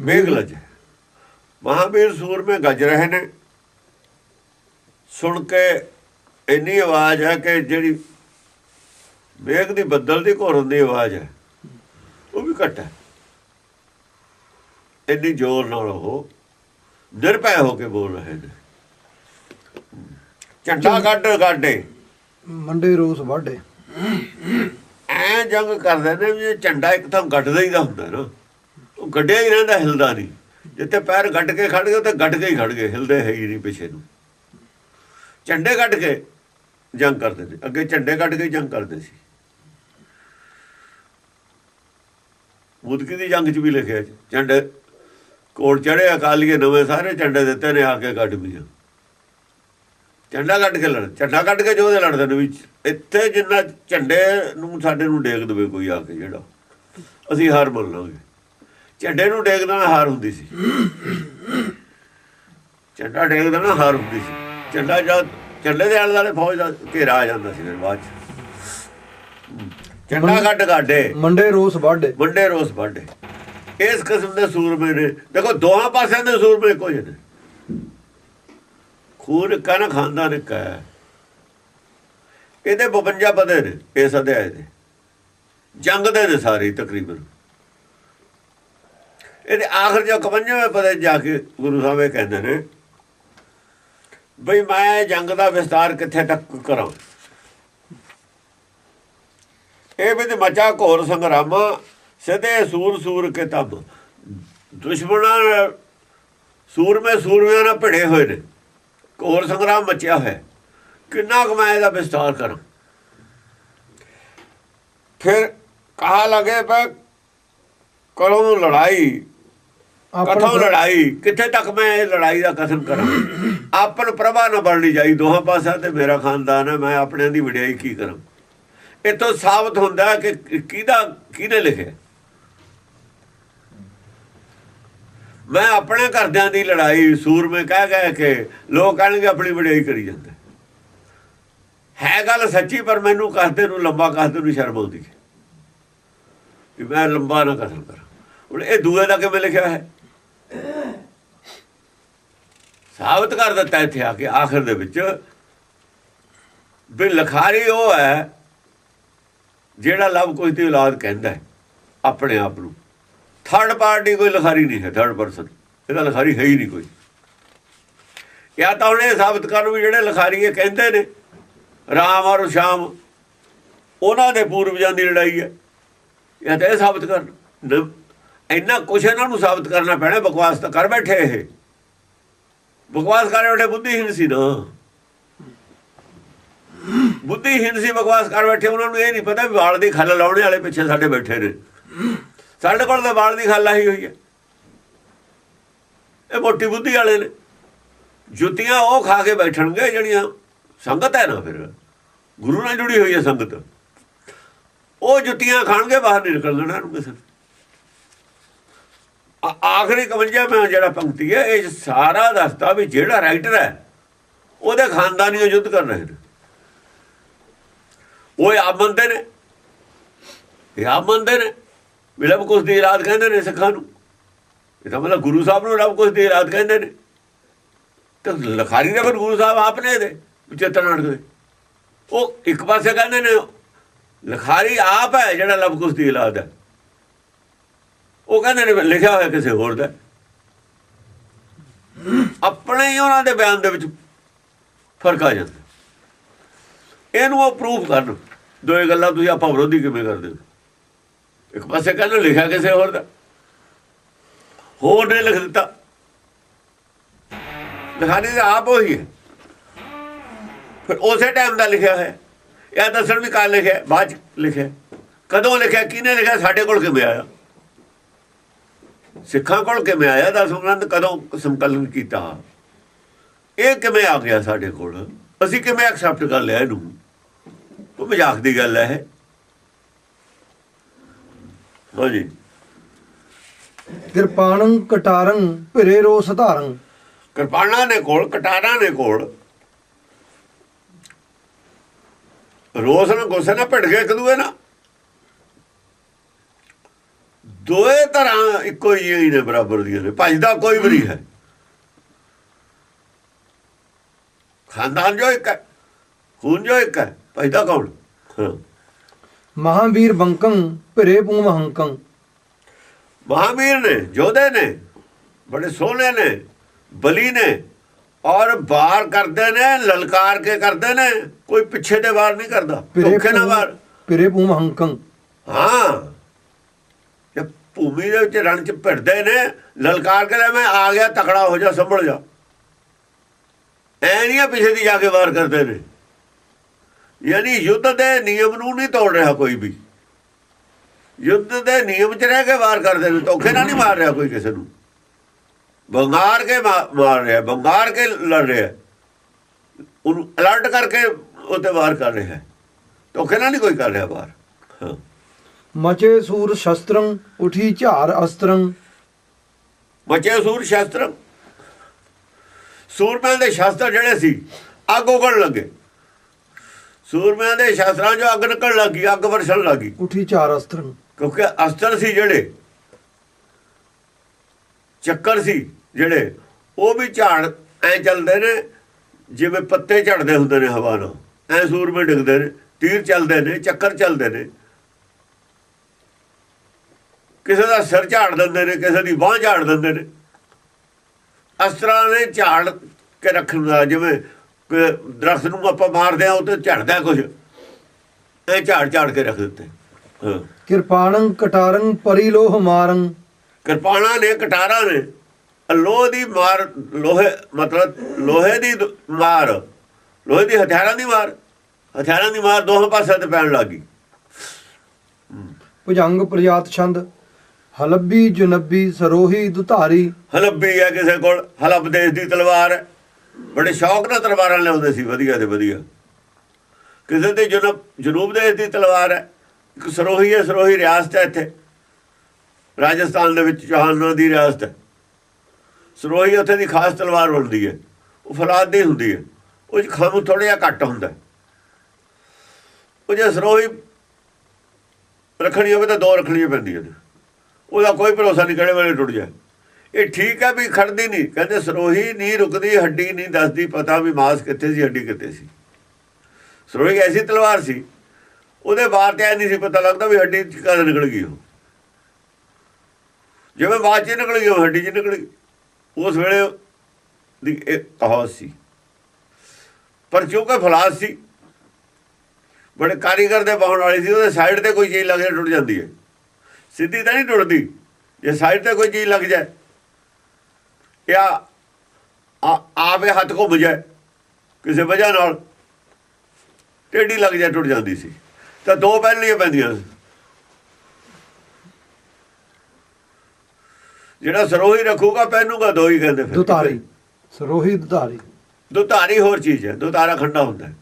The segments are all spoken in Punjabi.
मेघ लज महावीर सूर में गज रहे ने। सुन के इन्नी आवाज़ है कि जी मेघ की बदल की घोरन की आवाज़ है वो भी घट है। इन्नी जोर नाल वो निरभय होके बोल रहे हैं। झंडा कट गाडे मंडे रोस वाढे। ਐ ਜੰਗ ਕਰਦੇ ਨੇ ਵੀ ਝੰਡਾ ਇੱਕਦਮ ਗੱਡਦਾ ਹੀ ਦਾ ਹੁੰਦਾ ਨਾ, ਉਹ ਗੱਡਿਆ ਹੀ ਰਹਿੰਦਾ, ਹਿਲਦਾ ਨਹੀਂ। ਜਿੱਥੇ ਪੈਰ ਗੱਡ ਕੇ ਖੜ ਗਏ ਉੱਥੇ ਗੱਡ ਕੇ ਹੀ ਖੜ ਗਏ, ਹਿਲਦੇ ਹੈ ਹੀ ਨਹੀਂ ਪਿੱਛੇ ਨੂੰ। ਝੰਡੇ ਕੱਢ ਕੇ ਜੰਗ ਕਰਦੇ ਨੇ, ਅੱਗੇ ਝੰਡੇ ਕੱਢ ਕੇ ਜੰਗ ਕਰਦੇ ਸੀ। ਮੁਦਕੀ ਦੀ ਜੰਗ 'ਚ ਵੀ ਲਿਖਿਆ ਝੰਡੇ ਕੋਟ ਚੜ੍ਹੇ ਅਕਾਲੀਏ ਨਵੇਂ ਸਾਰੇ ਝੰਡੇ ਦਿੱਤੇ ਨੇ ਆ ਕੇ ਕੱਢ ਵੀ ਝੰਡਾ ਕੱਢ ਕੇ ਲੜ, ਝੰਡਾ ਕੱਢ ਕੇ ਜੋ ਦੇ ਲੜਦੇ ਨੇ ਵੀ ਇੱਥੇ ਜਿੰਨਾ ਝੰਡੇ ਨੂੰ ਸਾਡੇ ਨੂੰ ਡੇਗ ਦੇਵੇ ਕੋਈ ਆ ਕੇ ਜਿਹੜਾ ਅਸੀਂ ਹਾਰ ਮੰਨ ਲਾਂਗੇ। ਝੰਡੇ ਨੂੰ ਡੇਗ ਦੇਣਾ ਹਾਰ ਹੁੰਦੀ ਸੀ, ਝੰਡਾ ਡੇਗ ਦੇਣਾ ਹਾਰ ਹੁੰਦੀ ਸੀ। ਝੰਡਾ ਜਦ ਝੰਡੇ ਦੇ ਆਲੇ ਦੁਆਲੇ ਫੌਜ ਦਾ ਘੇਰਾ ਆ ਜਾਂਦਾ ਸੀ ਫਿਰ ਬਾਅਦ 'ਚ। ਝੰਡਾ ਕੱਢ ਕਾਢੇ ਮੰਡੇ ਰੋਸ ਵਾਢੇ, ਮੰਡੇ ਰੋਸ ਵਾਢੇ। ਇਸ ਕਿਸਮ ਦੇ ਸੂਰਮੇ ਨੇ। ਦੇਖੋ ਦੋਹਾਂ ਪਾਸਿਆਂ ਦੇ ਸੂਰਮੇ ਇੱਕੋ ਜਿਹੇ ਨੇ। ਖੂਨ ਇੱਕਾ ਨਾ, ਖਾਨਦਾਨ ਇੱਕ ਹੈ। ਇਹਦੇ 52 ਪਦੇ ਨੇ ਇਸ ਅਧਿਆਏ ਦੇ, ਜੰਗ ਦੇ ਨੇ ਸਾਰੇ ਤਕਰੀਬਨ। ਇਹਦੇ ਆਖਰ ਜੋ 51ਵੇਂ ਪਦੇ ਜਾ ਕੇ ਗੁਰੂ ਸਾਹਿਬ ਇਹ ਕਹਿੰਦੇ ਨੇ ਬਈ ਮੈਂ ਜੰਗ ਦਾ ਵਿਸਤਾਰ ਕਿੱਥੇ ਤੱਕ ਕਰਾਂ। ਇਹ ਵੀ ਮਚਾ ਘੋਰ ਸੰਗਰਾਮਾ ਸਿੱਧੇ ਸੂਰ ਸੂਰ ਕੇ ਤਬ। ਦੁਸ਼ਮਣਾਂ ਸੂਰਮਿਆਂ ਨਾਲ ਭਿੜੇ ਹੋਏ ਨੇ, ਘੋਰ ਸੰਗਰਾਮ ਮਚਿਆ ਹੋਇਆ। ਕਿੰਨਾ ਕੁ ਮੈਂ ਇਹਦਾ ਵਿਸਤਾਰ ਕਰਾਂ। ਫਿਰ ਕਹਾ ਲਗੇ ਪੈ ਕਰੋ ਲੜਾਈ, ਕਥੋਂ ਲੜਾਈ, ਕਿੱਥੇ ਤੱਕ ਮੈਂ ਇਹ ਲੜਾਈ ਦਾ ਕਥਨ ਕਰਾਂ। ਆਪਨ ਪ੍ਰਭਾ ਨਾ ਬਣਨੀ ਚਾਹੀਦੀ ਦੋਹਾਂ ਪਾਸਿਆਂ ਤੇ ਮੇਰਾ ਖਾਨਦਾਨ ਹੈ, ਮੈਂ ਆਪਣਿਆਂ ਦੀ ਵਡਿਆਈ ਕੀ ਕਰਾਂ। ਇੱਥੋਂ ਸਾਬਤ ਹੁੰਦਾ ਕਿ ਕਿਹਨੇ ਲਿਖਿਆ। ਮੈਂ ਆਪਣੇ ਘਰਦਿਆਂ ਦੀ ਲੜਾਈ ਸੂਰਮੇ ਕਹਿ ਕੇ ਲੋਕ ਕਹਿਣਗੇ ਆਪਣੀ ਵਡਿਆਈ ਕਰੀ ਜਾਂਦਾ ਹੈ। ਗੱਲ ਸੱਚੀ, ਪਰ ਮੈਨੂੰ ਕਹਦੇ ਨੂੰ ਲੰਬਾ ਕਹਦੇ ਨੂੰ ਸ਼ਰਮ ਆਉਂਦੀ ਹੈ ਕਿ ਮੈਂ ਲੰਬਾ ਨਾ ਕਥਨ ਕਰਾਂ। ਹੁਣ ਇਹ ਦੂਏ ਦਾ ਕਿਵੇਂ ਲਿਖਿਆ ਹੈ ਸਾਬਤ ਕਰ ਦਿੱਤਾ ਇੱਥੇ ਆ ਕੇ ਆਖਰ ਦੇ ਵਿੱਚ ਵੀ ਲਿਖਾਰੀ ਉਹ ਹੈ ਜਿਹੜਾ ਲਵ ਕੁਸ਼ ਦੀ ਔਲਾਦ ਕਹਿੰਦਾ ਹੈ ਆਪਣੇ ਆਪ ਨੂੰ। ਥਰਡ ਪਾਰਟੀ ਕੋਈ ਲਿਖਾਰੀ ਨਹੀਂ ਹੈ, ਥਰਡ ਪਰਸਨ ਇਹਦਾ ਲਿਖਾਰੀ ਹੈ ਹੀ ਨਹੀਂ ਕੋਈ। ਜਾਂ ਤਾਂ ਹੁਣ ਇਹ ਸਾਬਤ ਕਰਨ ਵੀ ਜਿਹੜੇ ਲਿਖਾਰੀ ਇਹ ਕਹਿੰਦੇ ਨੇ ਰਾਮ ਔਰ ਸ਼ਾਮ ਉਹਨਾਂ ਦੇ ਪੂਰਵਜਾਂ ਦੀ ਲੜਾਈ ਹੈ, ਜਾਂ ਤਾਂ ਇਹ ਸਾਬਤ ਕਰਨ। ਇੰਨਾ ਕੁਛ ਇਹਨਾਂ ਨੂੰ ਸਾਬਤ ਕਰਨਾ ਪੈਣਾ। ਬਕਵਾਸ ਤਾਂ ਕਰ ਬੈਠੇ, ਇਹ ਬਕਵਾਸ ਕਰ ਬੈਠੇ। ਬੁੱਧੀਹੀਨ ਸੀ ਨਾ, ਬੁੱਧੀਹੀਨ ਸੀ, ਬਕਵਾਸ ਕਰ ਬੈਠੇ। ਉਹਨਾਂ ਨੂੰ ਇਹ ਨਹੀਂ ਪਤਾ ਵੀ ਵਾਲ ਦੀ ਖੱਲ ਲਾਉਣੇ ਵਾਲੇ ਪਿੱਛੇ ਸਾਡੇ ਬੈਠੇ ਨੇ। ਸਾਡੇ ਕੋਲ ਤਾਂ ਵਾਲ ਦੀ ਖੱਲ ਆਹੀ ਹੋਈ ਹੈ। ਇਹ ਮੋਟੀ ਬੁੱਧੀ ਵਾਲੇ ਨੇ। ਜੁੱਤੀਆਂ ਉਹ ਖਾ ਕੇ ਬੈਠਣਗੇ ਜਿਹੜੀਆਂ ਸੰਗਤ ਹੈ ਨਾ, ਫਿਰ ਗੁਰੂ ਨਾਲ ਜੁੜੀ ਹੋਈ ਹੈ ਸੰਗਤ, ਉਹ ਜੁੱਤੀਆਂ ਖਾਣਗੇ, ਬਾਹਰ ਨਹੀਂ ਨਿਕਲ ਦੇਣਾ ਇਹਨੂੰ ਕਿਸੇ। ਆਖਰੀ 51 ਜਿਹੜਾ ਪੰਕਤੀ ਹੈ ਇਹ ਸਾਰਾ ਦੱਸਦਾ ਵੀ ਜਿਹੜਾ ਰਾਈਟਰ ਹੈ ਉਹਦੇ ਖਾਨਦਾਨੀ ਯੁੱਧ ਕਰ ਰਹੇ ਨੇ। ਉਹ ਆਪ ਮੰਨਦੇ ਨੇ, ਇਹ ਆਪ ਮੰਨਦੇ ਨੇ ਵੀ ਲਵ ਕੁਸ਼ ਦੀ ਔਲਾਦ ਕਹਿੰਦੇ ਨੇ ਸਿੱਖਾਂ ਨੂੰ। ਇਹ ਤਾਂ ਮਤਲਬ ਗੁਰੂ ਸਾਹਿਬ ਨੂੰ ਲਵ ਕੁਸ਼ ਦੀ ਔਲਾਦ ਕਹਿੰਦੇ ਨੇ। ਤੇ ਲਿਖਾਰੀ ਦੇ ਫਿਰ ਗੁਰੂ ਸਾਹਿਬ ਆਪ ਨੇ ਇਹਦੇ ਚੇਤਨ ਨਾਟਕ ਦੇ। ਉਹ ਇੱਕ ਪਾਸੇ ਕਹਿੰਦੇ ਨੇ ਲਿਖਾਰੀ ਆਪ ਹੈ ਜਿਹੜਾ ਲਵ ਕੁਸ਼ ਦੀ ਔਲਾਦ ਹੈ, ਉਹ ਕਹਿੰਦੇ ਨੇ ਲਿਖਿਆ ਹੋਇਆ ਕਿਸੇ ਹੋਰ ਦਾ। ਆਪਣੇ ਹੀ ਉਹਨਾਂ ਦੇ ਬਿਆਨ ਦੇ ਵਿੱਚ ਫਰਕ ਆ ਜਾਂਦਾ। ਇਹਨੂੰ ਉਹ ਪ੍ਰੂਫ ਕਰਨ। ਦੋਏ ਗੱਲਾਂ ਤੁਸੀਂ ਆਪਾਂ ਵਿਰੋਧੀ ਕਿਵੇਂ ਕਰਦੇ ਹੋ। ਇੱਕ ਪਾਸੇ ਕਹਿੰਦੇ ਲਿਖਿਆ ਕਿਸੇ ਹੋਰ ਦਾ, ਹੋਰ ਨੇ ਲਿਖ ਦਿੱਤਾ। ਲਿਖਾਰੀ ਤਾਂ ਆਪ ਉਹੀ ਹੈ, ਫਿਰ ਉਸੇ ਟਾਈਮ ਦਾ ਲਿਖਿਆ ਹੋਇਆ। ਇਹ ਦੱਸਣ ਵੀ ਕੱਲ੍ਹ ਲਿਖਿਆ, ਬਾਅਦ 'ਚ ਲਿਖਿਆ, ਕਦੋਂ ਲਿਖਿਆ, ਕਿਹਨੇ ਲਿਖਿਆ, ਸਾਡੇ ਕੋਲ ਕਿਵੇਂ ਆਇਆ, ਸਿੱਖਾਂ ਕੋਲ ਕਿਵੇਂ ਆਇਆ। ਦਸ ਗ੍ਰੰਥ ਕਦੋਂ ਸੰਕਲਨ ਕੀਤਾ, ਇਹ ਕਿਵੇਂ ਆ ਗਿਆ ਸਾਡੇ ਕੋਲ, ਅਸੀਂ ਕਿਵੇਂ ਐਕਸੈਪਟ ਕਰ ਲਿਆ ਇਹਨੂੰ। ਉਹ ਮਜ਼ਾਕ ਦੀ ਗੱਲ ਹੈ। ਹਾਂਜੀ। ਕਿਰਪਾਣੰ ਕਟਾਰੰ ਭਿਰੇ ਰੋਸ ਧਾਰੰ। ਕਿਰਪਾਨਾਂ ਨੇ ਕੋਲ, ਕਟਾਰਾਂ ਨੇ ਕੋਲ, ਰੋਸ ਨਾਲ ਗੁੱਸੇ ਨਾਲ ਭਿੜ ਗਏ ਇੱਕ ਦੂਏ ਨਾਲ। ਦੋਏ ਤਰ੍ਹਾਂ ਇੱਕੋ ਹੀ ਨੇ, ਬਰਾਬਰ ਦੀਆਂ ਨੇ, ਭਜਦਾ ਕੋਈ ਵੀ ਨਹੀਂ ਹੈ। ਖਾਨਦਾਨ ਜੋ ਇੱਕ ਹੈ, ਖੂਨ ਜੋ ਇੱਕ ਹੈ, ਭਜਦਾ ਕੌਣ? ਹਾਂ। ਮਹਾਵੀਰ ਬੰਕੰ ਭਿਰੇ ਪੂਮ ਹੰਕੰ। ਮਹਾਵੀਰ ਨੇ, ਯੋਧੇ ਨੇ, ਬੜੇ ਸੋਹਣੇ ਨੇ, ਬਲੀ ਨੇ, ਔਰ ਵਾਰ ਕਰਦੇ ਨੇ, ਲਲਕਾਰ ਕੇ ਕਰਦੇ ਨੇ, ਕੋਈ ਪਿੱਛੇ ਦੇ ਵਾਰ ਨਹੀਂ ਕਰਦਾ, ਧੋਖੇ ਨਾਲ ਵਾਰ। ਭਿਰੇ ਪੂਮ ਹੰਕੰ। ਹਾਂ, ਜੇ ਭੂਮੀ ਦੇ ਵਿੱਚ ਰਣ ਚ ਭਿੜਦੇ ਨੇ, ਲਲਕਾਰ ਕੇ ਲੈ ਮੈਂ ਆ ਗਿਆ, ਤਕੜਾ ਹੋ ਜਾ, ਸੰਭਲ ਜਾ, ਐ ਨਹੀਂ ਪਿੱਛੇ ਦੀ ਜਾ ਕੇ ਵਾਰ ਕਰਦੇ ਨੇ। ਯਾਨੀ ਯੁੱਧ ਦੇ ਨਿਯਮ ਨੂੰ ਨਹੀਂ ਤੋੜ ਰਿਹਾ ਕੋਈ ਵੀ, ਯੁੱਧ ਦੇ ਨਿਯਮ ਚ ਰਹਿ ਕੇ ਵਾਰ ਕਰਦੇ ਨੇ, ਧੋਖੇ ਨਾਲ ਨਹੀਂ ਮਾਰ ਰਿਹਾ ਕੋਈ ਕਿਸੇ ਨੂੰ, ਬੰਗਾਰ ਕੇ ਮਾਰ ਰਿਹਾ, ਬੰਗਾਰ ਕੇ ਲੜ ਰਿਹਾ, ਉਹਨੂੰ ਅਲਰਟ ਕਰਕੇ ਉੱਤੇ ਵਾਰ ਕਰ ਰਿਹਾ, ਧੋਖੇ ਨਾਲ ਨਹੀਂ ਕੋਈ ਕਰ ਰਿਹਾ ਵਾਰ। ਹਾਂ। ਮਚੇ ਸੂਰ ਸ਼ਸਤਰੰ ਉਠੀ ਝਾਰ ਅਸਤਰੰ। ਮਚੇ ਸੂਰ ਸ਼ਸਤਰੰ, ਸੂਰਮਿਆਂ ਦੇ ਸ਼ਸਤਰ ਜਿਹੜੇ ਸੀ ਅੱਗ ਉਗਣ ਲੱਗੇ, ਸੂਰਮਿਆਂ ਦੇ ਸ਼ਸਤਰਾਂ 'ਚੋਂ ਅੱਗ ਨਿਕਲਣ ਲੱਗੀ, ਅੱਗ ਵਰਸਣ ਲੱਗੀ। ਉਠੀ ਝਾਰ ਅਸਤਰੰ, ਕਿਉਂਕਿ ਅਸਤਰ ਸੀ ਜਿਹੜੇ, ਚੱਕਰ ਸੀ ਜਿਹੜੇ, ਉਹ ਵੀ ਝਾੜ ਐ ਚੱਲਦੇ ਨੇ ਜਿਵੇਂ ਪੱਤੇ ਝੜਦੇ ਹੁੰਦੇ ਨੇ ਹਵਾ ਨਾਲ, ਐ ਸੂਰਮੇ ਡਿੱਗਦੇ ਨੇ, ਤੀਰ ਚੱਲਦੇ ਨੇ, ਚੱਕਰ ਚੱਲਦੇ ਨੇ, ਕਿਸੇ ਦਾ ਸਿਰ ਝਾੜ ਦਿੰਦੇ ਨੇ, ਕਿਸੇ ਦੀ ਬਾਂਹ ਝਾੜ ਦਿੰਦੇ ਨੇ। ਅਸਤਰਾਂ ਨੇ ਝਾੜ ਕੇ ਰੱਖਣ ਦਾ, ਜਿਵੇਂ ਦਰਖਤ ਨੂੰ ਆਪਾਂ ਮਾਰਦੇ ਆ, ਉਹ ਤੇ ਝੜਦਾ ਕੁਝ, ਇਹ ਝਾੜ ਕੇ ਰੱਖ ਦਿੱਤੇ। ਹਾਂ। ਕਿਰਪਾਣੰ ਕਟਾਰੰ ਪਰਿਲੋਹ ਮਾਰੰ। ਕਿਰਪਾਣਾ ਨੇ, ਕਟਾਰਾਂ ਨੇ, ਲੋਹ ਦੀ ਮਾਰ, ਲੋਹੇ ਮਤਲਬ ਲੋਹੇ ਦੀ ਮਾਰ, ਲੋਹੇ ਦੀ ਹਥਿਆਰਾਂ ਦੀ ਮਾਰ, ਹਥਿਆਰਾਂ ਦੀ ਮਾਰ ਦੋਹਾਂ ਪਾਸਿਆਂ ਤੇ ਪੈਣ ਲੱਗੀ। ਭੁਜੰਗ ਪ੍ਰਜਾਤ ਛੰਦ ਹਲੱਬੀ ਜੁਨੱਬੀ ਸਰੋਹੀ ਦੁਧਾਰੀ। ਹਲੱਬੀ ਹੈ ਕਿਸੇ ਕੋਲ, ਹਲੱਬ ਦੇਸ਼ ਦੀ ਤਲਵਾਰ ਹੈ, ਬੜੇ ਸ਼ੌਕ ਨਾਲ ਤਲਵਾਰਾਂ ਲਿਆਉਂਦੇ ਸੀ ਵਧੀਆ ਤੇ ਵਧੀਆ। ਕਿਸੇ ਦੇ ਜਨੂਬ ਦੇਸ਼ ਦੀ ਤਲਵਾਰ ਹੈ। ਇੱਕ ਸਰੋਹੀ ਹੈ, ਸਰੋਹੀ ਰਿਆਸਤ ਹੈ ਇੱਥੇ ਰਾਜਸਥਾਨ ਦੇ ਵਿੱਚ, ਚੌਹਾਨਾਂ ਦੀ ਰਿਆਸਤ ਹੈ। ਸਰੋਹੀ ਉੱਥੇ ਦੀ ਖਾਸ ਤਲਵਾਰ ਬਣਦੀ ਹੈ, ਉਹ ਫੌਲਾਦ ਦੀ ਹੁੰਦੀ ਹੈ, ਉਹ 'ਚ ਖੰਭ ਥੋੜ੍ਹਾ ਜਿਹਾ ਘੱਟ ਹੁੰਦਾ। ਉਹ ਜੇ ਸਰੋਹੀ ਰੱਖਣੀ ਹੋਵੇ ਤਾਂ ਦੋ ਰੱਖਣੀਆਂ ਪੈਂਦੀਆਂ ਨੇ, ਉਹਦਾ ਕੋਈ ਭਰੋਸਾ ਨਹੀਂ ਕਿਹੜੇ ਵੇਲੇ ਟੁੱਟ ਜਾਏ। ਇਹ ਠੀਕ ਹੈ ਵੀ ਖੜਦੀ ਨਹੀਂ, ਕਹਿੰਦੇ ਸਰੋਹੀ ਨਹੀਂ ਰੁਕਦੀ, ਹੱਡੀ ਨਹੀਂ ਦੱਸਦੀ ਪਤਾ ਵੀ ਮਾਸ ਕਿੱਥੇ ਸੀ, ਹੱਡੀ ਕਿੱਥੇ ਸੀ। ਸਰੋਹੀ ਐਸੀ ਤਲਵਾਰ ਸੀ, ਉਹਦੇ ਬਾਹਰ ਤੇ ਐ ਨਹੀਂ ਸੀ ਪਤਾ ਲੱਗਦਾ ਵੀ ਹੱਡੀ ਕਦ ਨਿਕਲ ਗਈ। ਉਹ ਜਿਵੇਂ ਬਾਅਦ 'ਚ ਨਿਕਲ ਗਈ, ਉਹ ਹੱਡੀ 'ਚ ਨਿਕਲ ਗਈ। ਉਸ ਵੇਲੇ ਦੀ ਇੱਕ ਕਹਾਵਤ ਸੀ, ਪਰ ਕਿਉਂਕਿ ਫੌਲਾਦ ਸੀ, ਬੜੇ ਕਾਰੀਗਰ ਦੇ ਪਾਉਣ ਵਾਲੀ ਸੀ, ਉਹਦੇ ਸਾਈਡ ਤੇ ਕੋਈ ਚੀਜ਼ ਲੱਗ ਜਾਏ ਟੁੱਟ ਜਾਂਦੀ ਹੈ, ਸਿੱਧੀ ਤਾਂ ਨਹੀਂ ਟੁੱਟਦੀ। ਜੇ ਸਾਈਡ ਤੇ ਕੋਈ ਚੀਜ਼ ਲੱਗ ਜਾਏ ਜਾਂ ਆਪੇ ਹੱਥ ਘੁੰਮ ਜਾਏ ਕਿਸੇ ਵਜ੍ਹਾ ਨਾਲ, ਟੇਢੀ ਲੱਗ ਜਾਏ, ਟੁੱਟ ਜਾਂਦੀ ਸੀ। ਤਾਂ ਦੋ ਪਹਿਲੀਆਂ ਪੈਂਦੀਆਂ ਸੀ। ਜਿਹੜਾ ਸਰੋਹੀ ਰੱਖੂਗਾ ਪਹਿਨੂਗਾ ਦੋ ਹੀ, ਕਹਿੰਦੇ ਫਿਰ ਦੁਧਾਰੀ, ਸਰੋਹੀ ਦੁਧਾਰੀ। ਦੁਧਾਰੀ ਹੋਰ ਚੀਜ਼ ਹੈ, ਦੁਧਾਰਾ ਖੰਡਾ ਹੁੰਦਾ ਹੈ।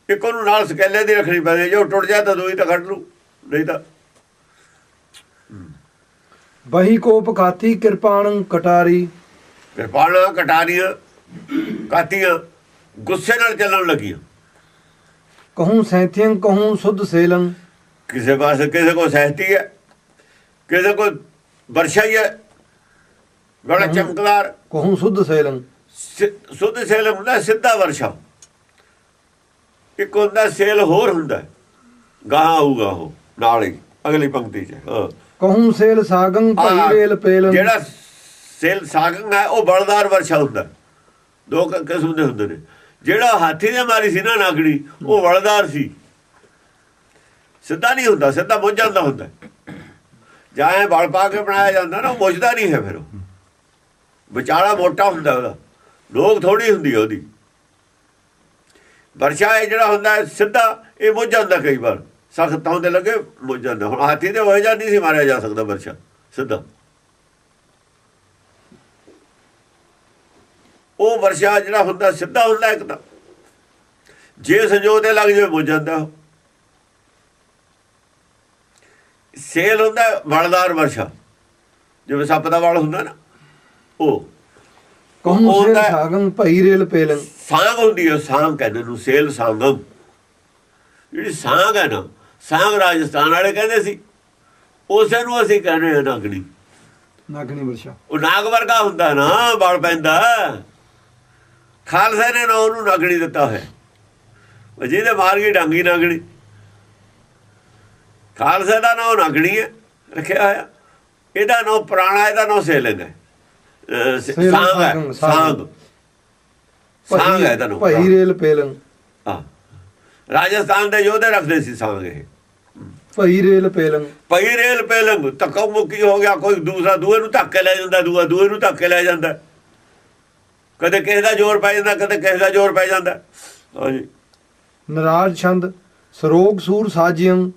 ਇੱਕ ਉਹਨੂੰ ਨਾਲ ਸਕੈਲੇ ਦੀ ਰੱਖਣੀ ਪੈਂਦੀ, ਜੋ ਟੁੱਟ ਜਾਏ ਤਾਂ ਦੋਈ ਤਾਂ ਕੱਢ ਲੂ, ਨਹੀਂ ਤਾਂ। ਬਹੀ ਕੋਪ ਕਾਤੀ ਕਿਰਪਾਣੰ ਕਟਾਰੀ। ਕਿਰਪਾਨਾਂ, ਕਟਾਰੀਆਂ, ਕਾਤੀਆਂ ਗੁੱਸੇ ਨਾਲ ਚੱਲਣ ਲੱਗੀਆਂ। ਕਹੂੰ ਸੈਂਥਿਅੰ ਕਹੂੰ ਸੁਧ ਸੇਲੰ। ਕਿਸੇ ਪਾਸੇ ਕਿਸੇ ਕੋ ਸਹਿਤੀ ਹੈ, ਕਿਸੇ ਕੋ ਵਰਸ਼ਾ ਹੀ ਹੈ, ਬੜਾ ਚਮਕਦਾਰ। ਕਹੂੰ ਸੁਧ ਸੇਲੰ। ਸੁੱਧ ਸੇਲ ਹੁੰਦਾ ਸਿੱਧਾ ਵਰਸ਼ਾ, ਇੱਕ ਹੁੰਦਾ ਸੇਲ ਹੋਰ ਹੁੰਦਾ, ਗਾਹਾਂ ਆਊਗਾ ਉਹ ਨਾਲ ਹੀ ਅਗਲੀ ਪੰਕਤੀ 'ਚ। ਕਹੂੰ ਸੇਲ ਸਾਗੰ ਭਈ ਰੇਲ ਪੇਲੰ। ਜਿਹੜਾ ਸੇਲ ਸਾਗੰ ਹੈ ਉਹ ਬਲਦਾਰ ਵਰਸ਼ਾ ਹੁੰਦਾ, ਦੋ ਕਿਸਮ ਦੇ ਹੁੰਦੇ ਨੇ। ਜਿਹੜਾ ਹਾਥੀ ਦੇ ਮਾਰੀ ਸੀ ਨਾ ਨਾਗਣੀ, ਉਹ ਬਲਦਾਰ ਸੀ, ਸਿੱਧਾ ਨਹੀਂ ਹੁੰਦਾ, ਸਿੱਧਾ ਮੁੱਝ ਜਾਂਦਾ ਹੁੰਦਾ। ਜਾਂ ਇਹ ਬਲ ਪਾ ਕੇ ਬਣਾਇਆ ਜਾਂਦਾ ਨਾ, ਉਹ ਮੁੱਝਦਾ ਨਹੀਂ ਹੈ, ਫਿਰ ਉਹ ਵਿਚਾਲਾ ਮੋਟਾ ਹੁੰਦਾ, ਉਹਦਾ ਲੋਕ ਥੋੜੀ ਹੁੰਦੀ ਹੈ ਉਹਦੀ। ਵਰਸ਼ਾ ਇਹ ਜਿਹੜਾ ਹੁੰਦਾ ਸਿੱਧਾ, ਇਹ ਮੁੱਝ ਜਾਂਦਾ, ਕਈ ਵਾਰ ਸਖਤ ਹੁੰਦੇ ਲੱਗੇ ਮੁੱਝ ਜਾਂਦਾ। ਹੁਣ ਹਾਥੀ ਦੇ ਹੋਏ ਜਾਂ ਨਹੀਂ ਸੀ ਮਾਰਿਆ ਜਾ ਸਕਦਾ ਵਰਸ਼ਾ ਸਿੱਧਾ, ਉਹ ਵਰਸ਼ਾ ਜਿਹੜਾ ਹੁੰਦਾ ਸਿੱਧਾ ਹੁੰਦਾ। ਇੱਕ ਤਾਂ ਜੇ ਸੰਜੋਗ ਤੇ ਲੱਗ ਜਾਵੇ ਮੁੱਝ ਜਾਂਦਾ। ਸੇਲ ਹੁੰਦਾ ਬਲਦਾਰ ਵਰਸ਼ਾ, ਜਿਵੇਂ ਸੱਪ ਦਾ ਵਾਲ ਹੁੰਦਾ ਨਾ, ਉਹ ਕਹੂੰ ਸੇਲ ਸਾਗੰ ਭਈ ਰੇਲ ਪੇਲੰ। ਸਾਂਗ ਹੁੰਦੀ ਹੈ, ਸਾਂਗ ਕਹਿੰਦੇ ਨੂੰ, ਸੇਲ ਸਾਂਗਮ। ਜਿਹੜੀ ਸਾਂਗ ਹੈ ਨਾ, ਸਾਂਗ ਰਾਜਸਥਾਨ ਵਾਲੇ ਕਹਿੰਦੇ ਸੀ, ਉਸੇ ਨੂੰ ਅਸੀਂ ਕਹਿੰਦੇ ਹਾਂ ਨਾਗਣੀ। ਨਾਗਣੀ ਵਰਸ਼ਾ ਉਹ ਨਾਗ ਵਰਗਾ ਹੁੰਦਾ ਨਾ, ਬਲ ਪੈਂਦਾ। ਖਾਲਸੇ ਨੇ ਨਾ ਉਹਨੂੰ ਨਾਗਣੀ ਦਿੱਤਾ ਹੋਇਆ, ਜਿਹਦੇ ਮਾਰ ਗਈ ਡਾਂਗੀ ਨਾਗਣੀ। ਖਾਲਸੇ ਦਾ ਨਾਂ ਨਾਗਣੀ ਹੈ ਰੱਖਿਆ ਹੋਇਆ। ਇਹਦਾ ਨਾਂ ਪੁਰਾਣਾ, ਇਹਦਾ ਨਾਂ ਸੇਲੰਗ ਹੈ, ਸਾਂਗ ਹੈ। ਸਾਂਗ ਸਾਂਗ ਹੈ ਇਹਦਾ ਨਾਂ। ਭਾਈ ਰੇਲ ਪੇਲੰਗ। ਹਾਂ, ਰਾਜਸਥਾਨ ਦੇ ਯੋਧੇ ਰੱਖਦੇ ਸੀ ਸਾਂਗ। ਇਹ ਭਾਈ ਰੇਲ ਪੇਲੰਗ। ਭਾਈ ਰੇਲ ਪੇਲੰਗ ਧੱਕਾ ਮੁੱਕੀ ਹੋ ਗਿਆ, ਕੋਈ ਦੂਸਰਾ ਦੂਏ ਨੂੰ ਧੱਕ ਕੇ ਲੈ ਜਾਂਦਾ, ਦੂਆ ਦੂਏ ਨੂੰ ਧੱਕ ਕੇ ਲੈ ਜਾਂਦਾ। ਕਦੇ ਕਿਸੇ ਦਾ ਜ਼ੋਰ ਪੈ ਜਾਂਦਾ, ਕਦੇ ਕਿਸੇ ਦਾ ਜ਼ੋਰ ਪੈ ਜਾਂਦਾ। ਹਾਂਜੀ। ਨਰਾਜ ਛੰਦ ਸਰੋਗ ਸੂਰ ਸਾਜਿਯੰ।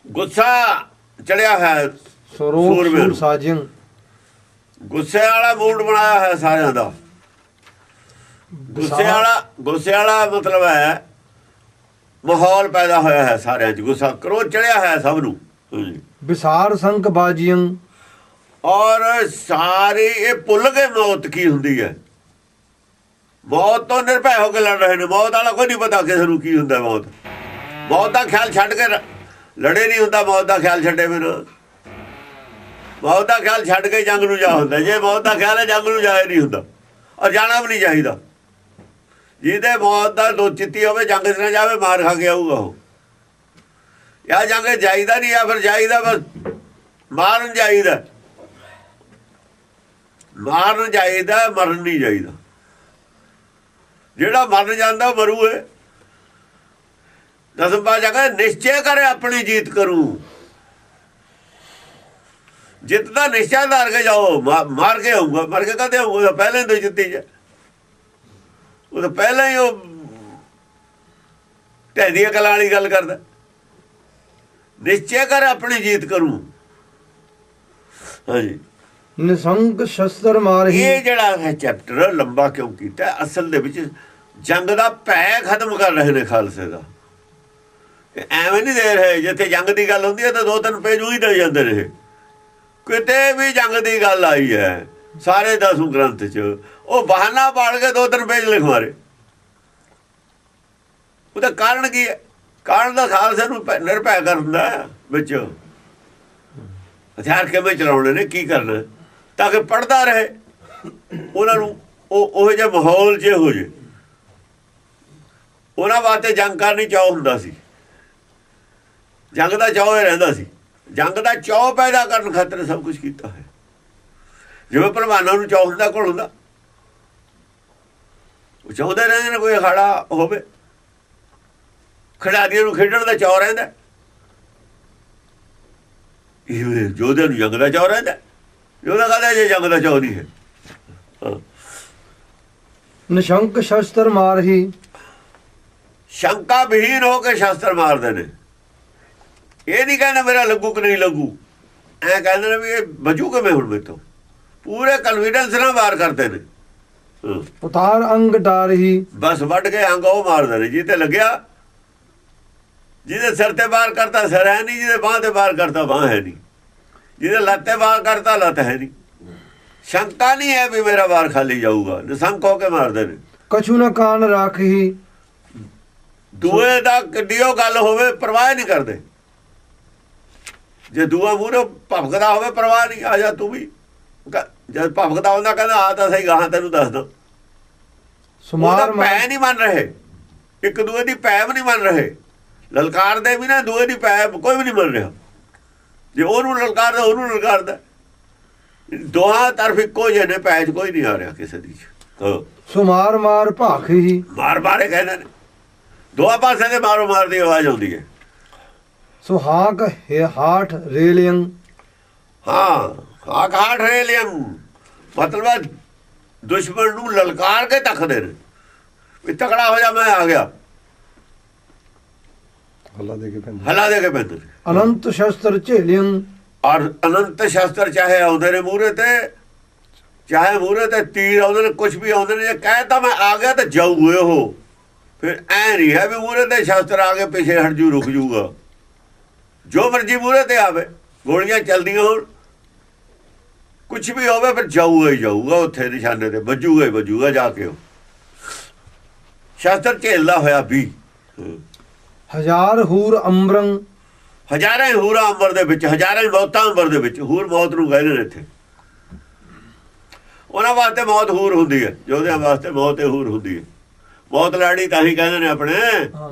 ਗੁੱਸਾ ਚੜਿਆ ਹੈ ਸਰੋਗ ਸੂਰਮੇ ਸੂਰ ਨੂੰ। ਸਾਜਿਯੰ। ਗੁੱਸੇ ਵਾਲਾ ਮੂਡ ਬਣਾਇਆ ਹੈ ਸਾਰਿਆਂ ਦਾ। ਗੁੱਸੇ ਵਾਲਾ ਮਤਲਬ ਹੈ ਮਾਹੌਲ ਪੈਦਾ ਹੋਇਆ ਹੈ ਸਾਰਿਆਂ 'ਚ। ਗੁੱਸਾ ਕਰੋਧ ਚੜਿਆ ਹੈ ਸਭ ਨੂੰ। ਵਿਸਾਰ ਸੰਕ ਬਾਜੀਯੰ। ਔਰ ਸਾਰੇ ਇਹ ਭੁੱਲ ਗਏ ਮੌਤ ਕੀ ਹੁੰਦੀ ਹੈ। ਮੌਤ ਤੋਂ ਨਿਰਭੈ ਹੋ ਕੇ ਲੜ ਰਹੇ ਨੇ। ਮੌਤ ਵਾਲਾ ਕੋਈ ਨਹੀਂ ਪਤਾ ਕਿਸੇ ਨੂੰ ਕੀ ਹੁੰਦਾ। ਮੌਤ ਦਾ ਖਿਆਲ ਛੱਡ ਕੇ ਲੜੇ ਨਹੀਂ ਹੁੰਦਾ। ਮੌਤ ਦਾ ਖਿਆਲ ਛੱਡੇ ਬਿਨਾਂ, ਮੌਤ ਦਾ ਖਿਆਲ ਛੱਡ ਕੇ ਜੰਗ ਨੂੰ ਜਾ ਹੁੰਦਾ। ਜੇ ਮੌਤ ਦਾ ਖਿਆਲ ਹੈ ਜੰਗ ਨੂੰ ਜਾਏ ਨਹੀਂ ਹੁੰਦਾ, ਔਰ ਜਾਣਾ ਵੀ ਨਹੀਂ ਚਾਹੀਦਾ। ਜਿਹਦੇ ਮੌਤ ਦਾ ਦੋ ਚਿੱਤੀ ਹੋਵੇ ਜੰਗ 'ਚ ਨਾ ਜਾਵੇ, ਮਾਰ ਖਾ ਕੇ ਆਊਗਾ ਉਹ। ਜਾਂ ਜੰਗ ਜਾਈਦਾ ਨਹੀਂ, ਜਾਂ ਫਿਰ ਜਾਈਦਾ ਬਸ ਮਾਰਨ ਜਾਈਦਾ। ਮਾਰਨ ਜਾਈਦਾ, ਮਰਨ ਨਹੀਂ ਜਾਈਦਾ। ਜਿਹੜਾ ਮਰਨ ਜਾਂਦਾ ਉਹ ਮਰੂ ਹੈ। ਦਸਮ ਪਾਤਸ਼ਾਹ ਕਹਿੰਦੇ ਨਿਸ਼ਚੈ ਕਰੇ ਆਪਣੀ ਜੀਤ ਕਰੂ। ਜਿੱਤ ਦਾ ਨਿਸ਼ਚਾ ਧਾਰ ਕੇ ਜਾਓ। ਮਾਰ ਕੇ ਆਊਗਾ, ਮਰ ਕੇ ਕਦੇ ਆਊਗਾ? ਪਹਿਲਾਂ ਹੀ ਤਾਂ ਜਿੱਤੀ ਜਾ। ਉਹ ਤਾਂ ਪਹਿਲਾਂ ਹੀ ਉਹ ਢੈਂਦੀਆਂ ਕਲਾਂ ਵਾਲੀ ਗੱਲ ਕਰਦਾ। ਨਿਸ਼ਚੈ ਕਰ ਆਪਣੀ ਜੀਤ ਕਰੂ। ਹਾਂਜੀ। ਨਿਸੰਕ ਸ਼ਸਤਰ ਮਾਰਹੀ। ਇਹ ਜਿਹੜਾ ਹੈ ਚੈਪਟਰ ਲੰਬਾ ਕਿਉਂ ਕੀਤਾ? ਅਸਲ ਦੇ ਵਿੱਚ ਜੰਗ ਦਾ ਭੈ ਖਤਮ ਕਰ ਰਹੇ ਨੇ ਖਾਲਸੇ ਦਾ। ਐਵੇਂ ਨਹੀਂ ਦੇ ਰਹੇ। ਜਿੱਥੇ ਜੰਗ ਦੀ ਗੱਲ ਹੁੰਦੀ ਹੈ ਤਾਂ 2-3 ਪੇਜ ਉਹੀ ਦੇ ਜਾਂਦੇ ਰਹੇ। ਕਿਤੇ ਵੀ ਜੰਗ ਦੀ ਗੱਲ ਆਈ ਹੈ ਸਾਰੇ 10 ਗ੍ਰੰਥ 'ਚ, ਉਹ ਬਹਾਨਾ ਪਾੜ ਕੇ 2-3 ਪੇਜ ਲਿਖਵਾਰੇ। ਉਹਦਾ ਕਾਰਨ ਕੀ ਹੈ? ਕਾਰਨ ਦਾ ਖਾਲਸੇ ਨੂੰ ਨਿਰਭੈ ਕਰਦਾ ਵਿੱਚ। ਹਥਿਆਰ ਕਿਵੇਂ ਚਲਾਉਣੇ ਨੇ, ਕੀ ਕਰਨਾ, ਤਾਂ ਕਿ ਪੜ੍ਹਦਾ ਰਹੇ ਉਹਨਾਂ ਨੂੰ। ਉਹ ਜਿਹੇ ਮਾਹੌਲ 'ਚ ਹੋ ਜੇ। ਉਹਨਾਂ ਵਾਸਤੇ ਜੰਗ ਕਰਨੀ ਚਾਅ ਹੁੰਦਾ ਸੀ। ਜੰਗ ਦਾ ਚਾਅ ਹੀ ਰਹਿੰਦਾ ਸੀ। ਜੰਗ ਦਾ ਚਾਅ ਪੈਦਾ ਕਰਨ ਖਾਤਰ ਸਭ ਕੁਝ ਕੀਤਾ ਹੈ। ਜਿਵੇਂ ਪਹਿਲਵਾਨਾਂ ਨੂੰ ਚਾਅ ਹੁੰਦਾ, ਕੋਲ ਹੁੰਦਾ, ਉਹ ਚਾਹੁੰਦੇ ਰਹਿੰਦੇ ਨੇ ਕੋਈ ਅਖਾੜਾ ਹੋਵੇ। ਖਿਡਾਰੀਆਂ ਨੂੰ ਖੇਡਣ ਦਾ ਚਾਅ ਰਹਿੰਦਾ। ਯੋਧੇ ਨੂੰ ਜੰਗ ਦਾ ਚਾਅ ਰਹਿੰਦਾ। ਯੋਧਾ ਕਹਿੰਦਾ ਜੇ ਜੰਗ ਦਾ ਚਾਅ ਨਹੀਂ ਹੈ। ਨਿਸ਼ੰਕ ਸ਼ਸਤਰ ਮਾਰਹੀ। ਸ਼ੰਕਾ ਵਿਹੀਨ ਹੋ ਕੇ ਸ਼ਸਤਰ ਮਾਰਦੇ ਨੇ। ਇਹ ਨਹੀਂ ਕਹਿੰਦੇ ਮੇਰਾ ਲੱਗੂ ਕਿ ਨਹੀਂ ਲੱਗੂ। ਐਂ ਕਹਿੰਦੇ ਨੇ ਵੀ ਇਹ ਬਚੂ ਕਿਵੇਂ ਹੁਣ ਮੇਰੇ ਤੋਂ। ਪੂਰੇ ਕਨਫੀਡੈਂਸ ਨਾਲ ਵਾਰ ਕਰਦੇ ਨੇ। ਉਤਾਰ ਅੰਗ ਡਾਰਹੀ। ਬਸ ਵੱਢ ਕੇ ਅੰਗ ਉਹ ਮਾਰਦੇ ਨੇ ਜਿਹਦੇ ਲੱਗਿਆ। ਜਿਹਦੇ ਸਿਰ ਤੇ ਵਾਰ ਕਰਤਾ ਸਿਰ ਹੈ ਨਹੀਂ, ਜਿਹਦੇ ਬਾਂਹ ਤੇ ਵਾਰ ਕਰਤਾ ਬਾਂਹ ਹੈ ਨਹੀਂ, ਜਿਹਦੇ ਲੱਤ ਤੇ ਵਾਰ ਕਰਤਾ ਲੱਤ ਹੈ ਨਹੀਂ। ਸ਼ੰਕਾ ਨਹੀਂ ਹੈ ਵੀ ਮੇਰਾ ਵਾਰ ਖਾਲੀ ਜਾਊਗਾ। ਨਿਸੰਕ ਹੋ ਕੇ ਮਾਰਦੇ ਨੇ। ਕਛੂ ਨਾ ਕਾਨ ਰਾਖਹੀ। ਦੂਏ ਦਾ ਕਿੱਡੀਓ ਗੱਲ ਹੋਵੇ ਪਰਵਾਹ ਨਹੀਂ ਕਰਦੇ। ਜੇ ਦੂਆ ਮੂਹਰੇ ਭਵਕਦਾ ਹੋਵੇ ਪਰਵਾਹ ਨਹੀਂ। ਆ ਜਾ ਤੂੰ ਵੀ। ਜਦ ਭਵਕਦਾ ਹੁੰਦਾ ਕਹਿੰਦਾ ਆ ਤਾਂ ਸਹੀ, ਗਾਹਾਂ ਤੈਨੂੰ ਦੱਸਦਾ। ਸੁਮਾਰ ਭੈ ਨਹੀਂ ਮੰਨ ਰਹੇ। ਇੱਕ ਦੂਏ ਦੀ ਭੈ ਵੀ ਨਹੀਂ ਮੰਨ ਰਹੇ। ਲਲਕਾਰ ਦੇ ਵੀ ਨਾ ਦੂਏ ਦੀ ਭੈ ਕੋਈ ਵੀ ਨਹੀਂ ਮੰਨ ਰਿਹਾ। ਜੇ ਉਹਨੂੰ ਲਲਕਾਰਦਾ ਉਹਨੂੰ ਲਲਕਾਰਦਾ। ਦੋਹਾਂ ਤਰਫ ਇੱਕੋ ਜਿਹੇ ਨੇ। ਭੈ 'ਚ ਕੋਈ ਨਹੀਂ ਆ ਰਿਹਾ ਕਿਸੇ ਦੀ। ਸੁਮਾਰ ਮਾਰ ਭਾਖਹੀ। ਮਾਰ ਮਾਰੇ ਕਹਿੰਦੇ ਨੇ। ਦੋਹਾਂ ਪਾਸੇ ਦੇ ਮਾਰੋ ਮਾਰ ਦੀ ਆਵਾਜ਼ ਆਉਂਦੀ ਹੈ। ਸੁਹਾਗ ਹਾਠ ਰੇਲਿਯੰ। ਹਾਂ, ਹਾਕ ਹਾਠ ਰੇਲਿਯੰ ਮਤਲਬ ਦੁਸ਼ਮਣ ਨੂੰ ਲਲਕਾਰ ਕੇ ਤੱਕਦੇ ਨੇ ਵੀ ਤਕੜਾ ਹੋ ਜਾ, ਮੈਂ ਆ ਗਿਆ। ਹੱਲਾ ਦੇ ਕੇ ਪੈਂਦੇ। ਅਨੰਤ ਸ਼ਸਤਰ ਝੇਲਿਯੰ। ਔਰ ਅਨੰਤ ਸ਼ਸਤਰ ਚਾਹੇ ਆਉਂਦੇ ਨੇ ਮੂਹਰੇ ਤੇ, ਚਾਹੇ ਮੂਹਰੇ ਤੇ ਤੀਰ ਆਉਂਦੇ ਨੇ, ਕੁਛ ਵੀ ਆਉਂਦੇ ਨੇ। ਜੇ ਕਹਿਤਾ ਮੈਂ ਆ ਗਿਆ ਤਾਂ ਜਾਊ ਉਹ। ਫਿਰ ਐ ਨਹੀਂ ਹੈ ਵੀ ਮੂਹਰੇ ਤੇ ਸ਼ਸਤਰ ਆ ਕੇ ਪਿੱਛੇ ਹਟ ਜੂ, ਰੁਕ ਜੂਗਾ। ਜੋ ਮਰਜੀ ਮੂਹਰੇ ਤੇ ਆਵੇ, ਗੋਲੀਆਂ ਚੱਲਦੀਆਂ ਹੋਣ, ਕੁਛ ਵੀ ਹੋਵੇ, ਫਿਰ ਜਾਊਗਾ ਹੀ ਜਾਊਗਾ। ਉੱਥੇ ਨਿਸ਼ਾਨੇ ਤੇ ਵੱਜੂਗਾ ਹੀ ਵੱਜੂਗਾ ਜਾ ਕੇ। ਉਹ ਸ਼ਸਤਰ ਝੇਲਦਾ ਹੋਇਆ ਵੀ। ਹਜ਼ਾਰ ਹੂਰ ਅੰਬਰੰ। ਹਜ਼ਾਰਾਂ ਹੀ ਹੂਰਾਂ ਅੰਬਰ ਦੇ ਵਿੱਚ, ਹਜ਼ਾਰਾਂ ਹੀ ਮੌਤਾਂ ਅੰਬਰ ਦੇ ਵਿੱਚ। ਹੂਰ ਮੌਤ ਨੂੰ ਕਹਿੰਦੇ ਨੇ ਇੱਥੇ। ਉਹਨਾਂ ਵਾਸਤੇ ਮੌਤ ਹੂਰ ਹੁੰਦੀ ਹੈ, ਯੋਧਿਆਂ ਵਾਸਤੇ ਮੌਤ ਹੂਰ ਹੁੰਦੀ ਹੈ। ਮੌਤ ਲਾੜੀ ਤਾਂ ਹੀ ਕਹਿੰਦੇ ਨੇ ਆਪਣੇ,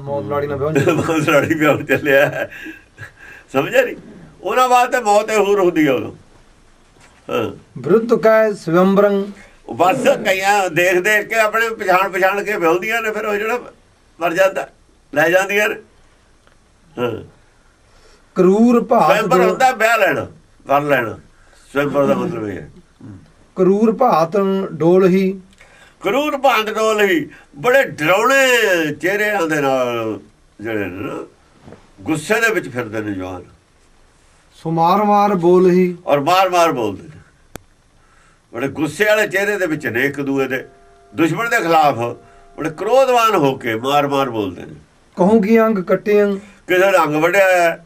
ਮੌਤ ਲਾੜੀ ਨਾ ਵਿਆਹ, ਮੌਤ ਲਾੜੀ ਵਿਆਹ ਚੱਲਿਆ, ਸਮਝਿਆ ਨਹੀਂ। ਉਹਨਾਂ ਵਾਸਤੇ ਮੌਤ ਹੂਰ ਹੁੰਦੀ ਹੈ ਉਦੋਂ। ਵਿਰੁੱਧ ਕੈ ਸਵੰਬਰੰ, ਬਸ ਕਈਆਂ ਦੇਖ ਦੇਖ ਕੇ ਆਪਣੇ ਪਛਾਣ ਕੇ ਵਿਆਹੁੰਦੀਆਂ ਨੇ, ਫਿਰ ਉਹ ਜਿਹੜਾ ਮਰ ਜਾਂਦਾ ਲੈ ਜਾਂਦੀਆਂ ਨੇ। ਕਰੂਰ ਭਾਤ ਸਵੰਬਰ ਹੁੰਦਾ ਵਿਆਹ ਲੈਣਾ, ਕਰ ਲੈਣਾ। ਸਵੰਬਰ ਦਾ ਮਤਲਬ ਇਹ ਹੈ। ਕਰੂਰ ਭਾਤ ਡੋਲਹੀ, ਕਰੂਰ ਭਾਂਤ ਡੋਲਹੀ, ਬੜੇ ਡਰਾਉਣੇ ਚਿਹਰਿਆਂ ਦੇ ਨਾਲ ਜਿਹੜੇ ਨੇ ਨਾ ਗੁੱਸੇ ਦੇ ਵਿੱਚ ਫਿਰਦੇ ਨੇ ਜਵਾਨ। ਸੋ ਮਾਰ ਮਾਰ ਬੋਲਹੀ, ਔਰ ਮਾਰ ਮਾਰ ਬੋਲਦੇ ਨੇ। ਬੜੇ ਗੁੱਸੇ ਵਾਲੇ ਚਿਹਰੇ ਦੇ ਵਿੱਚ ਨੇ, ਇੱਕ ਦੂਏ ਦੇ ਦੁਸ਼ਮਣ ਦੇ ਖਿਲਾਫ ਬੜੇ ਕ੍ਰੋਧਵਾਨ ਹੋ ਕੇ ਮਾਰ ਮਾਰ ਬੋਲਦੇ ਨੇ। ਕਹੂੰ ਕੀ ਅੰਗ ਕੱਟੀਆਂ, ਕਿਸੇ ਦਾ ਅੰਗ ਵੱਢਿਆ ਹੋਇਆ,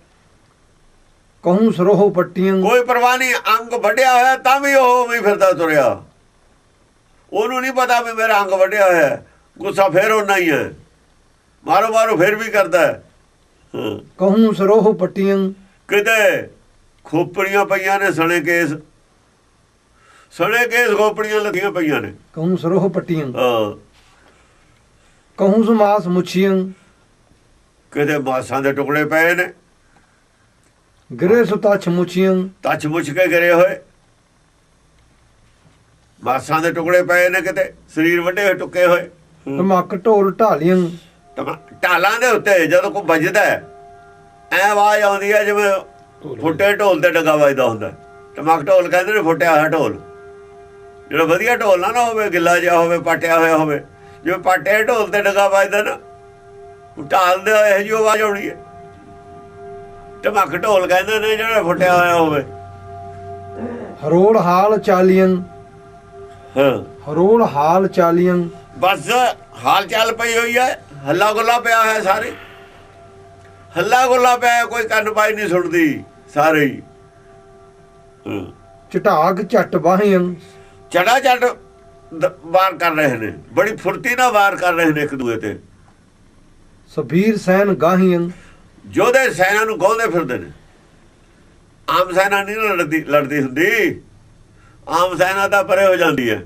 ਕਹੂੰ ਸਰੋਹ ਪੱਟੀਆਂ, ਕੋਈ ਪਰਵਾਹ ਨਹੀਂ। ਅੰਗ ਵੱਢਿਆ ਹੋਇਆ ਤਾਂ ਵੀ ਉਹ ਵੀ ਫਿਰਦਾ ਤੁਰਿਆ, ਉਹਨੂੰ ਨਹੀਂ ਪਤਾ ਵੀ ਮੇਰਾ ਅੰਗ ਵੱਢਿਆ ਹੋਇਆ। ਗੁੱਸਾ ਫੇਰ ਓਨਾ ਹੀ ਹੈ, ਮਾਰੋ ਮਾਰੋ ਫਿਰ ਵੀ ਕਰਦਾ। ਕਹੂੰ ਸਰੋਹ ਪੱਟੀਆਂ, ਕਿਤੇ ਖੋਪੜੀਆਂ ਪਈਆਂ ਨੇ, ਸਣੇ ਕੇਸ ਖੋਪੜੀਆਂ ਲੱਥੀਆਂ ਪਈਆਂ ਨੇ। ਕਹੂੰ ਸਰੋਹ ਪੱਟੀਆਂ, ਹਾਂ, ਕਹੂੰ ਸੁਮਾਸ ਮੁੱਛੀਆਂ, ਕਿਤੇ ਮਾਸਾਂ ਦੇ ਟੁਕੜੇ ਪਏ ਨੇ, ਗਿਰੇ ਸੋ ਤਛ ਮੁੱਛੀਆਂ, ਤੱਚ ਮੁੱਛ ਕੇ ਗਿਰੇ ਹੋਏ ਮਾਸਾਂ ਦੇ ਟੁਕੜੇ ਪਏ ਨੇ, ਕਿਤੇ ਸਰੀਰ ਵੱਡੇ ਹੋਏ ਟੁੱਕੇ ਹੋਏ। ਧਮਕ ਢੋਲ ਢਾਲੀਆਂ, ਢਾਲਾਂ ਦੇ ਉੱਤੇ ਜਦੋਂ ਕੋਈ ਵੱਜਦਾ ਐ ਆਵਾਜ਼ ਆਉਂਦੀ ਹੈ ਜਿਵੇਂ ਫੁੱਟੇ ਢੋਲ ਤੇ ਡੱਗਾ ਵੱਜਦਾ ਹੁੰਦਾ। ਟਮਕ ਢੋਲ ਕਹਿੰਦੇ ਨੇ, ਫੁੱਟਿਆ ਹੋਇਆ ਢੋਲ। ਜਿਹੜਾ ਵਧੀਆ ਢੋਲ ਨਾ ਹੋਵੇ, ਗਿੱਲਾ ਜਿਹਾ ਹੋਵੇ, ਪਾਟਿਆ ਹੋਇਆ ਹੋਵੇ, ਜਿਵੇਂ ਪਾਟੇ ਢੋਲ ਤੇ ਡੱਗਾ ਵੱਜਦਾ ਨਾ, ਢਾਲ ਦੇ ਇਹੋ ਜਿਹੀ ਆਵਾਜ਼ ਆਉਣੀ ਹੈ। ਟਮਕ ਢੋਲ ਕਹਿੰਦੇ ਨੇ ਜਿਹੜਾ ਫੁੱਟਿਆ ਹੋਇਆ ਹੋਵੇ। ਹਰੋੜ ਹਾਲ ਚਾਲੀਆਂ, ਹਾਂ, ਹਰੋੜ ਹਾਲ ਚਾਲੀਆਂ, ਬਸ ਹਾਲ ਚਾਲ ਪਈ ਹੋਈ ਹੈ, ਹੱਲਾ ਗੁੱਲਾ ਪਿਆ ਹੈ। ਸਾਰੇ ਹੱਲਾ ਗੁੱਲਾ ਪਿਆ, ਕੋਈ ਕੰਨ ਪਾਈ ਨਹੀਂ ਸੁਣਦੀ, ਸਾਰੇ ਹੀ ਚਟਾਕ ਝੱਟ ਬਾਹੀਆਂ, ਚੜਾ ਚੜ ਵਾਰ ਕਰ ਰਹੇ ਨੇ, ਬੜੀ ਫੁਰਤੀ ਨਾਲ ਵਾਰ ਕਰ ਰਹੇ ਨੇ ਇੱਕ ਦੂਏ ਤੇ। ਸਬੀਰ ਸੈਨ ਗਾਹੀਆਂ, ਯੋਧੇ ਸੈਨਾ ਨੂੰ ਗਾਉਂਦੇ ਫਿਰਦੇ ਨੇ। ਆਮ ਸੈਨਾ ਨਹੀਂ ਲੜਦੀ ਹੁੰਦੀ, ਆਮ ਸੈਨਾ ਤਾਂ ਪਰੇ ਹੋ ਜਾਂਦੀ ਹੈ,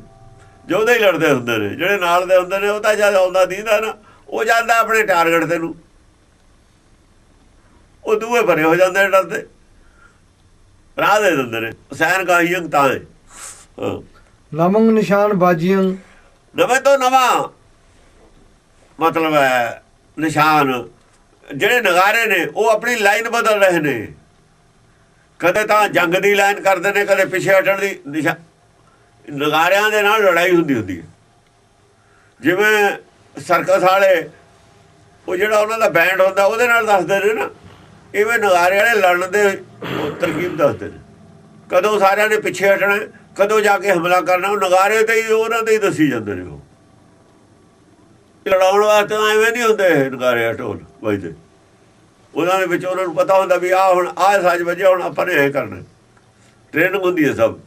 ਯੋਧੇ ਹੀ ਲੜਦੇ ਹੁੰਦੇ ਨੇ। ਜਿਹੜੇ ਨਾਲ ਦੇ ਹੁੰਦੇ ਨੇ ਉਹ ਤਾਂ ਜਦ ਆਉਂਦਾ ਦੀਂਦਾ ਨਾ, ਉਹ ਜਾਂਦਾ ਆਪਣੇ ਟਾਰਗੇਟ ਤੇ ਨੂੰ, ਉਹ ਦੂਏ ਪਰੇ ਹੋ ਜਾਂਦੇ ਨੇ, ਡਰਦੇ ਰਾਹ ਦੇ ਦਿੰਦੇ ਨੇ। ਸੈਨ ਗਾਹੀਆਂ ਤਾਂ ਹੈ। ਨਮੰਗ ਨਿਸ਼ਾਨ ਬਾਜੀਆਂ, ਨਵੇਂ ਤੋਂ ਨਵਾਂ ਮਤਲਬ ਹੈ ਨਿਸ਼ਾਨ। ਜਿਹੜੇ ਨਗਾਰੇ ਨੇ ਉਹ ਆਪਣੀ ਲਾਈਨ ਬਦਲ ਰਹੇ ਨੇ, ਕਦੇ ਤਾਂ ਜੰਗ ਦੀ ਲਾਈਨ ਕਰਦੇ ਨੇ, ਕਦੇ ਪਿੱਛੇ ਹਟਣ ਦੀ। ਨਗਾਰਿਆਂ ਦੇ ਨਾਲ ਲੜਾਈ ਹੁੰਦੀ ਹੈ। ਜਿਵੇਂ ਸਰਕਸ ਵਾਲੇ ਉਹ ਜਿਹੜਾ ਉਹਨਾਂ ਦਾ ਬੈਂਡ ਹੁੰਦਾ ਉਹਦੇ ਨਾਲ ਦੱਸਦੇ ਨੇ ਨਾ, ਇਵੇਂ ਨਗਾਰੇ ਵਾਲੇ ਲੜਨ ਦੇ ਤਰਕੀਬ ਦੱਸਦੇ ਨੇ। ਕਦੋਂ ਸਾਰਿਆਂ ਨੇ ਪਿੱਛੇ ਹਟਣਾ, ਕਦੋਂ ਜਾ ਕੇ ਹਮਲਾ ਕਰਨਾ, ਉਹ ਨਗਾਰੇ ਤੇ ਹੀ ਉਹਨਾਂ ਦੇ ਹੀ ਦੱਸੀ ਜਾਂਦੇ ਨੇ। ਉਹ ਲੜਾਉਣ ਵਾਸਤੇ ਐਵੇਂ ਨਹੀਂ ਹੁੰਦੇ ਨਗਾਰੇ ਢੋਲ ਵੱਜਦੇ, ਉਹਨਾਂ ਦੇ ਵਿੱਚ ਉਹਨਾਂ ਨੂੰ ਪਤਾ ਹੁੰਦਾ ਵੀ ਆਹ ਹੁਣ ਆਹ ਸਾਜ਼ ਵੱਜਿਆ, ਹੁਣ ਆਪਾਂ ਨੇ ਇਹ ਕਰਨਾ। ਟ੍ਰੇਨਿੰਗ ਹੁੰਦੀ ਹੈ ਸਭ।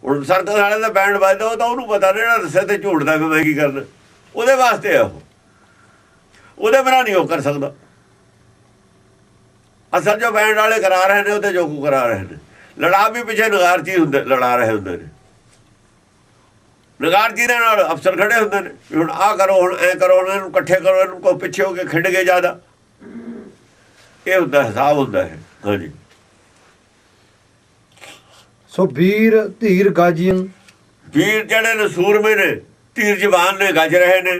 ਹੁਣ ਸਰਕਸ ਵਾਲੇ ਦਾ ਬੈਂਡ ਵੱਜਦਾ, ਉਹ ਤਾਂ ਉਹਨੂੰ ਪਤਾ ਨਹੀਂ, ਜਿਹੜਾ ਦੱਸਿਆ ਤੇ ਝੂਠਦਾ ਵੀ ਮੈਂ ਕੀ ਕਰਨਾ। ਉਹਦੇ ਵਾਸਤੇ ਆ ਉਹ, ਉਹਦੇ ਬਿਨਾਂ ਨਹੀਂ ਉਹ ਕਰ ਸਕਦਾ। ਅਸਲ ਜੋ ਬੈਂਡ ਵਾਲੇ ਕਰਾ ਰਹੇ ਨੇ ਉਹਦੇ ਜੋ ਕੁ ਕਰਾ ਰਹੇ ਨੇ। ਲੜਾ ਵੀ ਪਿੱਛੇ ਨਗਾਰਚੀ ਹੁੰਦੇ, ਲੜਾ ਰਹੇ ਹੁੰਦੇ ਨੇ। ਨਗਾਰਚੀ ਦੇ ਨਾਲ ਅਫਸਰ ਖੜੇ ਹੁੰਦੇ ਨੇ, ਹੁਣ ਆਹ ਕਰੋ, ਹੁਣ ਐਂ ਕਰੋ, ਹੁਣ ਇਹਨੂੰ ਇਕੱਠੇ ਕਰੋ, ਇਹਨੂੰ ਕੋ ਪਿੱਛੇ ਹੋ ਕੇ ਖਿੰਡ ਗਏ ਜ਼ਿਆਦਾ। ਇਹ ਹੁੰਦਾ ਹਿਸਾਬ ਹੁੰਦਾ ਹੈ। ਹਾਂਜੀ। ਸੋ ਵੀਰ ਧੀਰ ਗਾਜੀਆਂ, ਵੀਰ ਜਿਹੜੇ ਨੇ ਸੂਰਮੇ ਨੇ, ਧੀਰ ਜਵਾਨ ਨੇ, ਗੱਜ ਰਹੇ ਨੇ।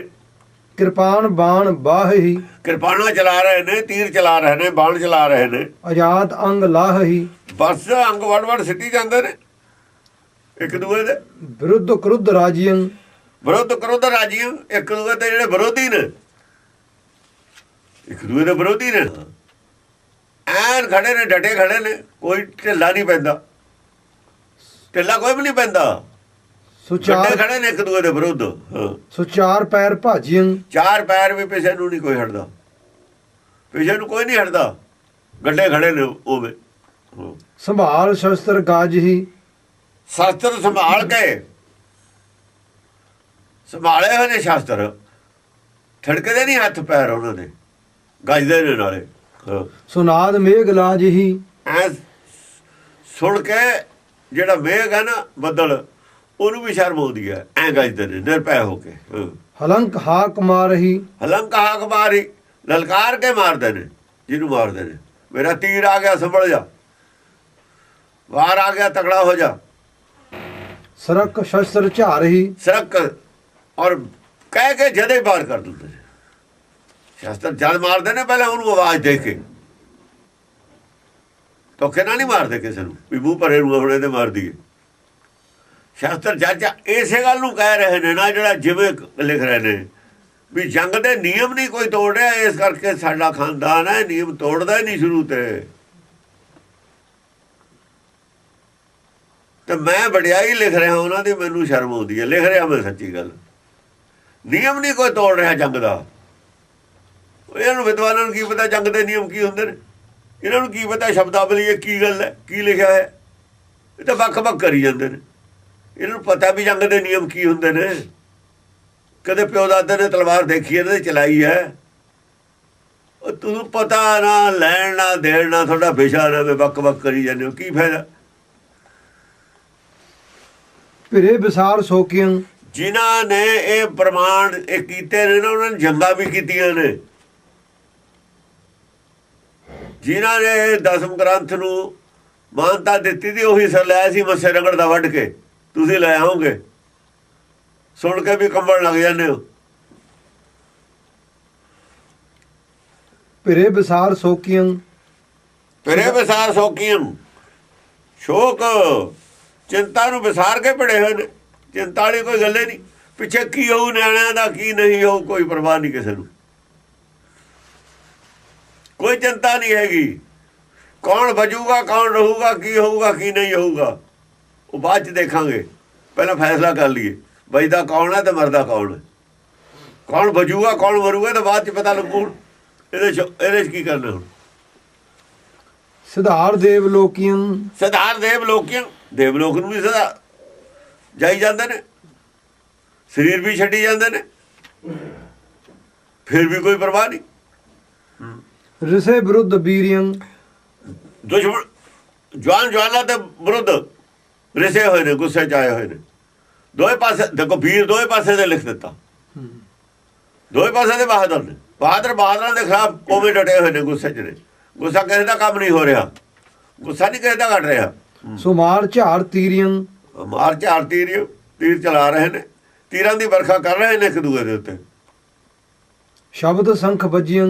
ਕਿਰਪਾਨ ਬਾਣ ਬਾਹੀ, ਕਿਰਪਾਨਾਂ ਚਲਾ ਰਹੇ ਨੇ, ਤੀਰ ਚਲਾ ਰਹੇ ਨੇ, ਬਾਣ ਚਲਾ ਰਹੇ ਨੇ। ਆਜ਼ਾਦ ਅੰਗ ਲਾਹੀ, ਬਸ ਅੰਗ ਵੜ ਸਿੱਟੀ ਜਾਂਦੇ ਨੇ ਇੱਕ ਦੂਏ ਦੇ। ਵਿਰੁੱਧ ਕਰੁੱਧ ਰਾਜੀਆਂ, ਵਿਰੁੱਧ ਕਰੁੱਧ ਰਾਜੀਆਂ, ਇੱਕ ਦੂਏ ਦੇ ਜਿਹੜੇ ਵਿਰੋਧੀ ਨੇ, ਇੱਕ ਦੂਏ ਦੇ ਵਿਰੋਧੀ ਨੇ, ਐਨ ਖੜੇ ਨੇ, ਡਟੇ ਖੜੇ ਨੇ। ਕੋਈ ਢਿੱਲਾ ਨਹੀਂ ਪੈਂਦਾ, ਢਿੱਲਾ ਕੋਈ ਵੀ ਨਹੀਂ ਪੈਂਦਾ। ਸੁਚਾਰ ਖੜੇ ਨੇ ਇੱਕ ਦੂਏ ਦੇ ਵਿਰੁੱਧ। ਸੁਚਾਰ ਪੈਰ ਭਾਜੀਆਂ, ਚਾਰ ਪੈਰ ਵੀ ਪਿਛੇ ਨੂੰ ਨਹੀਂ ਕੋਈ ਹਟਦਾ, ਪਿਛੇ ਨੂੰ ਕੋਈ ਨਹੀਂ ਹਟਦਾ, ਗੱਡੇ ਖੜੇ ਨੇ ਹੋਵੇ। ਸੰਭਾਲ ਸ਼ਸਤਰ ਗਾਜਹੀ, ਸ਼ਸਤਰ ਸੰਭਾਲ ਕੇ, ਸੰਭਾਲੇ ਹੋਏ ਨੇ ਸ਼ਸਤਰ, ਠੜਕਦੇ ਨਹੀਂ ਹੱਥ ਪੈਰ ਉਹਨਾਂ ਦੇ, ਗੱਜਦੇ ਨੇ ਨਾਲੇ। ਹਾਂ ਸੁਨਾਦ ਮੇਘ ਲਾਜਹੀ। ਐ ਸੁਣ ਕੇ ਜਿਹੜਾ ਮੇਘ ਹੈ ਨਾ ਬੱਦਲ, ਉਹਨੂੰ ਵੀ ਸ਼ਰਮ ਆਉਂਦੀ ਹੈ, ਐਂ ਗੱਜਦੇ ਨੇ ਨਿਰਭੈ ਹੋ ਕੇ। ਹਲੰਕ ਹਾਕ ਮਾਰਹੀ। ਹਲੰਕ ਹਾਕ ਮਾਰੀ, ਲਲਕਾਰ ਕੇ ਮਾਰਦੇ ਨੇ ਜਿਹਨੂੰ ਮਾਰਦੇ ਨੇ। ਮੇਰਾ ਤੀਰ ਆ ਗਿਆ, ਸੰਭਲ ਜਾ, ਵਾਰ ਆ ਗਿਆ, ਤਕੜਾ ਹੋ ਜਾ। ਸਰਕ ਸ਼ਸਤਰ ਝਾਰਹੀ। ਸਰਕ ਔਰ ਕਹਿ ਕੇ ਜਦੇ ਬਾਹਰ ਕਰ ਦਿੰਦੇ ਨੇ। ਸ਼ਸਤਰ ਜਦ ਮਾਰਦੇ ਨੇ ਪਹਿਲਾਂ ਉਹਨੂੰ ਆਵਾਜ਼ ਦੇ ਕੇ, ਧੋਖੇ ਨਾਲ ਨਹੀਂ ਮਾਰਦੇ ਕਿਸੇ ਨੂੰ ਵੀ ਮੂੰਹ ਭਰੇ ਨੂੰ ਆਪਣੇ ਤੇ ਮਾਰ ਦਈਏ। ਸ਼ਸਤਰ ਜੱਜ ਇਸੇ ਗੱਲ ਨੂੰ ਕਹਿ ਰਹੇ ਨੇ ਨਾ, ਜਿਹੜਾ ਜਿਵੇਂ ਲਿਖ ਰਹੇ ਨੇ ਵੀ ਜੰਗ ਦੇ ਨਿਯਮ ਨਹੀਂ ਕੋਈ ਤੋੜ ਰਿਹਾ, ਇਸ ਕਰਕੇ ਸਾਡਾ ਖਾਨਦਾਨ ਹੈ ਨਿਯਮ ਤੋੜਦਾ ਹੀ ਨਹੀਂ ਸ਼ੁਰੂ ਤੇ ਮੈਂ ਵਡਿਆਈ ਲਿਖ ਰਿਹਾ ਉਹਨਾਂ ਦੀ, ਮੈਨੂੰ ਸ਼ਰਮ ਆਉਂਦੀ ਹੈ। ਲਿਖ ਰਿਹਾ ਮੈਂ ਸੱਚੀ ਗੱਲ, ਨਿਯਮ ਨਹੀਂ ਕੋਈ ਤੋੜ ਰਿਹਾ ਜੰਗ ਦਾ। ਇਹਨਾਂ ਨੂੰ ਵਿਦਵਾਨਾਂ ਨੂੰ ਕੀ ਪਤਾ ਜੰਗ ਦੇ ਨਿਯਮ ਕੀ ਹੁੰਦੇ ਨੇ, ਇਹਨਾਂ ਨੂੰ ਕੀ ਪਤਾ ਸ਼ਬਦਾਵਲੀ ਇਹ ਕੀ ਗੱਲ ਹੈ, ਕੀ ਲਿਖਿਆ ਹੈ। ਇਹ ਤਾਂ ਵੱਖ-ਵੱਖ ਕਰੀ ਜਾਂਦੇ ਨੇ। ਇਹਨਾਂ ਨੂੰ ਪਤਾ ਵੀ ਜੰਗ ਦੇ ਨਿਯਮ ਕੀ ਹੁੰਦੇ ਨੇ। ਕਦੇ ਪਿਓ ਦਾਦੇ ਨੇ ਤਲਵਾਰ ਦੇਖੀ ਇਹਨਾਂ ਦੀ ਚਲਾਈ ਹੈ। ਉਹ ਤੁਹਾਨੂੰ ਪਤਾ ਨਾ, ਲੈਣ ਨਾ ਦੇਣ ਨਾ, ਤੁਹਾਡਾ ਵਿਸ਼ਾ ਨਾ, ਵੱਖ-ਵੱਖ ਕਰੀ ਜਾਂਦੇ ਹੋ, ਕੀ ਫਾਇਦਾ। ਫਿਰੇ ਵਿਸਾਰ ਸੋਕੀਆਂ। ਜਿਨ੍ਹਾਂ ਨੇ ਇਹ ਪ੍ਰਮਾਣ ਇਹ ਕੀਤੇ ਨੇ ਨਾ, ਉਹਨਾਂ ਨੇ ਜੰਗਾਂ ਵੀ ਕੀਤੀਆਂ ਨੇ। ਜਿਨ੍ਹਾਂ ਨੇ ਦਸਮ ਗ੍ਰੰਥ ਨੂੰ ਮਾਨਤਾ ਦਿੱਤੀ ਸੀ, ਉਹੀ ਸਰ ਲਿਆ ਸੀ ਮੱਸੇ ਰਗੜ ਦਾ ਵੱਢ ਕੇ। ਤੁਸੀਂ ਲੈ ਆਓਗੇ, ਸੁਣ ਕੇ ਵੀ ਕੰਬਣ ਲੱਗ ਜਾਂਦੇ ਹੋ। ਫਿਰੇ ਵਿਸਾਰ ਸੋਕੀਆਂ। ਫਿਰੇ ਵਿਸਾਰ ਸੋਕੀਆਂ, ਸ਼ੋਕ ਚਿੰਤਾ ਨੂੰ ਵਿਸਾਰ ਕੇ ਪੜੇ ਹੋਏ ਨੇ। ਚਿੰਤਾ ਵਾਲੀ ਕੋਈ ਗੱਲੇ ਨਹੀਂ। ਪਿੱਛੇ ਕੀ ਹੋਊ, ਨਿਆਣਿਆਂ ਦਾ ਕੀ ਨਹੀਂ ਹੋਊ, ਕੋਈ ਪਰਵਾਹ ਨਹੀਂ ਕਿਸੇ ਨੂੰ, ਕੋਈ ਚਿੰਤਾ ਨਹੀਂ ਹੈਗੀ। ਕੌਣ ਬਚੂਗਾ, ਕੌਣ ਰਹੂਗਾ, ਕੀ ਹੋਊਗਾ, ਕੀ ਨਹੀਂ ਹੋਊਗਾ, ਉਹ ਬਾਅਦ 'ਚ ਦੇਖਾਂਗੇ। ਪਹਿਲਾਂ ਫੈਸਲਾ ਕਰ ਲਈਏ ਬਚਦਾ ਕੌਣ ਹੈ ਤੇ ਮਰਦਾ ਕੌਣ ਹੈ। ਕੌਣ ਬਚੂਗਾ, ਕੌਣ ਮਰੂਗਾ, ਤਾਂ ਬਾਅਦ 'ਚ ਪਤਾ ਲੱਗੂ। ਇਹਦੇ 'ਚ ਕੀ ਕਰਨਾ ਹੁਣ। ਸਿਧਾਰ ਦੇਵ ਲੋਕੀਆਂ। ਸਿਧਾਰ ਦੇਵ ਲੋਕੀਆਂ, ਦੇਵਲੋਕ ਨੂੰ ਵੀ ਸਦਾ ਜਾਈ ਜਾਂਦੇ ਨੇ, ਸਰੀਰ ਵੀ ਛੱਡੀ ਜਾਂਦੇ ਨੇ, ਫਿਰ ਵੀ ਕੋਈ ਪਰਵਾਹ ਨਹੀਂ। ਰਿਸੇ ਵਿਰੁੱਧ ਵੀਰੀਆਂ। ਦੁਸ਼ਮਣ ਜਵਾਨ ਜਵਾਨਾਂ ਦੇ ਵਿਰੁੱਧ ਰਿਸੇ ਹੋਏ ਨੇ, ਗੁੱਸੇ 'ਚ ਆਏ ਹੋਏ ਨੇ। ਦੋਵੇਂ ਪਾਸੇ ਦੇਖੋ, ਵੀਰ ਦੋਵੇਂ ਪਾਸੇ ਦੇ ਲਿਖ ਦਿੱਤਾ। ਦੋਵੇਂ ਪਾਸੇ ਦੇ ਬਹਾਦਰ ਨੇ। ਬਹਾਦਰਾਂ ਦੇ ਖਿਲਾਫ ਕੋਵੇਂ ਡਟੇ ਹੋਏ ਨੇ, ਗੁੱਸੇ 'ਚ ਨੇ। ਗੁੱਸਾ ਕਿਸੇ ਦਾ ਕੰਮ ਨਹੀਂ ਹੋ ਰਿਹਾ, ਗੁੱਸਾ ਨਹੀਂ ਕਿਸੇ ਦਾ ਘਟ ਰਿਹਾ। ਸੋ ਮਾਰ ਝਾੜ ਤੀਰੀਆਂ। ਮਾਰ ਝਾੜ ਤੀਰ ਚਲਾ ਰਹੇ ਨੇ, ਤੀਰਾਂ ਦੀ ਵਰਖਾ ਕਰ ਰਹੇ ਨੇ ਇੱਕ ਦੂਏ ਦੇ ਉੱਤੇ। ਸ਼ਬਦ ਸੰਖ ਵੱਜੀਆਂ।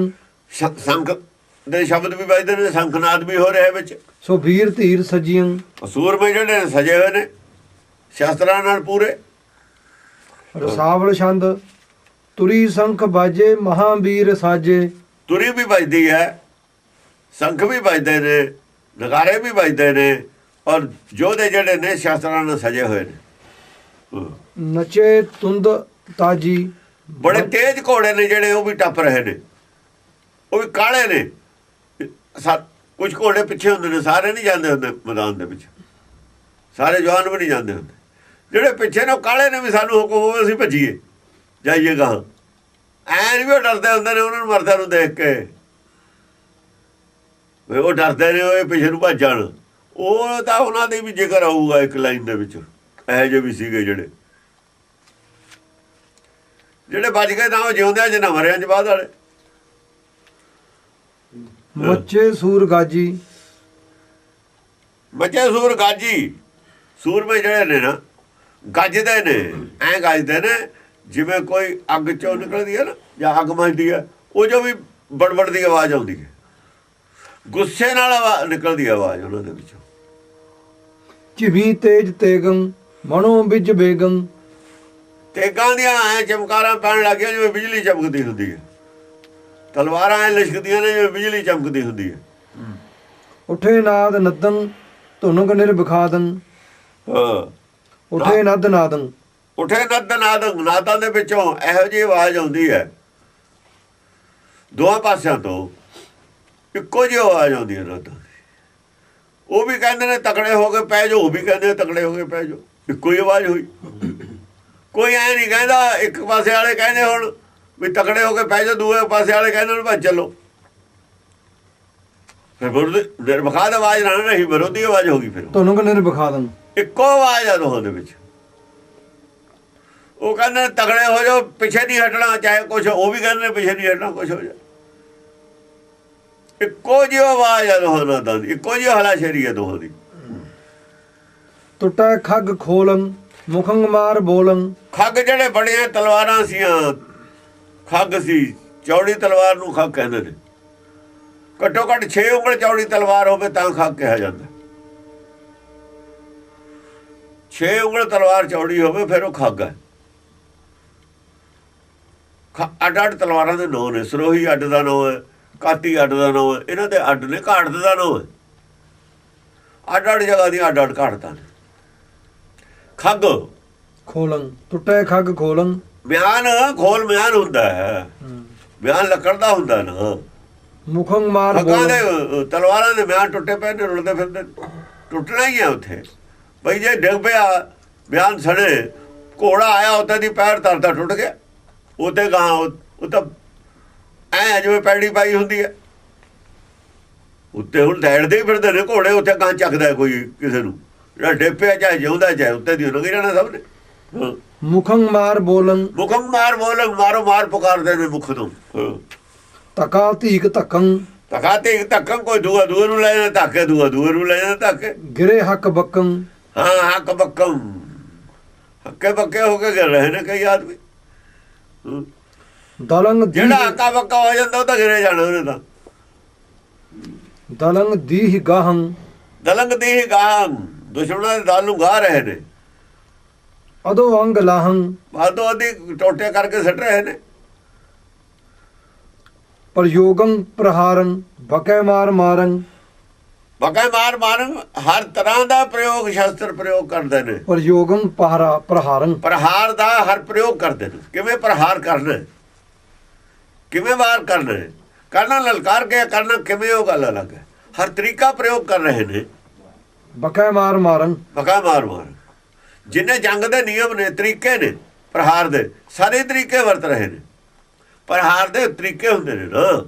ਸੰਖ ਦੇ ਸ਼ਬਦ ਵੀ ਵੱਜਦੇ ਨੇ, ਸੰਖਨਾਦ ਵੀ ਹੋ ਰਿਹਾ ਵਿੱਚ। ਸੋ ਵੀਰ ਧੀਰ ਸਜੀਆਂ। ਸੂਰਮੇ ਜਿਹੜੇ ਨੇ ਸਜੇ ਹੋਏ ਨੇ ਸ਼ਸਤਰਾਂ ਨਾਲ ਪੂਰੇ। ਰਸਾਵਲ ਛੰਦ। ਤੁਰੀ ਸੰਖ ਬਾਜੇ ਮਹਾਂਵੀਰ ਸਾਜੇ। ਤੁਰੀ ਵੀ ਵੱਜਦੀ ਹੈ, ਸੰਖ ਵੀ ਵੱਜਦੇ ਨੇ, ਨਗਾਰੇ ਵੀ ਵੱਜਦੇ ਨੇ, ਔਰ ਯੋਧੇ ਜਿਹੜੇ ਨੇ ਸ਼ਸਤਰਾਂ ਨਾਲ ਸਜੇ ਹੋਏ ਨੇ। ਨਚੇ ਤੁੰਦ ਤਾਜੀ। ਬੜੇ ਤੇਜ਼ ਘੋੜੇ ਨੇ ਜਿਹੜੇ, ਉਹ ਵੀ ਟੱਪ ਰਹੇ ਨੇ, ਉਹ ਵੀ ਕਾਲੇ ਨੇ। ਕੁਝ ਘੋੜੇ ਪਿੱਛੇ ਹੁੰਦੇ ਨੇ, ਸਾਰੇ ਨਹੀਂ ਜਾਂਦੇ ਹੁੰਦੇ ਮੈਦਾਨ ਦੇ ਵਿੱਚ, ਸਾਰੇ ਜਵਾਨ ਵੀ ਨਹੀਂ ਜਾਂਦੇ ਹੁੰਦੇ। ਜਿਹੜੇ ਪਿੱਛੇ ਨੇ ਉਹ ਕਾਲੇ ਨੇ, ਵੀ ਸਾਨੂੰ ਹੁਕਮ ਹੋਵੇ ਅਸੀਂ ਭੱਜੀਏ, ਜਾਈਏ ਗਾਹਾਂ। ਐਂ ਨਹੀਂ ਵੀ ਉਹ ਡਰਦੇ ਹੁੰਦੇ ਨੇ ਉਹਨਾਂ ਨੂੰ ਮਰਦਿਆਂ ਨੂੰ ਦੇਖ ਕੇ, ਉਹ ਡਰਦੇ ਨੇ ਉਹ ਪਿੱਛੇ ਨੂੰ ਭੱਜ ਜਾਣ। ਉਹ ਤਾਂ ਉਹਨਾਂ ਦੇ ਵੀ ਜ਼ਿਕਰ ਆਊਗਾ ਇੱਕ ਲਾਈਨ ਦੇ ਵਿੱਚ। ਇਹੋ ਜਿਹੇ ਵੀ ਸੀਗੇ ਜਿਹੜੇ ਬਚ ਗਏ, ਤਾਂ ਉਹ ਜਿਉਂਦਿਆਂ ਚ ਨਾ ਮਰਿਆਂ ਚ ਬਾਅਦ ਵਾਲੇ। ਮੱਚੇ ਸੂਰ ਗਾਜੀ। ਮੱਚੇ ਸੂਰ ਗਾਜੀ। ਸੂਰਮੇ ਜਿਹੜੇ ਨੇ ਨਾ ਗੱਜਦੇ ਨੇ, ਐਂ ਗੱਜਦੇ ਨੇ ਜਿਵੇਂ ਕੋਈ ਅੱਗ ਚੋਂ ਨਿਕਲਦੀ ਹੈ ਨਾ, ਜਾਂ ਅੱਗ ਮੱਚਦੀ ਹੈ, ਉਹ ਜੋ ਵੀ ਬੜਬੜ ਦੀ ਆਵਾਜ਼ ਆਉਂਦੀ ਹੈ, ਗੁੱਸੇ ਨਾਲ ਨਿਕਲਦੀ ਆਵਾਜ਼ ਉਹਨਾਂ ਦੇ ਵਿੱਚੋਂ। ਝਿਵੀ ਤੇਜ ਤੇਗੰ ਮਨੋ ਵਿੱਚ ਬੇਗੰ। ਤੇਗਾਂ ਦੀਆਂ ਐ ਚਮਕਾਰਾਂ ਪੈਣ ਲੱਗ ਗਈਆਂ ਜਿਵੇਂ ਬਿਜਲੀ ਚਮਕਦੀ ਹੁੰਦੀ ਹੈ। ਤਲਵਾਰਾਂ ਐ ਲਿਸ਼ਕਦੀਆਂ ਨੇ ਜਿਵੇਂ ਬਿਜਲੀ ਚਮਕਦੀ ਹੁੰਦੀ ਹੈ। ਉਠੇ ਨਾਦ ਨਦੰ ਧੁਨਕ ਨਿਰਬਖਾਦੰ। ਹਾਂ, ਉਠੇ ਨਦ ਨਾਦੰ। ਉਠੇ ਨਦ ਨਾਦੰ, ਨਾਦਾਂ ਦੇ ਵਿੱਚੋਂ ਇਹੋ ਜਿਹੀ ਆਵਾਜ਼ ਆਉਂਦੀ ਹੈ, ਦੋਹਾਂ ਪਾਸਿਆਂ ਤੋਂ ਇੱਕੋ ਜਿਹੀ ਆਵਾਜ਼ ਆਉਂਦੀ ਹੈ ਨਾਦਾਂ ਦੀ। ਉਹ ਵੀ ਕਹਿੰਦੇ ਨੇ ਤਕੜੇ ਹੋ ਕੇ ਪੈ ਜਾਓ, ਉਹ ਵੀ ਕਹਿੰਦੇ ਨੇ ਤਕੜੇ ਹੋ ਕੇ ਪੈ ਜਾਓ, ਇੱਕੋ ਹੀ ਆਵਾਜ਼ ਹੋਈ। ਕੋਈ ਐ ਨਹੀਂ ਕਹਿੰਦਾ ਇੱਕ ਪਾਸੇ ਵਾਲੇ ਕਹਿੰਦੇ ਹੁਣ ਵੀ ਤਕੜੇ ਹੋ ਕੇ ਪੈ ਜਾਓ, ਦੂਏ ਪਾਸੇ ਵਾਲੇ ਕਹਿੰਦੇ ਹੁਣ ਭੱਜ ਚੱਲੋ। ਫਿਰ ਨਿਰਵਖਾ ਦੀ ਆਵਾਜ਼ ਨਾ ਰਹੀ, ਵਿਰੋਧੀ ਆਵਾਜ਼ ਹੋ ਗਈ। ਫਿਰ ਤੁਹਾਨੂੰ ਕਹਿੰਦੇ ਨੇ ਵਿਖਾ ਦੇਣ, ਇੱਕੋ ਆਵਾਜ਼ ਆ ਦੋਹਾਂ ਦੇ ਵਿੱਚ। ਉਹ ਕਹਿੰਦੇ ਤਗੜੇ ਹੋ ਜਾਓ, ਪਿੱਛੇ ਨਹੀਂ ਹਟਣਾ, ਚਾਹੇ ਕੁਛ, ਉਹ ਵੀ ਕਹਿੰਦੇ ਪਿੱਛੇ ਨਹੀਂ ਹਟਣਾ, ਕੁਛ ਹੋ ਜਾ। ਇੱਕੋ ਜਿਹੀ ਆਵਾਜ਼ ਆ ਦੋਹਾਂ ਦਾ, ਇੱਕੋ ਜਿਹੀ ਹਲਾਸ਼ੇਰੀ ਹੈ ਦੋਹਾਂ ਦੀ। ਟੁੱਟੈ ਖੱਗ ਖੋਲੰ ਮੁਖੰ ਮਾਰ ਬੋਲੰ। ਖੱਗ ਜਿਹੜੇ ਬੜੀਆਂ ਤਲਵਾਰਾਂ ਸੀਆਂ, ਖੱਗ ਸੀ, ਚੌੜੀ ਤਲਵਾਰ ਨੂੰ ਖੱਗ ਕਹਿੰਦੇ ਨੇ। ਘੱਟੋ ਘੱਟ 6 ਉਂਗਲ ਚੌੜੀ ਤਲਵਾਰ ਹੋਵੇ ਤਾਂ ਖੱਗ ਕਿਹਾ ਜਾਂਦਾ। 6 ਉਂਗਲ ਤਲਵਾਰ ਚੌੜੀ ਹੋਵੇ ਫਿਰ ਉਹ ਖੱਗ ਹੈ। ਅੱਡ ਅੱਡ ਤਲਵਾਰਾਂ ਦੇ ਨਾਂ ਨੇ। ਸਰੋਹੀ ਅੱਡ ਦਾ ਨਾਂ ਹੈ, ਕਾਤੀ ਅੱਡ ਦਾ ਨਾਂ ਹੈ, ਇਹਨਾਂ ਦੇ ਅੱਡ ਨੇ। ਘਾਟ ਦਾ ਨਾਂ ਹੈ। ਅੱਡ ਅੱਡ ਜਗ੍ਹਾ ਦੀਆਂ ਅੱਡ ਅੱਡ ਘਾਟਾਂ ਨੇ। ਖੱਗ ਖੋਲੰ, ਟੁੱਟੈ ਖੱਗ ਖੋਲੰ। ਬਿਆਨ ਖੋਲ ਬਿਆਨ ਹੁੰਦਾ ਹੈ, ਬਿਆਨ ਲੱਕੜ ਦਾ ਹੁੰਦਾ ਨਾ। ਮੁਖੰ ਮਾਰ ਖੱਗਾਂ ਬੋਲੰ। ਦੇ ਤਲਵਾਰਾਂ ਦੇ ਬਿਆਨ ਟੁੱਟੇ ਪਏ ਨੇ, ਰੁਲਦੇ ਫਿਰਦੇ। ਟੁੱਟਣਾ ਹੀ ਹੈ ਉੱਥੇ ਬਈ। ਜੇ ਡਿੱਗ ਪਿਆ ਬਿਆਨ ਸੜੇ, ਘੋੜਾ ਆਇਆ ਉੱਤੇ ਦੀ ਪੈਰ ਧਰਦਾ ਟੁੱਟ ਗਿਆ। ਉੱਤੇ ਗਾਂ ਉਹ ਤਾਂ ਐ ਜਿਵੇਂ ਪੈੜੀ ਪਾਈ ਹੁੰਦੀ ਹੈ ਉੱਤੇ। ਹੁਣ ਡੈੜਦੇ ਹੀ ਫਿਰਦੇ ਨੇ ਘੋੜੇ, ਉੱਥੇ ਗਾਂ ਚੱਕਦਾ ਕੋਈ ਕਿਸੇ ਨੂੰ। ਜਿਹੜਾ ਡਿੱਗ ਪਿਆ ਚਾਹੇ ਜਿਉਂਦਾ ਚਾਹੇ ਉੱਤੇ ਦੀ ਲੰਘ ਜਾਣਾ ਸਭ ਨੇ। ਮੁਖੰ ਮਾਰ ਬੋਲੰ। ਮੁਖਮ ਮਾਰ ਬੋਲਣ, ਮਾਰੋ ਮਾਰ ਪੁਕਾਰਦੇ ਨੇ ਮੁਖ ਤੋਂ। ਤਕਾ ਧੀਕ ਧੱਕੰ। ਧੱਕਾ ਤੇ ਧੱਕਾ, ਕੋਈ ਦੂਆ ਦੂਏ ਨੂੰ ਲੈ ਜਾਂਦਾ ਧੱਕੇ, ਦੂਆ ਦੂਏ ਨੂੰ ਲੈ ਜਾਂਦਾ ਧੱਕੇ। ਗਿਰੇ ਹੱਕ ਬੱਕੰ। ਹਾਂ ਹੱਕ ਬੱਕਮ, ਹੱਕੇ ਬੱਕੇ ਹੋ ਕੇ ਗਿਰ ਰਹੇ ਨੇ ਕਈ ਆਦਮੀ। ਦਲੰਗ ਜਿਹੜਾ ਹੱਕਾ ਬੱਕਾ ਹੋ ਜਾਂਦਾ ਉਹ ਤਾਂ ਗਿਰੇ ਜਾਣਾ ਉਹਨੇ ਤਾਂ। ਦਲੰਗ ਦੀਹ ਗਾਹੰ। ਦਲੰਗ ਦੀ ਗਾਂ, ਦੁਸ਼ਮਣਾਂ ਦੇ ਦਲ ਨੂੰ ਗਾ ਰਹੇ ਨੇ। ਅਦੋ ਅੰਗ ਲਾਹੰ। ਆਦੋ ਆਦੀ ਟੋਟੇ ਕਰਕੇ ਸੱਟ ਰਹੇ ਨੇ। ਪ੍ਰਯੋਗੰ ਪ੍ਰਹਾਰੰ ਬਕੈ ਮਾਰ ਮਾਰੰ। ਬਕਾ ਮਾਰ ਮਾਰਨ, ਹਰ ਤਰ੍ਹਾਂ ਦਾ ਪ੍ਰਯੋਗ ਸ਼ਸਤਰ ਪ੍ਰਯੋਗ ਕਰਦੇ ਨੇ। ਪ੍ਰਯੋਗੰ ਪ੍ਰਹਾਰੰ। ਪ੍ਰਹਾਰ ਦਾ ਹਰ ਪ੍ਰਯੋਗ ਕਰਦੇ ਨੇ। ਕਿਵੇਂ ਪ੍ਰਹਾਰ ਕਰਨਾ, ਕਿਵੇਂ ਵਾਰ ਕਰਨਾ, ਕਰਨਾ ਲਲਕਾਰ ਕੇ ਕਰਨਾ ਕਿਵੇਂ, ਉਹ ਗੱਲ ਅਲੱਗ ਹੈ। ਹਰ ਤਰੀਕਾ ਪ੍ਰਯੋਗ ਕਰ ਰਹੇ ਨੇ। ਬਕੈ ਮਾਰ ਮਾਰੰ। ਬਕਾ ਮਾਰ ਮਾਰ, ਜਿੰਨੇ ਜੰਗ ਦੇ ਨਿਯਮ ਨੇ, ਤਰੀਕੇ ਨੇ ਪ੍ਰਹਾਰ ਦੇ, ਸਾਰੇ ਤਰੀਕੇ ਵਰਤ ਰਹੇ ਨੇ। ਪ੍ਰਹਾਰ ਦੇ ਤਰੀਕੇ ਹੁੰਦੇ ਨੇ ਨਾ,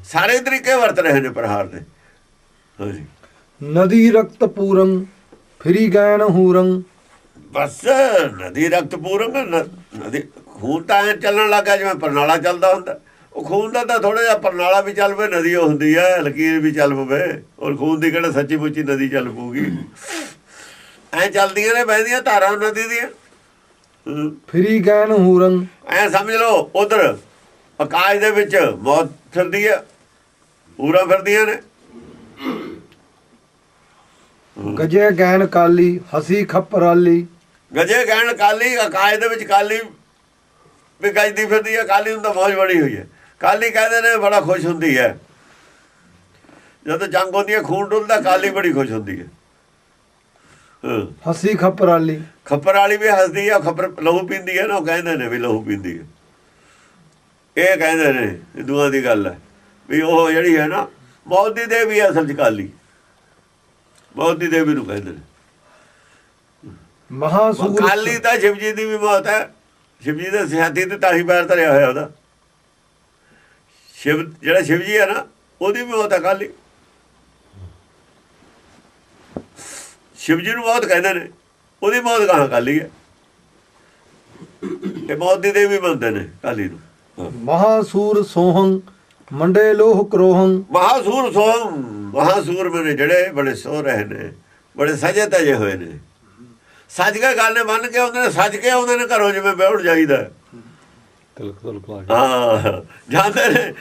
ਸਾਰੇ ਤਰੀਕੇ ਵਰਤ ਰਹੇ ਨੇ ਪ੍ਰਹਾਰ ਦੇ। ਹਾਂਜੀ। ਨਦੀ ਰਕਤ ਪੂਰੰ ਫਿਰੀ ਗੈਨ ਹੂਰੰ। ਬਸ ਨਦੀ ਰਕਤ ਪੂਰੰਗ, ਨਦੀ ਖੂਨ ਤਾਂ ਐਂ ਚੱਲਣ ਲੱਗਾ ਜਿਵੇਂ ਪਰਨਾਲਾ ਚੱਲਦਾ ਹੁੰਦਾ। ਉਹ ਖੂਨ ਦਾ ਤਾਂ ਥੋੜਾ ਜਿਹਾ ਪਰਨਾਲਾ ਵੀ ਚੱਲ ਪਵੇ, ਨਦੀ ਉਹ ਹੁੰਦੀ ਹੈ, ਲਕੀਰ ਵੀ ਚੱਲ ਪਵੇ। ਔਰ ਖੂਨ ਦੀ ਕਿਹੜਾ ਸੱਚੀ ਮੁੱਚੀ ਨਦੀ ਚੱਲ ਪਊਗੀ। ਐਂ ਚੱਲਦੀਆਂ ਨੇ ਬਹਿੰਦੀਆਂ ਧਾਰਾਂ ਨਦੀ ਦੀਆਂ। ਫਿਰੀ ਗੈਨ ਹੂਰੰ। ਐਂ ਸਮਝ ਲਓ ਉਧਰ ਆਕਾਸ਼ ਦੇ ਵਿੱਚ ਮੌਤ ਫਿਰਦੀ ਹੈ, ਪੂਰਾ ਫਿਰਦੀਆਂ ਨੇ। ਗਜੇ ਗੈਨ ਕਾਲੀ ਹਸੀ ਖਪਰਾਲੀ। ਗਜੇ ਗਹਿਣ ਕਾਲੀ, ਆਕਾਸ਼ ਦੇ ਵਿੱਚ ਕਾਲੀ ਵੀ ਗੱਜਦੀ ਫਿਰਦੀ ਹੈ। ਕਾਲੀ ਨੂੰ ਤਾਂ ਮੌਜ ਬੜੀ ਹੋਈ ਹੈ। ਕਾਲੀ ਕਹਿੰਦੇ ਨੇ ਬੜਾ ਖੁਸ਼ ਹੁੰਦੀ ਹੈ ਜਦੋਂ ਜੰਗ ਹੁੰਦੀ ਹੈ, ਖੂਨ ਡੁੱਲਦਾ, ਕਾਲੀ ਬੜੀ ਖੁਸ਼ ਹੁੰਦੀ ਹੈ। ਹਸੀ ਖਪਰਾਲੀ। ਖੱਪਰ ਵਾਲੀ ਵੀ ਹੱਸਦੀ ਹੈ, ਖੱਪਰ ਲਹੂ ਪੀਂਦੀ ਹੈ ਨਾ, ਉਹ ਕਹਿੰਦੇ ਨੇ ਵੀ ਲਹੂ ਪੀਂਦੀ ਹੈ। ਇਹ ਕਹਿੰਦੇ ਨੇ ਹਿੰਦੂਆਂ ਦੀ ਗੱਲ ਹੈ ਵੀ ਉਹ ਜਿਹੜੀ ਹੈ ਨਾ, ਮੌਤ ਦੀ ਦੇਵੀ ਹੈ ਅਸਲ 'ਚ ਕਾਲੀ। ਮੌਤ ਦੀ ਦੇਵੀ ਨੂੰ ਕਹਿੰਦੇ ਨੇ। ਮਹਾਸੂਰ। ਕਾਲੀ ਤਾਂ ਸ਼ਿਵ ਜੀ ਦੀ ਵੀ ਮੌਤ ਹੈ। ਸ਼ਿਵ ਜੀ ਦੇ ਸਿਆਤੀ ਤੇ ਤਾਹੀ ਪੈਰ ਧਰਿਆ ਹੋਇਆ ਉਹਦਾ। ਸ਼ਿਵ ਜਿਹੜਾ ਸ਼ਿਵ ਜੀ ਹੈ ਨਾ, ਉਹਦੀ ਵੀ ਮੌਤ ਹੈ ਕਾਲੀ। ਸ਼ਿਵ ਜੀ ਨੂੰ ਮੌਤ ਕਹਿੰਦੇ ਨੇ, ਉਹਦੀ ਮੌਤ ਕਹਾਂ ਕਾਲੀ ਹੈ। ਇਹ ਮੌਤ ਦੀ ਦੇਵੀ ਮੰਨਦੇ ਨੇ ਕਾਲੀ ਨੂੰ। ਮਹਾਸੂਰ ਸੋਹੰ ਮੰਡੇ ਲੋਹ ਕਰੋਹੰ। ਮਹਾਸੂਰ ਸੋਹੰ, ਮਹਾਸੂਰ ਮੈਨੇ ਜਿਹੜੇ ਬੜੇ ਸੋ ਰਹੇ ਨੇ, ਬੜੇ ਸਜੇ ਤਜੇ ਹੋਏ ਨੇ। ਸੱਜ ਕੇ ਗੱਲ ਨੇ ਮੰਨ ਕੇ ਆਉਂਦੇ ਨੇ, ਸੱਜ ਕੇ ਆਉਂਦੇ ਨੇ ਘਰੋਂ, ਜਿਵੇਂ ਵਿਆਹੁਣ ਜਾਈਦਾ। ਹਾਂ ਜਾਂਦੇ ਨੇ।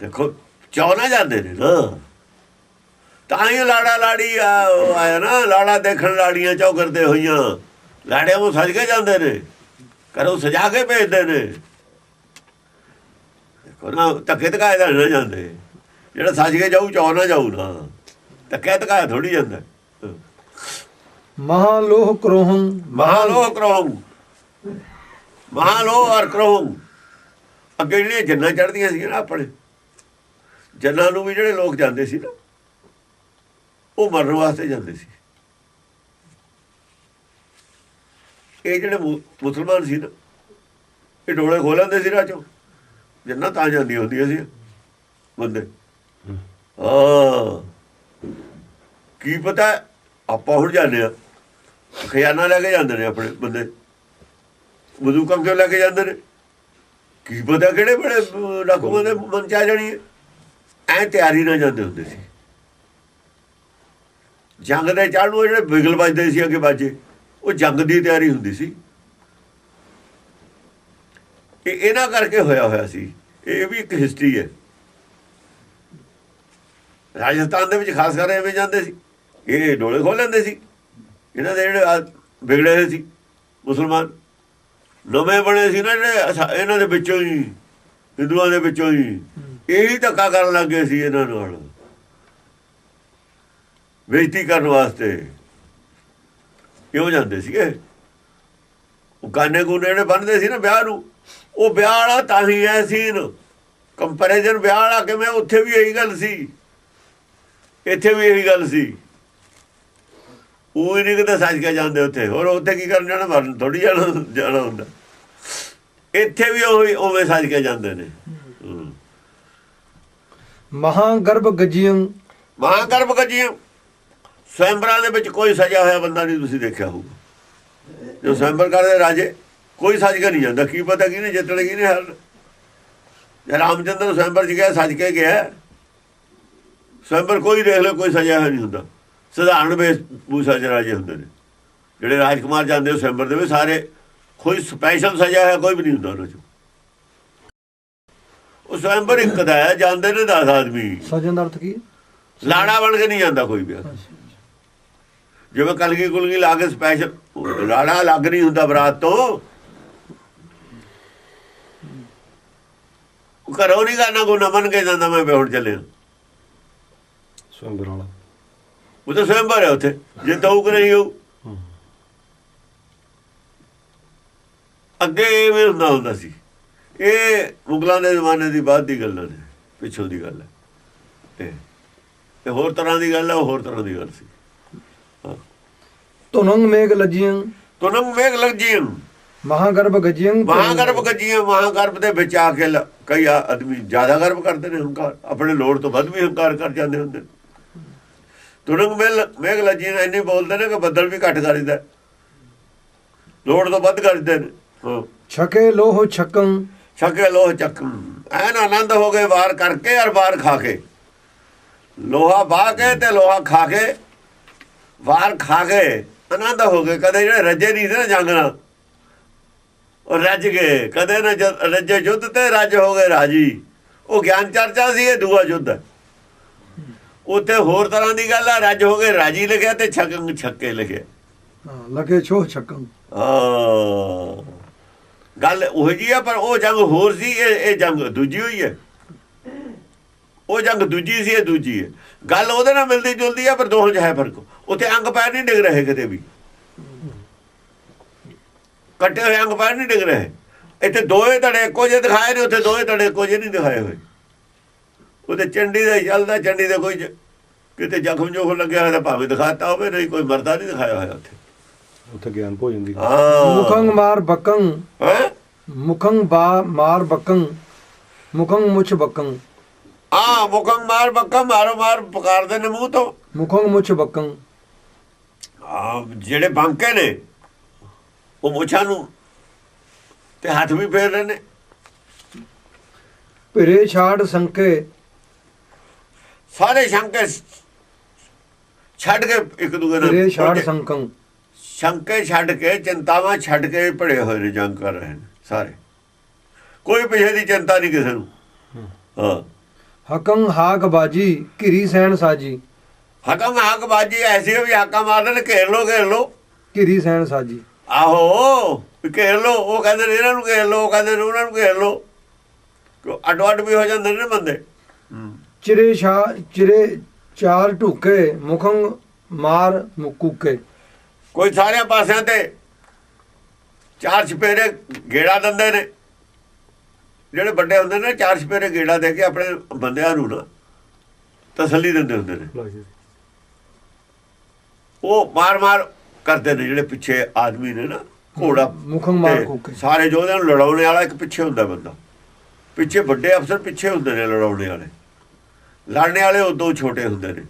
ਦੇਖੋ ਚੌਨਾ ਜਾਂਦੇ ਨੇ ਨਾ, ਤਾਂ ਹੀ ਲਾੜਾ ਲਾੜੀ ਆਇਆ ਨਾ। ਲਾੜਾ ਦੇਖਣ ਲਾੜੀਆਂ ਚੌਕਰਦੇ ਹੋਈਆਂ, ਲਾੜਿਆਂ ਨੂੰ ਸੱਜ ਕੇ ਜਾਂਦੇ ਨੇ, ਘਰੋਂ ਸਜਾ ਕੇ ਭੇਜਦੇ ਨੇ। ਦੇਖੋ ਨਾ, ਧੱਕੇ ਧਕਾਏ ਦਾ ਨਾ ਜਾਂਦੇ। ਜਿਹੜਾ ਸੱਜ ਕੇ ਜਾਊ ਚੌ ਨਾ ਜਾਊ ਨਾ, ਧੱਕੇ ਧਕਾਇਆ ਥੋੜੀ ਜਾਂਦਾ। ਮਹਾਲੋਹ ਕਰੋਹੰ। ਮਹਾਲੋਹ ਕਰੋਹੰ, ਮਹਾਲੋਹ ਔਰ ਕਰੋਹੰ। ਅੱਗੇ ਜਿਹੜੀਆਂ ਜੰਨਾਂ ਚੜ੍ਹਦੀਆਂ ਸੀ ਨਾ, ਆਪਣੇ ਜੰਨਾਂ ਨੂੰ ਵੀ ਜਿਹੜੇ ਲੋਕ ਜਾਂਦੇ ਸੀ ਨਾ, ਉਹ ਮਰਨ ਵਾਸਤੇ ਜਾਂਦੇ ਸੀ। ਇਹ ਜਿਹੜੇ ਮੁਸਲਮਾਨ ਸੀ ਨਾ, ਇਹ ਡੋਲੇ ਖੋਲ ਲੈਂਦੇ ਸੀ ਰਾਹ ਚੋਂ। ਜੰਨਾਂ ਤਾਂ ਜਾਂਦੀਆਂ ਹੁੰਦੀਆਂ ਸੀ ਬੰਦੇ। ਹਾਂ ਕੀ ਪਤਾ ਆਪਾਂ ਹੁਣ ਜਾਂਦੇ ਆ ਖਜ਼ਾਨਾ ਲੈ ਕੇ ਜਾਂਦੇ ਨੇ ਆਪਣੇ ਬੰਦੇ ਬੰਦੂਕਾਂ ਕਿਉਂ ਲੈ ਕੇ ਜਾਂਦੇ ਨੇ ਕੀ ਪਤਾ ਕਿਹੜੇ ਬੜੇ ਡਾਕੂਆਂ ਦੇ ਮਨ ਚ ਆ ਜਾਣੀ ਹੈ ਐ ਤਿਆਰੀ ਨਾਲ ਜਾਂਦੇ ਹੁੰਦੇ ਸੀ ਜੰਗ ਦੇ ਚੜ੍ਹ ਨੂੰ ਜਿਹੜੇ ਬਿਗਲ ਵੱਜਦੇ ਸੀ ਅੱਗੇ ਬਾਜੇ ਉਹ ਜੰਗ ਦੀ ਤਿਆਰੀ ਹੁੰਦੀ ਸੀ ਇਹ ਇਹਨਾਂ ਕਰਕੇ ਹੋਇਆ ਸੀ ਇਹ ਵੀ ਇੱਕ ਹਿਸਟਰੀ ਹੈ ਰਾਜਸਥਾਨ ਦੇ ਵਿੱਚ ਖਾਸ ਕਰ ਐਵੇਂ ਜਾਂਦੇ ਸੀ ਇਹ ਡੋਲੇ ਖੋਲ ਲੈਂਦੇ ਸੀ ਇਹਨਾਂ ਦੇ ਜਿਹੜੇ ਵਿਗੜੇ ਹੋਏ ਸੀ ਮੁਸਲਮਾਨ ਨਵੇਂ ਬਣੇ ਸੀ ਨਾ ਜਿਹੜੇ ਇਹਨਾਂ ਦੇ ਵਿੱਚੋਂ ਹੀ ਹਿੰਦੂਆਂ ਦੇ ਵਿੱਚੋਂ ਹੀ ਇਹੀ ਧੱਕਾ ਕਰਨ ਲੱਗ ਗਏ ਸੀ ਇਹਨਾਂ ਨਾਲ ਬੇਇੱਜ਼ਤੀ ਕਰਨ ਵਾਸਤੇ ਕਿਉਂ ਜਾਂਦੇ ਸੀਗੇ ਉਹ ਗਾਨੇ ਗੂਨੇ ਜਿਹੜੇ ਬੰਨ੍ਹਦੇ ਸੀ ਨਾ ਵਿਆਹ ਨੂੰ ਉਹ ਵਿਆਹ ਵਾਲਾ ਤਾਂ ਹੀ ਐ ਸੀਨ ਕੰਪੈਰੀਜ਼ਨ ਵਿਆਹ ਵਾਲਾ ਕਿਵੇਂ ਉੱਥੇ ਵੀ ਇਹੀ ਗੱਲ ਸੀ ਇੱਥੇ ਵੀ ਇਹੀ ਗੱਲ ਸੀ ਉਹ ਹੀ ਨਹੀਂ ਕਿਤੇ ਸੱਜ ਕੇ ਜਾਂਦੇ ਉੱਥੇ ਹੋਰ ਉੱਥੇ ਕੀ ਕਰਨ ਜਾਣਾ ਮਰਨ ਥੋੜ੍ਹੀ ਜਾਣਾ ਹੁੰਦਾ ਇੱਥੇ ਵੀ ਉਹ ਉਵੇਂ ਸੱਜ ਕੇ ਜਾਂਦੇ ਨੇ ਮਹਾਗਰਭ ਗੱਜੀਆਂ ਸਵੈਂਬਰਾਂ ਦੇ ਵਿੱਚ ਕੋਈ ਸਜਿਆ ਹੋਇਆ ਬੰਦਾ ਨਹੀਂ ਤੁਸੀਂ ਦੇਖਿਆ ਹੋਊਗਾ ਜੋ ਸਵੈਂਬਰ ਕਰਦੇ ਰਾਜੇ ਕੋਈ ਸੱਜ ਕੇ ਨਹੀਂ ਜਾਂਦਾ ਕੀ ਪਤਾ ਕਿਹਨੇ ਜਿੱਤਣ ਕਿਹਨੇ ਹਾਰਨ ਜੇ ਰਾਮਚੰਦਰ ਸਵੈਂਬਰ 'ਚ ਗਿਆ ਸੱਜ ਕੇ ਗਿਆ ਸਵੈਂਬਰ ਕੋਈ ਦੇਖ ਲਓ ਕੋਈ ਸਜਿਆ ਹੋਇਆ ਨਹੀਂ ਹੁੰਦਾ ਸਧਾਰਨ ਵੇਸ਼ ਭੂਸ਼ਾ 'ਚ ਰਾਜੇ ਹੁੰਦੇ ਨੇ ਜਿਹੜੇ ਰਾਜਕੁਮਾਰ ਜਾਂਦੇ ਉਹ ਸਵੈਂਬਰ ਦੇ ਵਿੱਚ ਸਾਰੇ ਕੋਈ ਸਪੈਸ਼ਲ ਸਜਿਆ ਹੋਇਆ ਕੋਈ ਵੀ ਨਹੀਂ ਹੁੰਦਾ ਉਹਨਾਂ 'ਚ ਉਹ ਸਵੈਂਬਰ ਇੱਕ ਦਾ ਹੈ ਜਾਂਦੇ ਨੇ 10 ਆਦਮੀ ਸਜਣ ਦਾ ਅਰਥ ਕੀ ਲਾੜਾ ਬਣ ਕੇ ਨਹੀਂ ਜਾਂਦਾ ਕੋਈ ਵੀ ਜਿਵੇਂ ਕਲਗੀ ਕੁਲਗੀ ਲਾ ਕੇ ਸਪੈਸ਼ਲ ਲਾੜਾ ਲੱਗ ਨਹੀਂ ਹੁੰਦਾ ਬਰਾਤ ਤੋਂ ਘਰੋਂ ਨਹੀਂ ਕਰਨਾ ਗੁਨਾ ਮੰਨ ਕੇ ਜਾਂਦਾ ਮੈਂ ਹੁਣ ਚੱਲਿਆ ਸਵੈਂਬਰ ਵਾਲਾ ਉਹ ਤਾਂ ਸਵੈਂਬਰ ਹੈ ਉੱਥੇ ਜੇ ਤਊਕ ਨਹੀਂ ਹੋ ਅੱਗੇ ਇਵੇਂ ਹੁੰਦਾ ਸੀ ਇਹ ਮੁਗਲਾਂ ਦੇ ਜ਼ਮਾਨੇ ਦੀ ਬਾਅਦ ਦੀ ਗੱਲਾਂ ਨੇ ਪਿੱਛੋਂ ਦੀ ਗੱਲ ਹੈ ਇਹ ਹੋਰ ਤਰ੍ਹਾਂ ਦੀ ਗੱਲ ਹੈ ਹੋਰ ਤਰ੍ਹਾਂ ਦੀ ਗੱਲ ਸੀ ਧੁਨੰਗ ਮੇਘ ਲੱਜੀਆਂ ਮਹਾਗਰਭ ਗੱਜੀਆਂ ਮਹਾਗਰਭ ਦੇ ਵਿੱਚ ਆ ਕੇ ਕਈ ਆਦਮੀ ਜ਼ਿਆਦਾ ਗਰਭ ਕਰਦੇ ਨੇ ਹੰਕਾਰ ਆਪਣੇ ਲੋੜ ਤੋਂ ਵੱਧ ਵੀ ਹੰਕਾਰ ਕਰ ਜਾਂਦੇ ਹੁੰਦੇ ਤੁਰੰਗ ਮੇਘ ਲੱਜੀਆਂ ਇੰਨੇ ਬੋਲਦੇ ਨੇ ਕਿ ਬੱਦਲ ਵੀ ਘੱਟ ਕਰੀਦਾ ਲੋੜ ਤੋਂ ਵੱਧ ਕਰਦੇ ਨੇ ਛਕੇ ਲੋਹ ਛਕੰ ਐਨ ਆਨੰਦ ਹੋ ਗਏ ਵਾਰ ਕਰਕੇ ਔਰ ਵਾਰ ਖਾ ਕੇ ਲੋਹਾ ਬਾਹ ਕੇ ਤੇ ਲੋਹਾ ਖਾ ਕੇ ਵਾਰ ਖਾ ਕੇ ਆਨੰਦ ਹੋ ਗਏ ਕਦੇ ਜਿਹੜੇ ਰੱਜੇ ਨਹੀਂ ਸੀ ਨਾ ਜੰਗ ਨਾਲ ਉਹ ਰੱਜ ਗਏ ਕਦੇ ਨਾ ਰੱਜੇ ਯੁੱਧ ਤੇ ਰੱਜ ਹੋ ਗਏ ਰਾਜੀ ਉਹ ਗਿਆਨ ਚਰਚਾ ਸੀ ਇਹ ਦੂਆ ਯੁੱਧ ਉੱਥੇ ਹੋਰ ਤਰ੍ਹਾਂ ਦੀ ਗੱਲ ਆ ਰੱਜ ਹੋ ਗਏ ਰਾਜੀ ਲਿਖਿਆ ਤੇ ਛੱਕੇ ਲਿਖਿਆ ਲਗੇ ਛੋਹ ਛਕੰ ਗੱਲ ਉਹ ਜੀ ਆ ਪਰ ਉਹ ਜੰਗ ਹੋਰ ਸੀ ਇਹ ਜੰਗ ਦੂਜੀ ਹੋਈ ਹੈ ਉਹ ਜੰਗ ਦੂਜੀ ਸੀ ਇਹ ਦੂਜੀ ਹੈ ਗੱਲ ਉਹਦੇ ਨਾਲ ਮਿਲਦੀ ਜੁਲਦੀ ਆ ਪਰ ਦੋਹਾਂ 'ਚ ਹੈ ਫਰਕ ਉੱਥੇ ਅੰਗ ਪੈਰ ਨਹੀਂ ਡਿੱਗ ਰਹੇ ਕਿਤੇ ਵੀ ਕੱਟੇ ਹੋਏ ਅੰਗ ਪੈਰ ਨਹੀਂ ਡਿੱਗ ਰਹੇ ਇੱਥੇ ਦੋਏ ਧੜੇ ਇੱਕੋ ਜਿਹੇ ਦਿਖਾਏ ਨੇ ਉੱਥੇ ਦੋਏ ਧੜੇ ਇੱਕੋ ਜਿਹੇ ਨਹੀਂ ਦਿਖਾਏ ਹੋਏ ਉਹਦੇ ਚੰਡੀ ਦਾ ਚੱਲਦਾ ਚੰਡੀ ਦੇ ਕੋਈ ਕਿਤੇ ਜ਼ਖਮ ਜੋ ਲੱਗਿਆ ਹੋਇਆ ਤਾਂ ਭਾਵੇਂ ਦਿਖਾਤਾ ਹੋਵੇ ਨਹੀਂ ਕੋਈ ਮਰਦਾ ਨਹੀਂ ਦਿਖਾਇਆ ਹੋਇਆ ਉੱਥੇ ਗਿਆਨ ਭੋਜਨ ਦੀ ਮੁਖੰ ਮਾਰ ਬਕੰ ਮੁਖੰ ਮਾਰ ਬਕੰ ਮੁਖੰ ਮੁਛ ਬਕੰ ਮੁਖੰ ਮਾਰ ਬੱਕਾ ਮਾਰ ਪੁਕਾਰਦੇ ਨੇ ਮੂੰਹ ਤੋਂ ਮੁਖੰ ਮੁਛ ਬਕੰ ਜਿਹੜੇ ਬਾਂਕੇ ਨੇ ਉਹ ਮੁੱਛਾਂ ਨੂੰ ਤੇ ਹੱਥ ਵੀ ਫੇਰ ਰਹੇ ਨੇ ਭਿਰੇ ਛਾੜ ਸੰਕੇ ਸਾਰੇ ਸ਼ੰਕੇ ਛੱਡ ਕੇ ਇੱਕ ਦੂਜੇ ਨਾਲ ਭਿਰੇ ਛਾੜ ਸੰਕੰ ਸ਼ੰਕੇ ਛੱਡ ਕੇ ਚਿੰਤਾਵਾਂ ਛੱਡ ਕੇ ਭੜੇ ਹੋਏ ਨੇ ਜੰਗ ਕਰ ਰਹੇ ਨੇ ਸਾਰੇ ਕੋਈ ਪਿਛੇ ਦੀ ਚਿੰਤਾ ਨਹੀਂ ਕਿਸੇ ਨੂੰ ਹਕੰ ਹਾਕ ਬਾਜੀ ਘਿਰੀ ਸੈਣ ਸਾਜੀ ਹਕਮ ਹਾਕ ਬਾਜੀ ਐਸੀ ਵੀ ਹਾਕਾਂ ਮਾਰਦੇ ਨੇ ਘੇਰ ਲੋ ਘਿਰੀ ਸੈਣ ਸਾਜੀ ਆਹੋ ਘੇਰ ਲੋ ਉਹ ਕਹਿੰਦੇ ਨੇ ਇਹਨਾਂ ਨੂੰ ਘੇਰ ਲੋ ਉਹ ਕਹਿੰਦੇ ਨੇ ਉਹਨਾਂ ਨੂੰ ਘੇਰ ਲੋ ਅੱਡ ਵੀ ਹੋ ਜਾਂਦੇ ਨੇ ਬੰਦੇ ਚਿਰੇ ਚਾਰ ਢੂਕੇ ਮੁਖੰ ਮਾਰ ਮੁਕੂਕੇ ਕੋਈ ਸਾਰਿਆਂ ਪਾਸਿਆਂ ਤੇ ਚਾਰ ਛਪੇਰੇ ਗੇੜਾ ਦਿੰਦੇ ਨੇ ਜਿਹੜੇ ਵੱਡੇ ਹੁੰਦੇ ਨੇ ਚਾਰ ਛਪੇਰੇ ਗੇੜਾ ਦੇ ਕੇ ਆਪਣੇ ਬੰਦਿਆਂ ਨੂੰ ਨਾ ਤਸੱਲੀ ਦਿੰਦੇ ਹੁੰਦੇ ਨੇ ਉਹ ਮਾਰ ਕਰਦੇ ਨੇ ਜਿਹੜੇ ਪਿੱਛੇ ਆਦਮੀ ਨੇ ਨਾ ਘੋੜਾ ਮੁਖੰ ਮਾਰ ਕੁੱਕੇ ਸਾਰੇ ਯੋਧਿਆਂ ਨੂੰ ਲੜਾਉਣੇ ਵਾਲਾ ਇੱਕ ਪਿੱਛੇ ਹੁੰਦਾ ਬੰਦਾ ਪਿੱਛੇ ਵੱਡੇ ਅਫਸਰ ਪਿੱਛੇ ਹੁੰਦੇ ਨੇ ਲੜਾਉਣੇ ਵਾਲੇ ਲੜਨੇ ਵਾਲੇ ਉਦੋਂ ਛੋਟੇ ਹੁੰਦੇ ਨੇ,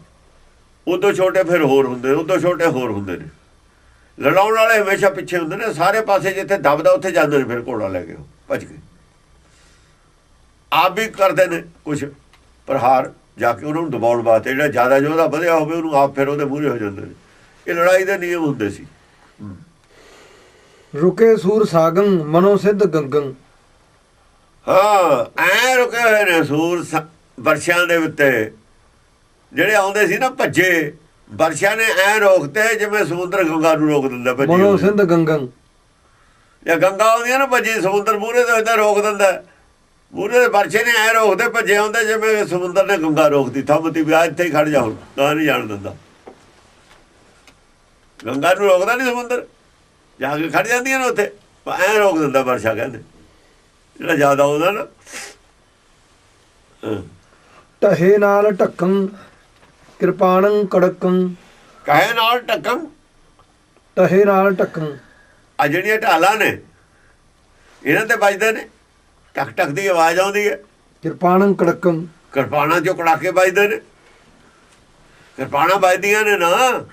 ਉਦੋਂ ਛੋਟੇ ਫਿਰ ਹੋਰ ਹੁੰਦੇ ਨੇ, ਉਦੋਂ ਛੋਟੇ ਹੋਰ ਹੁੰਦੇ ਨੇ। ਲੜਾਉਣ ਵਾਲੇ ਹਮੇਸ਼ਾ ਪਿੱਛੇ ਹੁੰਦੇ ਨੇ, ਸਾਰੇ ਪਾਸੇ ਜਿੱਥੇ ਦਬਦਾ ਉੱਥੇ ਜਾਂਦੇ ਨੇ, ਫਿਰ ਘੋੜਾ ਲੈ ਕੇ ਉਹ ਭੱਜ ਕੇ ਆਪ ਵੀ ਕਰਦੇ ਨੇ ਕੁਛ ਪ੍ਰਹਾਰ ਜਾ ਕੇ ਉਹਨਾਂ ਨੂੰ ਦਬਾਉਣ ਵਾਸਤੇ। ਜਿਹੜਾ ਜ਼ਿਆਦਾ ਯੋਧਾ ਵਧਿਆ ਹੋਵੇ ਉਹਨੂੰ ਆਪ ਫਿਰ ਉਹਦੇ ਮੂਹਰੇ ਹੋ ਜਾਂਦੇ ਨੇ। ਇਹ ਲੜਾਈ ਦੇ ਨਿਯਮ ਹੁੰਦੇ ਸੀ। ਰੁਕੇ ਸੂਰ ਸਾਗੰ ਮਨੋ ਸਿੱਧ ਗੰਗੰ। ਹਾਂ, ਐ ਰੁਕੇ ਹੋਏ ਨੇ ਸੂਰ ਵਰਸ਼ਿਆਂ ਦੇ ਉੱਤੇ ਜਿਹੜੇ ਆਉਂਦੇ ਸੀ ਨਾ ਭੱਜੇ, ਵਰਸ਼ਿਆਂ ਨੇ ਐ ਰੋਕਤੇ ਜਿਵੇਂ ਸਮੁੰਦਰ ਗੰਗਾ ਨੂੰ ਰੋਕ ਦਿੰਦਾ ਭੱਜੀ। ਮਨੋ ਸਿੱਧ ਗੰਗੰ। ਜਾਂ ਗੰਗਾ ਆਉਂਦੀਆਂ ਨਾ ਭੱਜੀ, ਸਮੁੰਦਰ ਮੂਹਰੇ ਤੋਂ ਏਦਾਂ ਰੋਕ ਦਿੰਦਾ। ਮੂਹਰੇ ਦੇ ਵਰਸ਼ੇ ਨੇ ਐ ਰੋਕਦੇ ਭੱਜੇ ਆਉਂਦੇ ਜਿਵੇਂ ਸਮੁੰਦਰ ਨੇ ਗੰਗਾ ਰੋਕਦੀ, ਥੰਮਤੀ ਵੀ ਆ ਇੱਥੇ ਹੀ ਖੜ ਜਾ, ਹੁਣ ਤਾਂ ਨਹੀਂ ਜਾਣ ਦਿੰਦਾ। ਗੰਗਾ ਨੂੰ ਰੋਕਦਾ ਨਹੀਂ ਸਮੁੰਦਰ, ਜਾ ਕੇ ਖੜ ਜਾਂਦੀਆਂ ਨੇ ਉੱਥੇ, ਐ ਰੋਕ ਦਿੰਦਾ ਵਰਸ਼ਾ ਕਹਿੰਦੇ ਜਿਹੜਾ ਜ਼ਿਆਦਾ ਆਉਂਦਾ ਨਾ। ਟਹੇ ਨਾਲ ਢੱਕੰ ਕਿਰਪਾਣੰ ਕੜਕੰ। ਕਹੇ ਨਾਲ ਢੱਕਣ, ਟਹੇ ਨਾਲ ਢੱਕੰ। ਆ ਜਿਹੜੀਆਂ ਢਾਲਾਂ ਨੇ ਇਹਨਾਂ ਤੇ ਵੱਜਦੇ ਨੇ, ਟਕ ਟਕ ਦੀ ਆਵਾਜ਼ ਆਉਂਦੀ ਹੈ। ਕਿਰਪਾਣੰ ਕੜਕੰ। ਕਿਰਪਾਨਾਂ ਚੋਂ ਕੜਾਕੇ ਵੱਜਦੇ ਨੇ, ਕਿਰਪਾਨਾਂ ਵੱਜਦੀਆਂ ਨੇ ਨਾ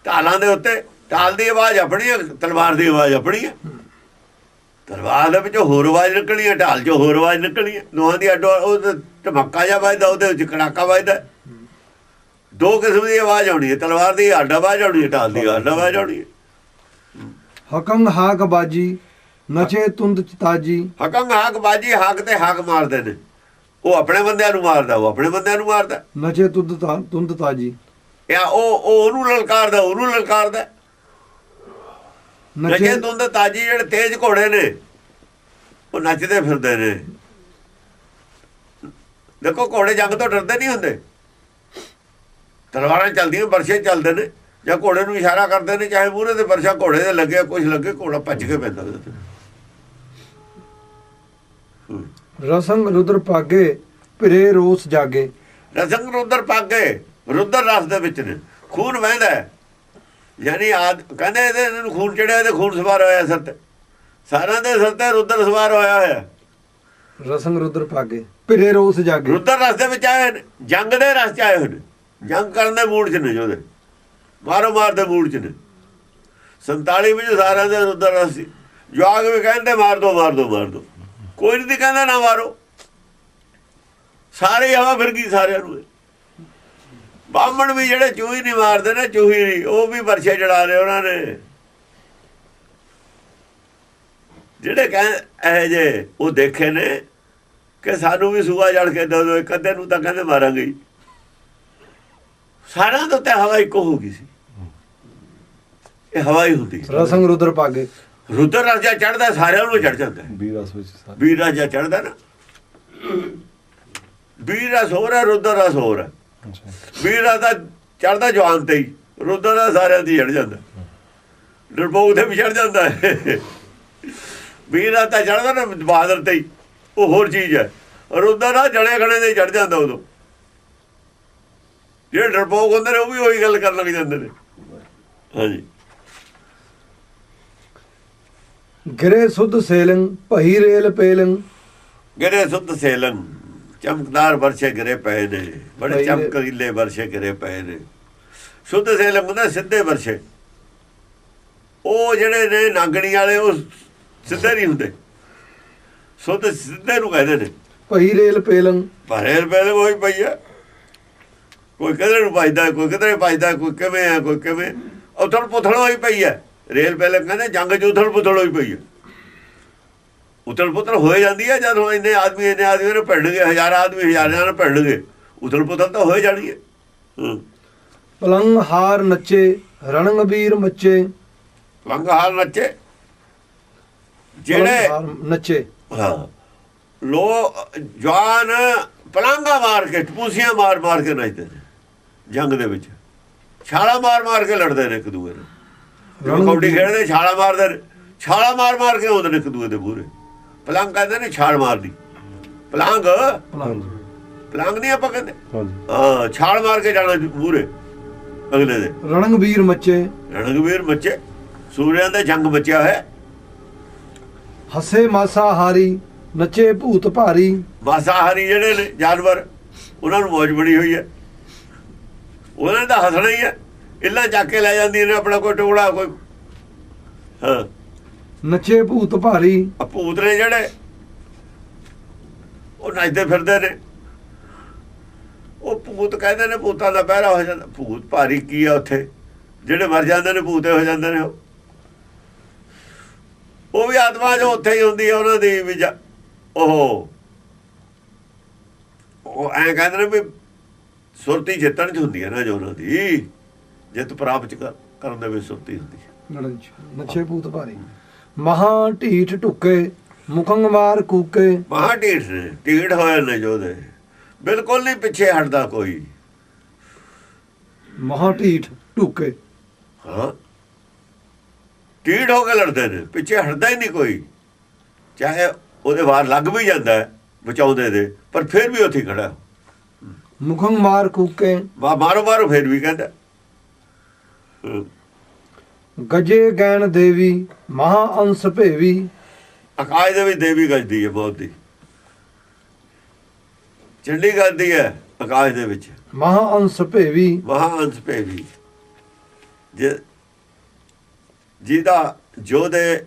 ਢਾਲਾਂ ਦੇ ਉੱਤੇ। ਢਾਲ ਦੀ ਆਵਾਜ਼ ਆਪਣੀ ਹੈ, ਤਲਵਾਰ ਦੀ ਆਵਾਜ਼ ਆਪਣੀ ਹੈ। ਤਲਵਾਰ ਦੇ ਵਿੱਚੋਂ ਹੋਰ ਆਵਾਜ਼ ਨਿਕਲਣੀ ਹੈ, ਢਾਲ 'ਚੋਂ ਹੋਰ ਆਵਾਜ਼ ਨਿਕਲਣੀ ਹੈ। ਦੋਹਾਂ ਦੀ ਅੱਡੋ ਉਹ ਧਮਾਕਾ ਜਿਹਾ ਵੱਜਦਾ, ਉਹਦੇ ਵਿੱਚ ਕੜਾਕਾ ਵੱਜਦਾ। ਦੋ ਕਿਸਮ ਦੀ ਆਵਾਜ਼ ਆਉਣੀ ਹੈ, ਤਲਵਾਰ ਦੀ ਅੱਡ ਆਵਾਜ਼ ਆਉਣੀ ਹੈ, ਢਾਲ ਦੀ ਅੱਡ ਆਵਾਜ਼ ਆਉਣੀ ਹੈ। ਹਕੰ ਹਾਕ ਬਾਜੀ ਨਚੇ ਤੁੰਦ ਚਤਾਜੀ। ਹਕੰਗ ਹਾਕ ਬਾਜੀ, ਹਾਕ ਤੇ ਹਾਕ ਮਾਰਦੇ ਨੇ। ਉਹ ਆਪਣੇ ਬੰਦਿਆਂ ਨੂੰ ਮਾਰਦਾ, ਉਹ ਆਪਣੇ ਬੰਦਿਆਂ ਨੂੰ ਮਾਰਦਾ। ਨਚੇ ਤੁੰਦ ਤਾਜੀ। ਜਾਂ ਉਹ ਉਹਨੂੰ ਲਲਕਾਰਦਾ, ਉਹਨੂੰ ਲਲਕਾਰਦਾ। ਨਚੇ ਤੁੰਦ ਤਾਜੀ, ਜਿਹੜੇ ਤੇਜ਼ ਘੋੜੇ ਨੇ ਉਹ ਨੱਚਦੇ ਫਿਰਦੇ ਨੇ। ਦੇਖੋ ਘੋੜੇ ਜੰਗ ਤੋਂ ਡਰਦੇ ਨਹੀਂ ਹੁੰਦੇ, ਤਲਵਾਰਾਂ ਚੱਲਦੀਆਂ, ਵਰਸ਼ੇ ਚੱਲਦੇ ਨੇ, ਜਾਂ ਘੋੜੇ ਨੂੰ ਇਸ਼ਾਰਾ ਕਰਦੇ ਨੇ, ਚਾਹੇ ਮੂਹਰੇ ਤੇ ਵਰਸ਼ਾ ਘੋੜੇ ਦੇ ਲੱਗੇ, ਕੁਛ ਲੱਗੇ, ਘੋੜਾ ਭੱਜ ਕੇ ਪੈਂਦਾ। ਰਸੰਗ ਰੁਦਰ ਪਾਗੇ ਭਿਰੇ ਰੋਸ ਜਾਗੇ। ਰਸੰਗ ਰੁਦਰ ਪਾਗੇ, ਰੁਦਰ ਰਸ ਦੇ ਵਿੱਚ ਨੇ, ਖੂਨ ਵਹਿੰਦਾ। ਯਾਨੀ ਕਹਿੰਦੇ ਇਹਦੇ ਨੂੰ ਖੂਨ ਚੜਿਆ, ਇਹਦੇ ਖੂਨ ਸਵਾਰ ਹੋਇਆ ਸਿਰ ਤੇ, ਸਾਰਿਆਂ ਦੇ ਸਿਰ ਤੇ ਰੁਦਰ ਸਵਾਰ ਹੋਇਆ ਹੋਇਆ। ਰਸੰਗ ਰੁਦਰ ਪਾਗੇ ਭਿਰੇ ਰੋਸ ਜਾਗੇ। ਰੁਦਰ ਰਸ ਦੇ ਵਿੱਚ ਆਏ ਨੇ, ਜੰਗ ਦੇ ਰਸ 'ਚ ਆਏ ਹੋਏ ਨੇ, ਜੰਗ ਕਰਨ ਦੇ ਮੂਡ 'ਚ ਨੇ, ਜੋਦੇ ਮਾਰੋ ਮਾਰ ਦੇ ਮੂਡ 'ਚ ਨੇ। 47 ਵਿੱਚ ਸਾਰਿਆਂ ਦੇ ਰੁਦਰ ਰਸ ਸੀ। ਜਵਾਗ ਵੀ ਕਹਿੰਦੇ ਮਾਰ ਦੋ ਮਾਰ ਦੋ ਮਾਰ ਦੋ, ਕੋਈ ਨਹੀਂ ਕਹਿੰਦਾ ਨਾ ਮਾਰੋ। ਸਾਰੇ ਹਵਾ ਫਿਰ ਗਈ ਸਾਰਿਆਂ ਨੂੰ। ਬਾਹਮਣ ਵੀ ਜਿਹੜੇ ਚੂਹੀ ਨਹੀਂ ਮਾਰਦੇ ਨਾ, ਚੂਹੀ ਨਹੀਂ, ਉਹ ਵੀ ਵਰਸ਼ੇ ਚੜਾ ਲਏ ਉਹਨਾਂ ਨੇ। ਜਿਹੜੇ ਇਹ ਜੇ ਉਹ ਦੇਖੇ ਨੇ ਕਿ ਸਾਨੂੰ ਵੀ ਸੂਆ ਜੜ ਕੇ ਦੇ ਦਿਓ, ਇੱਕ ਅੱਧੇ ਨੂੰ ਤਾਂ ਕਹਿੰਦੇ ਮਾਰਾਂਗੇ। ਸਾਰਿਆਂ ਦੇ ਉੱਤੇ ਹਵਾ ਇੱਕੋ ਹੋ ਗਈ ਸੀ, ਇਹ ਹਵਾ ਹੀ ਹੁੰਦੀ। ਰਸੰਗ ਰੁਦਰ ਪਾਗੇ, ਰੁਦਰ ਰਾਜਾ ਚੜਦਾ ਸਾਰਿਆਂ ਨੂੰ ਚੜ ਜਾਂਦਾ। ਵੀਰ ਰਾਜਾ ਚੜਦਾ ਨਾ, ਵੀਰ ਰਸ ਹੋਰ ਹੈ, ਰੁਦਰ ਰਸ ਹੋਰ ਹੈ। ਵੀਰ ਰਾਜਾ ਚੜਦਾ ਜਵਾਨ ਤੇ ਹੀ, ਰੁਦਰ ਦਾ ਸਾਰਿਆਂ ਦੀ ਚੜ ਜਾਂਦਾ, ਡਰਪੋਕ ਤੇ ਵੀ ਚੜ ਜਾਂਦਾ ਹੈ। ਵੀਰ ਰਾਜਾ ਚੜਦਾ ਨਾ ਬਹਾਦਰ ਤੇ ਹੀ, ਉਹ ਹੋਰ ਚੀਜ਼ ਹੈ। ਰੁਦਰ ਦਾ ਜਣੇ ਖਣੇ ਦੇ ਚੜ ਜਾਂਦਾ ਉਦੋਂ। ਜਿਹੜੇ ਡਰਪੋਕ ਹੁੰਦੇ ਨੇ ਉਹ ਵੀ ਉਹੀ ਗੱਲ ਕਰਨ ਲੱਗ ਜਾਂਦੇ ਨੇ। ਹਾਂਜੀ, ਗਿਰੇ ਸੁਧ ਸੇਲੰ ਭਈ ਰੇਲ ਪੇਲੰ। ਗਿਰੇ ਸੁਧ ਸੇਲੰ, ਚਮਕਦਾਰ ਵਰਸ਼ੇ ਗਿਰੇ ਪਏ ਨੇ, ਬੜੇ ਚਮਕੀਲੇ ਵਰਸ਼ੇ ਗਿਰੇ ਪਏ ਨੇ। ਸੁਧ ਸੇਲੰ ਹੁੰਦਾ ਸਿੱਧੇ ਵਰਸ਼ੇ। ਉਹ ਜਿਹੜੇ ਨੇ ਨਾਗਣੀ ਵਾਲੇ ਉਹ ਸਿੱਧੇ ਨਹੀਂ ਹੁੰਦੇ, ਸੁਧ ਸਿੱਧੇ ਨੂੰ ਕਹਿੰਦੇ ਨੇ। ਭਈ ਰੇਲ ਪੇਲੰ, ਰੇਲ ਪੇਲੰ ਉਹੀ ਪਈ ਆ। ਕੋਈ ਕਿਧਰੇ ਨੂੰ ਭਜਦਾ, ਕੋਈ ਕਿਧਰੇ ਭਜਦਾ, ਕੋਈ ਕਿਵੇਂ ਆ, ਕੋਈ ਕਿਵੇਂ। ਉਥਲ ਪੁਥਲ ਹੋਈ ਪਈ ਹੈ ਰੇਲ ਪੇਲੰ ਕਹਿੰਦੇ। ਜੰਗ 'ਚ ਉਥਲ ਪੁਥਲ ਹੋਈ ਪਈ ਹੈ। ਉਥਲ ਪੁਥਲ ਹੋਏ ਜਾਂਦੀ ਹੈ ਜਦੋਂ ਇੰਨੇ ਆਦਮੀ ਨੂੰ ਭਿੜਨਗੇ, ਹਜ਼ਾਰਾਂ ਆਦਮੀ ਹਜ਼ਾਰਾਂ ਨਾਲ ਭਿੜਨਗੇ, ਉਥਲ ਪੁਥਲ ਤਾਂ ਹੋਏ ਜਾਣੀ ਹੈ। ਪਲੰਗ ਹਾਰ ਨੱਚੇ ਰਣਗਬੀਰ ਮੱਚੇ। ਪਲੰਗ ਹਾਰ ਨੱਚੇ, ਜਿਹੜੇ ਨੱਚੇ, ਹਾਂ ਲੋ ਜਵਾਨ ਪਲਾਂਗਾ ਮਾਰ ਕੇ, ਟਪੂਸੀਆਂ ਮਾਰ ਮਾਰ ਕੇ ਨੱਚਦੇ ਨੇ ਜੰਗ ਦੇ ਵਿੱਚ। ਛਾਲਾ ਮਾਰ ਮਾਰ ਕੇ ਲੜਦੇ ਨੇ ਇੱਕ ਦੂਏ ਨੂੰ। ਕਬੱਡੀ ਖੇਡਦੇ ਛਾਲਾ ਮਾਰਦੇ ਨੇ, ਛਾਲਾ ਮਾਰ ਮਾਰ ਕੇ ਆਉਂਦੇ ਨੇ ਇੱਕ ਦੂਏ ਦੇ ਮੂਹਰੇ। ਪਲੰਗ ਕਹਿੰਦੇ ਨੇ ਛਾਲ ਮਾਰਦੀ, ਪਲੰਗ ਪਲੰਗ ਨਹੀਂ ਆਪਾਂ ਕਹਿੰਦੇ। ਹਾਂ, ਛਾਲ ਮਾਰ ਕੇ ਜਾਣਾ ਮੂਹਰੇ ਅਗਲੇ ਦੇ। ਰਣਗਬੀਰ ਮੱਚੇ, ਰਣਗਬੀਰ ਮੱਚੇ, ਸੂਰਿਆਂ ਦਾ ਜੰਗ ਮੱਚਿਆ ਹੋਇਆ। ਹੱਸੇ ਮਾਸਾਹਾਰੀ ਨੱਚੇ ਭੂਤ ਭਾਰੀ। ਮਾਸਾਹਾਰੀ ਜਿਹੜੇ ਨੇ ਜਾਨਵਰ, ਉਹਨਾਂ ਨੂੰ ਮੌਜ ਬਣੀ ਹੋਈ ਹੈ, ਉਹਨਾਂ ਨੇ ਤਾਂ ਹੱਸਣਾ ਹੀ ਹੈ। ਇੱਲਾਂ ਚੱਕ ਕੇ ਲੈ ਜਾਂਦੀਆਂ ਨੇ ਆਪਣਾ ਕੋਈ ਟੁਕੜਾ, ਕੋਈ ਹਾਂ ਨੱਚੇ ਭੂਤ ਭਾਰੀ। ਆ ਭੂਤ ਨੇ ਜਿਹੜੇ ਉਹ ਨੱਚਦੇ ਫਿਰਦੇ ਨੇ, ਉਹ ਭੂਤ ਕਹਿੰਦੇ ਨੇ ਭੂਤਾਂ ਦਾ ਪਹਿਰਾ ਹੋ ਜਾਂਦਾ। ਭੂਤ ਭਾਰੀ ਕੀ ਆ? ਉੱਥੇ ਜਿਹੜੇ ਮਰ ਜਾਂਦੇ ਨੇ ਭੂਤੇ ਹੋ ਜਾਂਦੇ ਨੇ, ਉਹ ਵੀ ਆਤਮਾ ਜੋ ਉੱਥੇ ਹੀ ਹੁੰਦੀ ਹੈ ਉਹਨਾਂ ਦੀ ਵੀ। ਉਹ ਐਂ ਕਹਿੰਦੇ ਨੇ ਵੀ ਸੁਰਤੀ ਜਿੱਤਣ 'ਚ ਹੁੰਦੀ ਹੈ ਨਾ, ਜੋ ਉਹਨਾਂ ਦੀ ਜਿੱਤ ਪ੍ਰਾਪਤ ਕਰਨ ਦੇ ਵਿੱਚ ਸੁਰਤੀ ਹੁੰਦੀ ਹੈ। ਨੱਚੇ ਭੂਤ ਭਾਰੀ। ਮਹਾ ਢੀਠ ਢੁੱਕੇ ਮੁਖੰਗਵਾਰ ਕੂਕੇ। ਮਹਾ ਢੀਠ ਨੇ, ਢੀਠ ਹੋਏ ਨੇ ਜੋਦੇ, ਬਿਲਕੁਲ ਨਹੀਂ ਪਿੱਛੇ ਹਟਦਾ ਕੋਈ। ਮਹਾ ਢੀਠ ਢੁੱਕੇ, ਹਾਂ ਢੀਠ ਹੋ ਕੇ ਲੜਦੇ ਨੇ, ਪਿੱਛੇ ਹਟਦਾ ਹੀ ਨਹੀਂ ਕੋਈ। ਚਾਹੇ ਉਹਦੇ ਵਾਰ ਲੱਗ ਵੀ ਜਾਂਦਾ ਬਚਾਉਂਦੇ ਦੇ, ਪਰ ਫਿਰ ਵੀ ਉੱਥੇ ਖੜਾ। ਮੁਖੰਗਵਾਰ ਕੂਕੇ, ਮਾਰੋ ਮਾਰੋ ਫਿਰ ਵੀ ਕਹਿੰਦਾ। ਗਜੇ ਗੈਣ ਦੇਵੀ ਮਹਾ ਅੰਸ ਭੇਵੀ। ਆਕਾਸ਼ ਦੇ ਵਿੱਚ ਦੇਵੀ ਗੱਜਦੀ ਹੈ ਬਹੁਤ ਦੀ, ਚੰਡੀ ਗੱਜਦੀ ਹੈ ਆਕਾਸ਼ ਦੇ ਵਿੱਚ। ਮਹਾ ਅੰਸ ਭੇਵੀ, ਮਹਾ ਅੰਸ ਭੇਵੀ, ਜਿਹਦਾ ਜੋਧੇ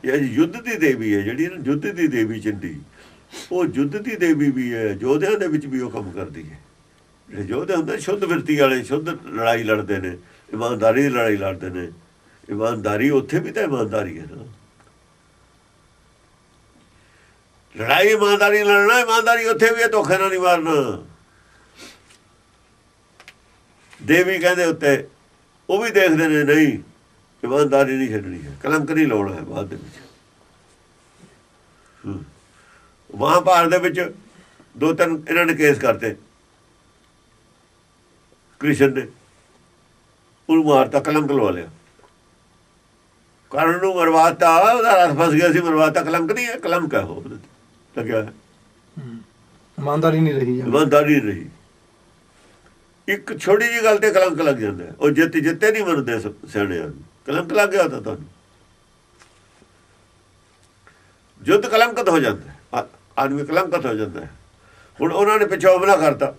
ਯੁੱਧ ਦੀ ਦੇਵੀ ਹੈ, ਜਿਹੜੀ ਯੁੱਧ ਦੀ ਦੇਵੀ ਚੰਡੀ, ਉਹ ਯੁੱਧ ਦੀ ਦੇਵੀ ਵੀ ਹੈ, ਯੋਧਿਆਂ ਦੇ ਵਿੱਚ ਵੀ ਉਹ ਕੰਮ ਕਰਦੀ ਹੈ। ਜਿਹੜੇ ਯੋਧੇ ਹੁੰਦੇ ਸ਼ੁੱਧ ਬਿਰਤੀ ਵਾਲੇ, ਸ਼ੁੱਧ ਲੜਾਈ ਲੜਦੇ ਨੇ, ਇਮਾਨਦਾਰੀ ਦੀ ਲੜਾਈ ਲੜਦੇ ਨੇ। ਇਮਾਨਦਾਰੀ ਉੱਥੇ ਵੀ ਤਾਂ ਇਮਾਨਦਾਰੀ ਹੈ ਨਾ, ਲੜਾਈ ਇਮਾਨਦਾਰੀ ਲੜਨਾ, ਇਮਾਨਦਾਰੀ ਉੱਥੇ ਵੀ ਹੈ, ਧੋਖੇ ਨਾਲ ਨਹੀਂ ਮਾਰਨਾ। ਦੇਵੀ ਕਹਿੰਦੇ ਉੱਤੇ ਉਹ ਵੀ ਦੇਖਦੇ ਨੇ, ਨਹੀਂ ਇਮਾਨਦਾਰੀ ਨਹੀਂ ਛੱਡਣੀ ਹੈ, ਕਲੰਕ ਨਹੀਂ ਲਾਉਣਾ ਹੈ ਬਾਅਦ ਦੇ ਵਿੱਚ। ਮਹਾਂਭਾਰਤ ਦੇ ਵਿੱਚ 2-3 ਇਹਨਾਂ ਨੇ ਕੇਸ ਕਰਤੇ, ਕ੍ਰਿਸ਼ਨ ਨੇ ਉਹਨੂੰ ਮਾਰਤਾ, ਕਲੰਕ ਲਵਾ ਲਿਆ, ਕਰਨ ਨੂੰ ਮਰਵਾਤਾ, ਉਹਦਾ ਰਸ ਫਸ ਗਿਆ ਸੀ, ਮਰਵਾਤਾ। ਕਲੰਕ ਨਹੀਂ ਹੈ, ਕਲੰਕ ਹੈ ਉਹ ਲੱਗਿਆ, ਇਮਾਨਦਾਰੀ ਨਹੀਂ ਰਹੀ। ਇਮਾਨਦਾਰੀ ਨਹੀਂ ਰਹੀ। ਇੱਕ ਛੋਟੀ ਜਿਹੀ ਗੱਲ ਤੇ ਕਲੰਕ ਲੱਗ ਜਾਂਦਾ, ਉਹ ਜਿੱਤੇ ਨਹੀਂ ਮੰਨਦੇ ਸਿਆਣਿਆਂ ਨੂੰ, ਕਲੰਕ ਲੱਗ ਗਿਆ ਤਾਂ ਤੁਹਾਨੂੰ ਯੁੱਧ ਕਲੰਕਤ ਹੋ ਜਾਂਦਾ, ਆਦਮੀ ਕਲੰਕਤ ਹੋ ਜਾਂਦਾ ਹੈ। ਹੁਣ ਉਹਨਾਂ ਨੇ ਪਿੱਛੋਂ ਹਮਲਾ ਕਰਤਾ,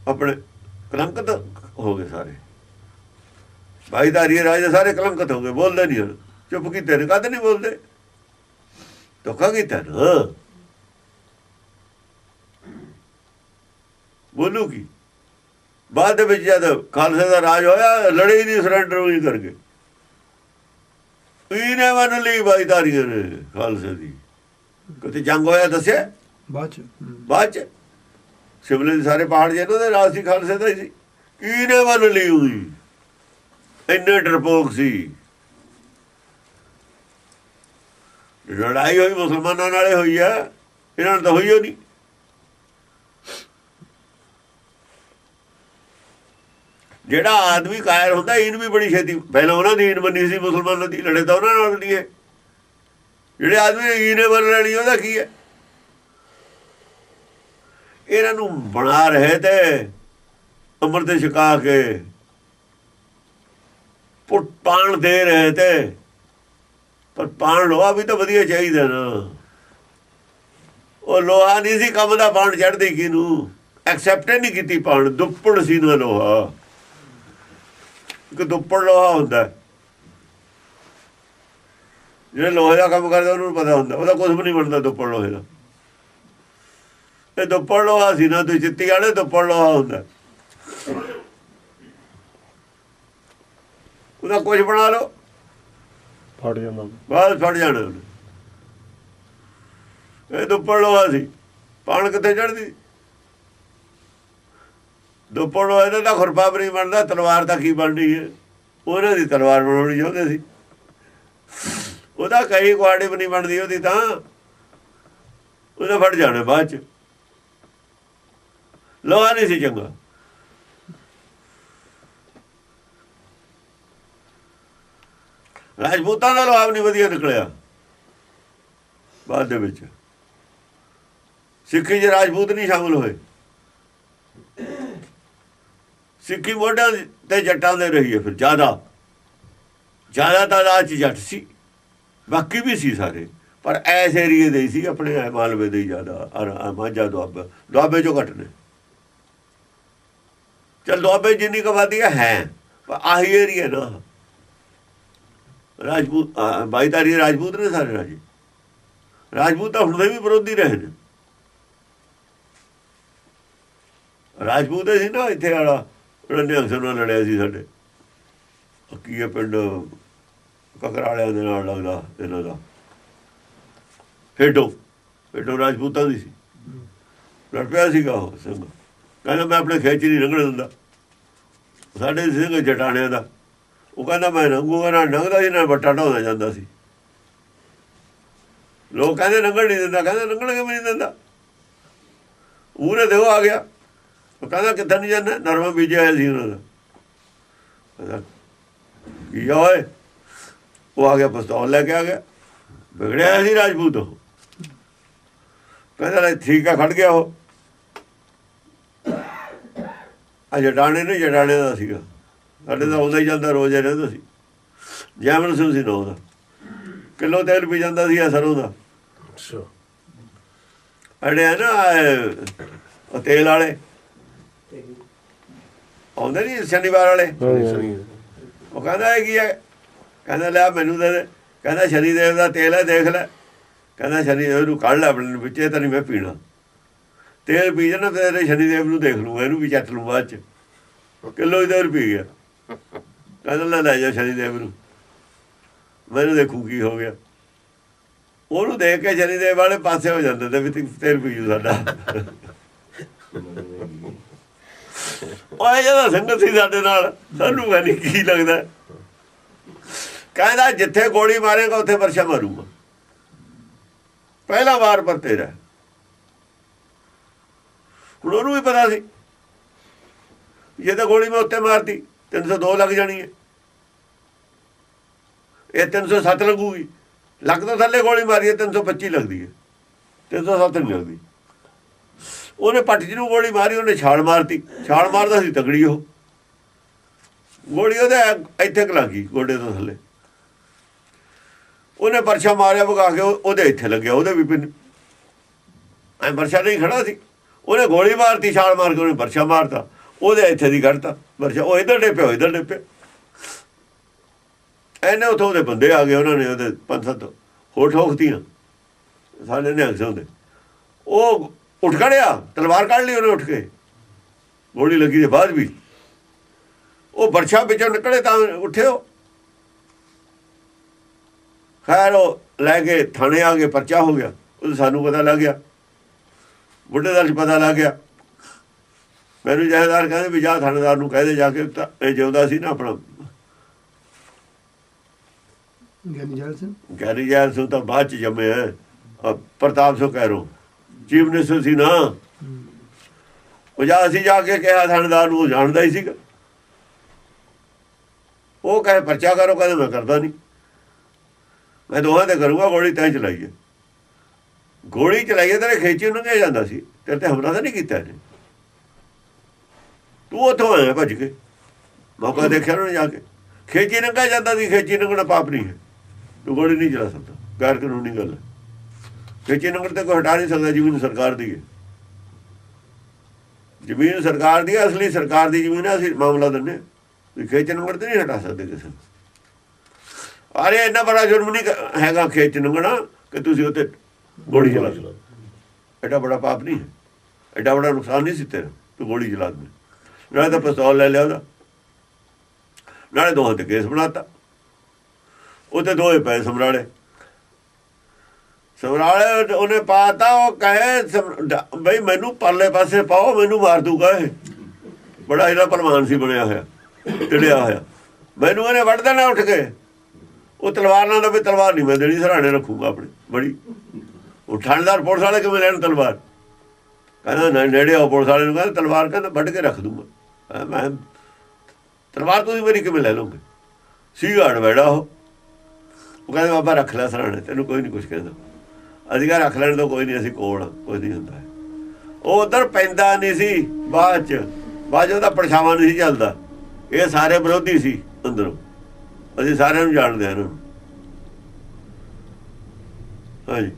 ਆਪਣੇ ਕਲੰਕਤ ਹੋ ਗਏ ਸਾਰੇ। ਭਾਈਦਾਰੀ ਰਾਜ ਦੇ ਸਾਰੇ ਕਲੰਕਤ ਹੋ ਗਏ, ਬੋਲਦੇ ਨਹੀਂ ਹੁਣ, ਚੁੱਪ ਕੀਤੇ ਨੇ। ਕਦ ਨਹੀਂ ਬੋਲਦੇ? ਧੋਖਾ ਕੀਤਾ ਨਾ, ਬੋਲੂ ਕੀ? ਬਾਅਦ ਦੇ ਵਿੱਚ ਜਦ ਖਾਲਸੇ ਦਾ ਰਾਜ ਹੋਇਆ, ਲੜੇ ਹੀ ਨਹੀਂ, ਸਰੈਂਡਰ ਵੀ ਕਰ ਗਏ। ਇਹਨੇ ਮੰਨ ਲਈ ਭਾਈਦਾਰੀਆਂ ਨੇ ਖਾਲਸੇ ਦੀ। ਕਿਤੇ ਜੰਗ ਹੋਇਆ ਦੱਸਿਆ ਬਾਅਦ ਚ ਸ਼ਿਮਲੇ ਦੇ ਸਾਰੇ ਪਹਾੜ ਜਿਹਨਾਂ ਦੇ ਰਾਜ ਸੀ ਖਾਲਸੇ ਦਾ ਹੀ ਸੀ। ਇਹਨੇ ਮੰਨ ਲਈ ਹੋਈ, ਇੰਨੇ ਡਰਪੋਕ ਸੀ। ਲੜਾਈ ਹੋਈ ਮੁਸਲਮਾਨਾਂ ਨਾਲੇ ਹੋਈ ਆ, ਇਹਨਾਂ ਨੂੰ ਤਾਂ ਹੋਈ ਹੋ ਨਹੀਂ। ਜਿਹੜਾ ਆਦਮੀ ਕਾਇਰ ਹੁੰਦਾ, ਇਹਨ ਵੀ ਬੜੀ ਛੇਤੀ, ਪਹਿਲਾਂ ਉਹਨਾਂ ਦੀ ਈਨ ਮੰਨੀ ਸੀ ਮੁਸਲਮਾਨਾਂ ਦੀ, ਲੜੇ ਤਾਂ ਉਹਨਾਂ ਨਾਲ ਨਹੀਂ ਹੈ। ਜਿਹੜੇ ਆਦਮੀ ਨੇ ਈਨੇ ਮੰਨ ਲੈਣੀ, ਉਹਦਾ ਕੀ ਹੈ? ਇਹਨਾਂ ਨੂੰ ਬਣਾ ਰਹੇ ਤੇ ਅੰਮ੍ਰਿਤ ਛਕਾ ਕੇ ਪਾਣ ਦੇ ਰਹੇ ਤੇ, ਪਰ ਪਾਣ ਲੋਹਾ ਵੀ ਤਾਂ ਵਧੀਆ ਚਾਹੀਦਾ ਨਾ। ਉਹ ਲੋਹਾ ਨਹੀਂ ਸੀ ਕੰਮ ਦਾ, ਪਾਣ ਚੜ੍ਹਦੀ ਕਿਹਨੂੰ? ਐਕਸੈਪਟ ਨਹੀਂ ਕੀਤੀ ਪਾਣ, ਦੁੱਪੜ ਸੀ ਨਾ ਲੋਹਾ। ਇੱਕ ਦੁੱਪੜ ਲੋਹਾ ਹੁੰਦਾ, ਜਿਹੜੇ ਲੋਹੇ ਦਾ ਕੰਮ ਕਰਦੇ ਉਹਨਾਂ ਨੂੰ ਪਤਾ ਹੁੰਦਾ, ਉਹਦਾ ਕੁਝ ਵੀ ਨਹੀਂ ਬਣਦਾ ਦੁੱਪੜ ਲੋਹੇ ਦਾ। ਇਹ ਦੁੱਪੜ ਲੋਹਾ ਸੀ ਨਾ, ਤੁਸੀਂ ਚਿੱਤੀ ਵਾਲੇ ਦੁੱਪੜ ਲੋਹਾ ਹੁੰਦਾ, ਉਹਦਾ ਕੁਝ ਬਣਾ ਲਓ, ਫੜ ਜਾਂਦਾ, ਬਸ ਫੜ ਜਾਣਾ ਉਹਨੇ। ਇਹ ਦੁੱਪੜ ਲੋਹਾ ਸੀ, ਪਾਣ ਕਿੱਥੇ ਚੜ੍ਹਦੀ? ਦੁੱਪੜ ਲੋਹੇ ਦਾ ਤਾਂ ਖੁਰਪਾ ਵੀ ਨਹੀਂ ਬਣਦਾ, ਤਲਵਾਰ ਤਾਂ ਕੀ ਬਣਨੀ ਹੈ? ਉਹਨਾਂ ਦੀ ਤਲਵਾਰ ਬਣਾਉਣੀ ਚਾਹੁੰਦੇ ਸੀ, ਉਹਦਾ ਕਈ ਕੁਆੜੀ ਵੀ ਨਹੀਂ ਬਣਦੀ ਉਹਦੀ, ਤਾਂ ਉਹਦਾ ਫੜ ਜਾਣਾ ਬਾਅਦ ਚ। ਲੋਹਾ ਨਹੀਂ ਸੀ ਚੰਗਾ। ਰਾਜਪੂਤਾਂ ਦਾ ਲੋਹਾ ਵੀ ਨਹੀਂ ਵਧੀਆ ਨਿਕਲਿਆ ਬਾਅਦ ਦੇ ਵਿੱਚ। ਸਿੱਖੀ 'ਚ ਰਾਜਪੂਤ ਨਹੀਂ ਸ਼ਾਮਲ ਹੋਏ, ਸਿੱਖੀ ਮੋਢਿਆਂ ਤੇ ਜੱਟਾਂ ਦੇ ਰਹੀ ਹੈ। ਫਿਰ ਜ਼ਿਆਦਾ ਤਾਦਾਦ 'ਚ ਜੱਟ ਸੀ, ਬਾਕੀ ਵੀ ਸੀ ਸਾਰੇ, ਪਰ ਐਸ ਏਰੀਏ ਦੇ ਸੀ ਆਪਣੇ ਮਾਲਵੇ ਦੇ ਜ਼ਿਆਦਾ ਮਾਝਾ ਦੁਆਬੇ ਚੋਂ ਘੱਟ ਨੇ। ਚੱਲ ਦੁਆਬੇ ਜਿੰਨੀ ਕੁ ਆਬਾਦੀ ਹੈ ਪਰ ਆਹੀ ਏਰੀਆ ਨਾ ਰਾਜਪੂਤ ਬਾਈਦਾਰੀ ਰਾਜਪੂਤ ਨੇ ਸਾਰੇ ਰਾਜੇ। ਰਾਜਪੂਤ ਤਾਂ ਹੁਣ ਦੇ ਵੀ ਵਿਰੋਧੀ ਰਹੇ ਨੇ। ਰਾਜਪੂਤ ਸੀ ਨਾ ਇੱਥੇ ਵਾਲਾ ਜਿਹੜਾ ਨਿਹੰਗ ਸਿੰਘ ਨਾਲ ਲੜਿਆ ਸੀ ਸਾਡੇ ਕੀ ਹੈ ਪਿੰਡ ਕਕਰਾਲਿਆਂ ਦੇ ਨਾਲ ਲੱਗਦਾ ਇਹਨਾਂ ਦਾ ਹੇਠੋਂ ਰਾਜਪੂਤਾਂ ਦੀ ਸੀ। ਲੜ ਪਿਆ ਸੀਗਾ ਉਹ ਸਿੰਘ, ਕਹਿੰਦਾ ਮੈਂ ਆਪਣੇ ਖੇਚ ਨਹੀਂ ਲੰਘਣ ਦਿੰਦਾ। ਸਾਡੇ ਸਿੰਘ ਜਟਾਣਿਆਂ ਦਾ ਉਹ ਕਹਿੰਦਾ ਮੈਂ ਲੰਘੂਗਾ ਨਾ, ਲੰਘਦਾ ਸੀ ਨਾ ਵੱਟਾ ਢਾਉਂਦਾ ਜਾਂਦਾ ਸੀ। ਲੋਕ ਕਹਿੰਦੇ ਲੰਘਣ ਨਹੀਂ ਦਿੰਦਾ, ਕਹਿੰਦਾ ਲੰਘਣ ਕਿਵੇਂ ਨਹੀਂ ਦਿੰਦਾ। ਉਹਨੇ ਦੇਖੋ ਆ ਗਿਆ, ਉਹ ਕਹਿੰਦਾ ਕਿੱਥੇ ਨਹੀਂ ਜਾਂਦਾ, ਨਰਮਾ ਬੀਜਿਆ ਹੋਇਆ ਸੀ ਉਹਨਾਂ ਦਾ। ਕਹਿੰਦਾ ਕੀ ਓਏ, ਉਹ ਆ ਗਿਆ ਪਿਸਤੌਲ ਲੈ ਕੇ ਆ ਗਿਆ, ਵਿਗੜਿਆ ਸੀ ਰਾਜਪੂਤ ਉਹ। ਕਹਿੰਦਾ ਠੀਕ ਆ, ਖੜ ਗਿਆ ਉਹ। ਆ ਜਟਾਣੇ ਨੇ, ਜਟਾਣੇ ਦਾ ਸੀਗਾ, ਸਾਡੇ ਤਾਂ ਆਉਂਦਾ ਹੀ ਜਾਂਦਾ, ਰੋਜ਼ ਰਹਿੰਦਾ ਸੀ। ਜੈਮਲ ਸਿੰਘ ਸੀ ਨਾ ਉਹਦਾ, ਕਿਲੋ ਤੇਲ ਪੀ ਜਾਂਦਾ ਸੀ ਸਰੋਂ ਦਾ। ਅੜੇ ਆ ਨਾ ਉਹ ਤੇਲ ਵਾਲੇ ਆਉਂਦੇ ਨਹੀਂ ਸ਼ਨੀਵਾਰ ਵਾਲੇ, ਉਹ ਕਹਿੰਦਾ ਇਹ ਕੀ ਹੈ, ਕਹਿੰਦਾ ਲਿਆ ਮੈਨੂੰ ਦੇ ਦੇ। ਕਹਿੰਦਾ ਸ਼ਨੀਦੇਵ ਦਾ ਤੇਲ ਹੈ, ਦੇਖ ਲੈ। ਕਹਿੰਦਾ ਸ਼ਨੀਦੇਵ ਨੂੰ ਕੱਢ ਲੈ ਆਪਣੇ ਵਿੱਚੇ, ਤਾਂ ਨਹੀਂ ਮੈਂ ਪੀਣਾ। ਤੇਲ ਪੀ ਜਾਣਾ ਤੇਰੇ ਸ਼ਨੀਦੇਵ ਨੂੰ ਦੇਖ ਲੂੰਗਾ, ਇਹਨੂੰ ਵੀ ਚੱਟ ਲੂੰ ਬਾਅਦ 'ਚ। ਕਿਲੋ ਹੀ ਤੇਲ ਪੀ ਗਿਆ। ਕਹਿੰਦਾ ਲੈ ਜਾ ਸ਼ਨੀਦੇਵ ਨੂੰ, ਮੈਨੂੰ ਦੇਖੂ ਕੀ ਹੋ ਗਿਆ। ਉਹਨੂੰ ਦੇਖ ਕੇ ਸ਼ਨੀਦੇਵ ਵਾਲੇ ਪਾਸੇ ਹੋ ਜਾਂਦੇ ਤੇ ਵੀ ਤੇਲ ਪੀ ਜੂ ਸਾਡਾ। ਉਹ ਜਿਹਦਾ ਸੰਗਤ ਸੀ ਸਾਡੇ ਨਾਲ, ਸਾਨੂੰ ਕਹਿੰਦੀ ਕੀ ਲੱਗਦਾ। ਕਹਿੰਦਾ ਜਿੱਥੇ ਗੋਲੀ ਮਾਰੇਗਾ ਉੱਥੇ ਵਰਸ਼ਾ ਮਾਰੂਗਾ, ਪਹਿਲਾ ਵਾਰ ਪਰ ਤੇਰਾ। ਹੁਣ ਉਹਨੂੰ ਵੀ ਪਤਾ ਸੀ ਜੇ ਤਾਂ ਗੋਲੀ ਮੈਂ ਉੱਤੇ ਮਾਰਤੀ 302 ਲੱਗ ਜਾਣੀ ਹੈ, ਇਹ 307 ਲੱਗੂਗੀ। ਲੱਗ ਤੋਂ ਥੱਲੇ ਗੋਲੀ ਮਾਰੀ ਹੈ 325 ਲੱਗਦੀ ਹੈ, 307 ਨਹੀਂ ਲੱਗਦੀ। ਉਹਨੇ ਪੱਟ ਜੀ ਨੂੰ ਗੋਲੀ ਮਾਰੀ, ਉਹਨੇ ਛਾਲ ਮਾਰਤੀ। ਛਾਲ ਮਾਰਦਾ ਸੀ ਤਗੜੀ ਉਹ, ਗੋਲੀ ਉਹਦੇ ਇੱਥੇ ਕੁ ਲੱਗ ਗਈ ਗੋਡੇ ਤੋਂ ਥੱਲੇ। ਉਹਨੇ ਪਰਛਾ ਮਾਰਿਆ ਵਗਾ ਕੇ, ਉਹਦੇ ਇੱਥੇ ਲੱਗਿਆ, ਉਹਦੇ ਵੀ ਪਿੰਨ ਐ ਪਰਛਾ ਨਹੀਂ ਖੜਾ ਸੀ। ਉਹਨੇ ਗੋਲੀ ਮਾਰਤੀ, ਛਾਲ ਮਾਰ ਕੇ ਉਹਨੇ ਪਰਛਾ ਮਾਰਤਾ, ਉਹਦੇ ਇੱਥੇ ਦੀ ਕੱਢਤਾ ਪਰਛਾ। ਉਹ ਇੱਧਰ ਡਿੱਪਿਆ, ਉਹ ਇੱਧਰ ਡਿੱਪਿਆ। ਇਹਨੇ ਉੱਥੋਂ ਉਹਦੇ ਬੰਦੇ ਆ ਗਏ, ਉਹਨਾਂ ਨੇ ਉਹਦੇ 5-7 ਹੋਰ ਠੋਕਤੀਆਂ ਸਾਡੇ ਨਿਹੰਗ ਸਿੰਘ ਦੇ। ਉਹ ਉੱਠ ਖੜਿਆ, ਤਲਵਾਰ ਕੱਢ ਲਈ ਉਹਨੇ ਉੱਠ ਕੇ, ਗੋਲੀ ਲੱਗੀ ਦੇ ਬਾਅਦ ਵੀ। ਉਹ ਬਰਛਾ ਵਿੱਚੋਂ ਨਿਕਲੇ ਤਾਂ ਉੱਠਿਓ। ਖੈਰ ਉਹ ਲੈ ਕੇ ਥਾਣੇ ਆ ਗਏ, ਪਰਚਾ ਹੋ ਗਿਆ। ਉਹ ਸਾਨੂੰ ਪਤਾ ਲੱਗ ਗਿਆ, ਬੁੱਢੇ ਦਾ ਪਤਾ ਲੱਗ ਗਿਆ। ਮੈਨੂੰ ਜਹੇਦਾਰ ਕਹਿੰਦੇ ਵੀ ਜਾ ਥਾਣੇਦਾਰ ਨੂੰ ਕਹਦੇ ਜਾ ਕੇ, ਇਹ ਜਿਉਂਦਾ ਸੀ ਨਾ ਆਪਣਾ ਗਿਆਨੀ ਜੈਲ ਸਿੰਘ ਤਾਂ ਬਾਅਦ 'ਚ ਜੰਮਿਆ, ਪ੍ਰਤਾਪ ਸਿੰਘ ਕਹਿਰੋ ਚੀਫ ਮਿਨਿਸਟਰ ਸੀ ਨਾ। ਉਹ ਅਸੀਂ ਜਾ ਕੇ ਕਿਹਾ ਥਾਣੇਦਾਰ ਨੂੰ, ਉਹ ਜਾਣਦਾ ਹੀ ਸੀਗਾ। ਉਹ ਕਹੇ ਪਰਚਾ ਕਰੋ, ਕਹਿੰਦੇ ਮੈਂ ਕਰਦਾ ਨਹੀਂ, ਮੈਂ ਦੋਹਾਂ ਤੇ ਕਰੂੰਗਾ। ਗੋਲੀ ਤੈਂ ਚਲਾਈ ਹੈ, ਗੋਲੀ ਚਲਾਈਏ ਤੇਰੇ ਖੇਚੀ ਨੂੰ ਕਿਹਾ ਜਾਂਦਾ ਸੀ, ਤੇਰੇ ਤੇ ਹਮਲਾ ਤਾਂ ਨਹੀਂ ਕੀਤਾ ਇਹਨੇ। ਤੂੰ ਉੱਥੋਂ ਆਇਆ ਭੱਜ ਕੇ, ਮੌਕਾ ਦੇਖਿਆ ਉਹਨੇ ਜਾ ਕੇ। ਖੇਚੀ ਨੰਗਾ ਜਾਂਦਾ ਸੀ, ਖੇਚੀ ਨੰਗਣਾ ਪਾਪ ਨਹੀਂ ਹੈ, ਤੂੰ ਗੋਲੀ ਨਹੀਂ ਚਲਾ ਸਕਦਾ, ਗੈਰ ਕਾਨੂੰਨੀ ਗੱਲ ਹੈ। ਖੇਚੀ ਨੰਗਣ ਤੇ ਕੋਈ ਹਟਾ ਨਹੀਂ ਸਕਦਾ, ਜ਼ਮੀਨ ਸਰਕਾਰ ਦੀ ਹੈ। ਜ਼ਮੀਨ ਸਰਕਾਰ ਦੀ ਹੈ, ਅਸਲੀ ਸਰਕਾਰ ਦੀ ਜ਼ਮੀਨ ਹੈ। ਅਸੀਂ ਮਾਮਲਾ ਦਿੰਦੇ ਵੀ ਖੇਚ ਨੰਗਣ ਤੇ ਨਹੀਂ ਹਟਾ ਸਕਦੇ ਕਿਸੇ ਨੂੰ। ਅਰੇ ਇੰਨਾ ਬੜਾ ਜੁਰਮ ਨਹੀਂ ਹੈਗਾ ਖੇਚ ਨੰਗਣਾ ਕਿ ਤੁਸੀਂ ਉੱਥੇ ਗੋਲੀ ਚਲਾ ਦਿਓ। ਐਡਾ ਬੜਾ ਪਾਪ ਨਹੀਂ ਹੈ, ਐਡਾ ਬੜਾ ਨੁਕਸਾਨ ਨਹੀਂ ਸੀ ਤੇਰਾ, ਤੂੰ ਗੋਲੀ ਚਲਾ ਦੇ। ਨਾਲੇ ਤਾਂ ਪਿਸਤੌਲ ਲੈ ਲਿਆ ਉਹਦਾ, ਨਾਲੇ ਦੋਹਾਂ ਤੇ ਕੇਸ ਬਣਾਤਾ। ਉੱਥੇ ਦੋਏ ਪਏ ਸਮਰਾਲੇ ਉਹਨੇ ਪਾਤਾ। ਉਹ ਕਹੇ ਬਈ ਮੈਨੂੰ ਪਰਲੇ ਪਾਸੇ ਪਾਓ, ਮੈਨੂੰ ਮਾਰ ਦੂਗਾ ਇਹ। ਬੜਾ ਇਹਦਾ ਪ੍ਰਮਾਨ ਸੀ ਬਣਿਆ ਹੋਇਆ, ਟਿੜਿਆ ਹੋਇਆ। ਮੈਨੂੰ ਇਹਨੇ ਵੱਢ ਦੇਣਾ ਉੱਠ ਕੇ। ਉਹ ਤਲਵਾਰ ਨਾਲ ਵੀ ਤਲਵਾਰ ਨਹੀਂ ਮੈਂ ਦੇਣੀ, ਸਰਾਣੇ ਰੱਖੂਗਾ ਆਪਣੇ ਬੜੀ। ਉਹ ਥਾਣੇਦਾਰ ਪੁਲਿਸ ਵਾਲੇ ਕਿਵੇਂ ਲੈਣ ਤਲਵਾਰ? ਕਹਿੰਦਾ ਨੇੜੇ ਆਓ ਪੁਲਿਸ ਵਾਲੇ ਨੂੰ, ਕਹਿੰਦਾ ਤਲਵਾਰ ਕਹਿੰਦਾ ਵੱਢ ਕੇ ਰੱਖ ਦੂੰਗਾ। ਮੈਂ ਤਲਵਾਰ ਤੁਸੀਂ ਮੇਰੀ ਕਿਵੇਂ ਲੈ ਲਓਗੇ? ਸੀਗਾ ਅੜਵੈੜਾ ਉਹ ਕਹਿੰਦੇ ਬਾਬਾ ਰੱਖ ਲੈ ਸਰਾਣੇ, ਤੈਨੂੰ ਕੋਈ ਨਹੀਂ ਕੁਛ ਕਹਿੰਦਾ। ਅਸੀਂ ਕਿਹਾ ਰੱਖ ਲੈਣ ਤੋਂ ਕੋਈ ਨਹੀਂ, ਅਸੀਂ ਕੋਲ ਕੁਛ ਨਹੀਂ ਹੁੰਦਾ। ਉਹ ਉੱਧਰ ਪੈਂਦਾ ਨਹੀਂ ਸੀ। ਬਾਅਦ 'ਚ ਉਹਦਾ ਪਰਛਾਵਾਂ ਨਹੀਂ ਸੀ ਚੱਲਦਾ। ਇਹ ਸਾਰੇ ਵਿਰੋਧੀ ਸੀ ਅੰਦਰੋਂ, ਅਸੀਂ ਸਾਰਿਆਂ ਨੂੰ ਜਾਣਦੇ ਹਾਂ ਇਹਨਾਂ ਨੂੰ। ਹਾਂਜੀ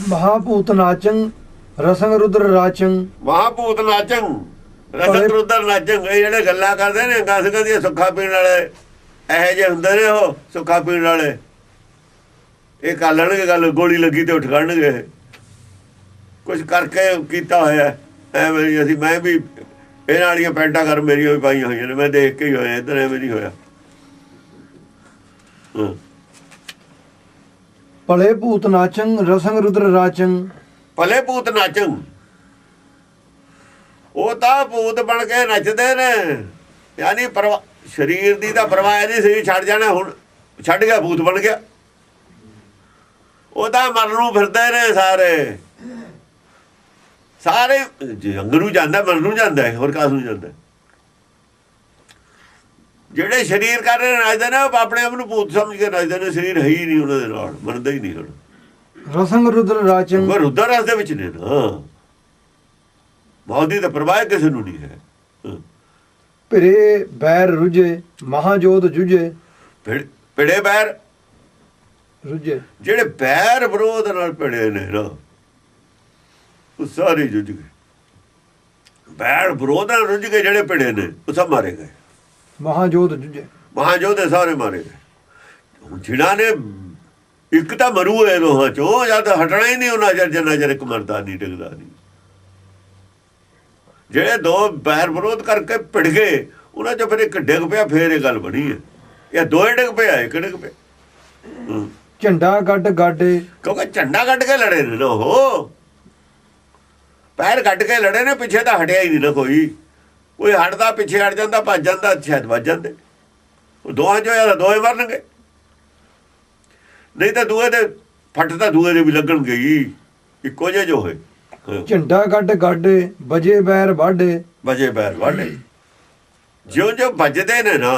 ਮਹਾਭੂਤ ਨਾਚੰ ਰਸੰਗ ਰੁਦਰ ਰਾਚੰ ਮਹਾਭੂਤ ਨਾਚੰ ਰਸਕ ਰੁਦਰ ਨਾਚੰ। ਇਹ ਜਿਹੜੇ ਗੱਲਾਂ ਕਰਦੇ ਨੇ ਗਾਸਕਾਂ ਦੀਆਂ ਸੁੱਖਾ ਪੀਣ ਵਾਲੇ ਇਹੋ ਜਿਹੇ ਹੁੰਦੇ ਨੇ, ਉਹ ਸੁੱਖਾ ਪੀਣ ਵਾਲੇ ਇਹ ਕਰ ਲੈਣਗੇ ਗੱਲ, ਗੋਲੀ ਲੱਗੀ ਤੇ ਉੱਠ ਖੜਨਗੇ। ਕੁਝ ਕਰਕੇ ਕੀਤਾ ਹੋਇਆ ਐਵੇਂ ਅਸੀਂ, ਮੈਂ ਵੀ ਇਹਨਾਂ ਵਾਲੀਆਂ ਪੈਂਟਾਂ ਕਰ ਮੇਰੀਆਂ ਵੀ ਪਾਈਆਂ ਹੋਈਆਂ ਨੇ, ਮੈਂ ਦੇਖ ਕੇ ਹੀ ਹੋਇਆ, ਇੱਧਰ ਐਵੇਂ ਨਹੀਂ ਹੋਇਆ। ਭਲੇ ਭੂਤ ਨਾਚੰ ਰਸੰਗ ਰੁਦਰ ਰਾਚੰ। ਭਲੇ ਭੂਤ ਨਾਚੰ, ਉਹ ਤਾਂ ਭੂਤ ਬਣ ਕੇ ਨੱਚਦੇ ਨੇ, ਯਾਨੀ ਸਰੀਰ ਦੀ ਤਾਂ ਪਰਵਾਹ ਨਹੀਂ, ਸਰੀਰ ਛੱਡ ਜਾਣਾ, ਹੁਣ ਛੱਡ ਗਿਆ ਭੂਤ ਬਣ ਗਿਆ। ਉਹ ਤਾਂ ਮਰਨ ਨੂੰ ਫਿਰਦੇ ਨੇ ਸਾਰੇ ਸਾਰੇ, ਜੰਗ ਨੂੰ ਜਾਂਦਾ, ਮਰਨ ਨੂੰ ਜਾਂਦਾ, ਹੋਰ ਕਾਸ ਨੂੰ ਜਾਂਦਾ। ਜਿਹੜੇ ਸਰੀਰ ਕਰ ਰਹੇ ਨੱਚਦੇ ਨੇ, ਉਹ ਆਪਣੇ ਆਪ ਨੂੰ ਭੂਤ ਸਮਝ ਕੇ ਨੱਚਦੇ ਨੇ, ਸਰੀਰ ਹੈ ਹੀ ਨਹੀਂ ਉਹਨਾਂ ਦੇ ਨਾਲ, ਮੰਨਦਾ ਹੀ ਨਹੀਂ ਹੁਣ। ਰਸੰਗ ਰੁਦਰ ਰਾਚੰ, ਪਰ ਰੁਦਰ ਰਸ ਦੇ ਵਿੱਚ ਨੇ ਨਾ, ਮੌਤ ਦੀ ਤਾਂ ਪਰਵਾਹ ਕਿਸੇ ਨੂੰ ਨਹੀਂ ਹੈ। ਭਿਰੇ ਬੈਰ ਰੁਝੇ ਮਹਾਜੋਤ ਜੁਝੇ। ਭਿੜੇ ਬੈਰ ਰੁਝੇ, ਜਿਹੜੇ ਬੈਰ ਵਿਰੋਧ ਨਾਲ ਭਿੜੇ ਨੇ ਨਾ, ਉਹ ਸਾਰੇ ਜੁਝ ਗਏ। ਬੈਰ ਵਿਰੋਧ ਨਾਲ ਰੁਝ ਗਏ ਜਿਹੜੇ ਭਿੜੇ ਨੇ, ਉਹ ਸਭ ਮਾਰੇ ਗਏ। ਮਹਾਜੋਤ ਜੁਝੇ, ਮਹਾਜੋਧੇ ਸਾਰੇ ਮਾਰੇ ਗਏ। ਹੁਣ ਜਿਨ੍ਹਾਂ ਨੇ ਇੱਕ ਤਾਂ ਮਰੂ ਇਹ ਦੋਹਾਂ ਚੋਂ, ਜਦ ਹਟਣਾ ਹੀ ਨਹੀਂ ਉਹਨਾਂ ਜਰ ਇੱਕ ਮਰਦਾ ਨਹੀਂ, ਟਿਕਦਾ ਨਹੀਂ। ਜਿਹੜੇ ਦੋ ਬੈਰ ਵਿਰੋਧ ਕਰਕੇ ਭਿੜ ਗਏ, ਉਹਨਾਂ ਚੋਂ ਫਿਰ ਇੱਕ ਡਿੱਗ ਪਿਆ, ਫੇਰ ਇਹ ਗੱਲ ਬਣੀ ਹੈ। ਇਹ ਦੋਏ ਡਿੱਗ ਪਿਆ, ਇੱਕ ਡਿੱਗ ਪਿਆ। ਝੰਡਾ ਗੱਡ ਗਾਡੇ, ਕਿਉਂਕਿ ਝੰਡਾ ਕੱਢ ਕੇ ਲੜੇ ਨੇ ਨਾ, ਉਹ ਪੈਰ ਕੱਢ ਕੇ ਲੜੇ ਨੇ, ਪਿੱਛੇ ਤਾਂ ਹਟਿਆ ਹੀ ਨਹੀਂ ਨਾ ਕੋਈ। ਕੋਈ ਹਟਦਾ, ਪਿੱਛੇ ਹਟ ਜਾਂਦਾ, ਭੱਜ ਜਾਂਦਾ, ਸ਼ਾਇਦ ਵੱਜ ਜਾਂਦੇ। ਉਹ ਦੋਹਾਂ ਚੋਂ ਜਾਂ ਦੋਏ ਮਰਨਗੇ, ਨਹੀਂ ਤਾਂ ਦੂਏ ਦੇ ਫੱਟ ਤਾਂ ਦੂਏ ਦੇ ਵੀ ਲੱਗਣਗੇ ਹੀ, ਇੱਕੋ ਜਿਹੇ ਜੋ ਹੋਏ। ਝੰਡਾ ਗੱਡ ਗਾਡੇ ਵਜੇ ਬੈਰ ਵਾਢੇ। ਵਜੇ ਬੈਰ ਵਾਢੇ, ਜਿਉਂ ਜਿਉਂ ਵੱਜਦੇ ਨੇ ਨਾ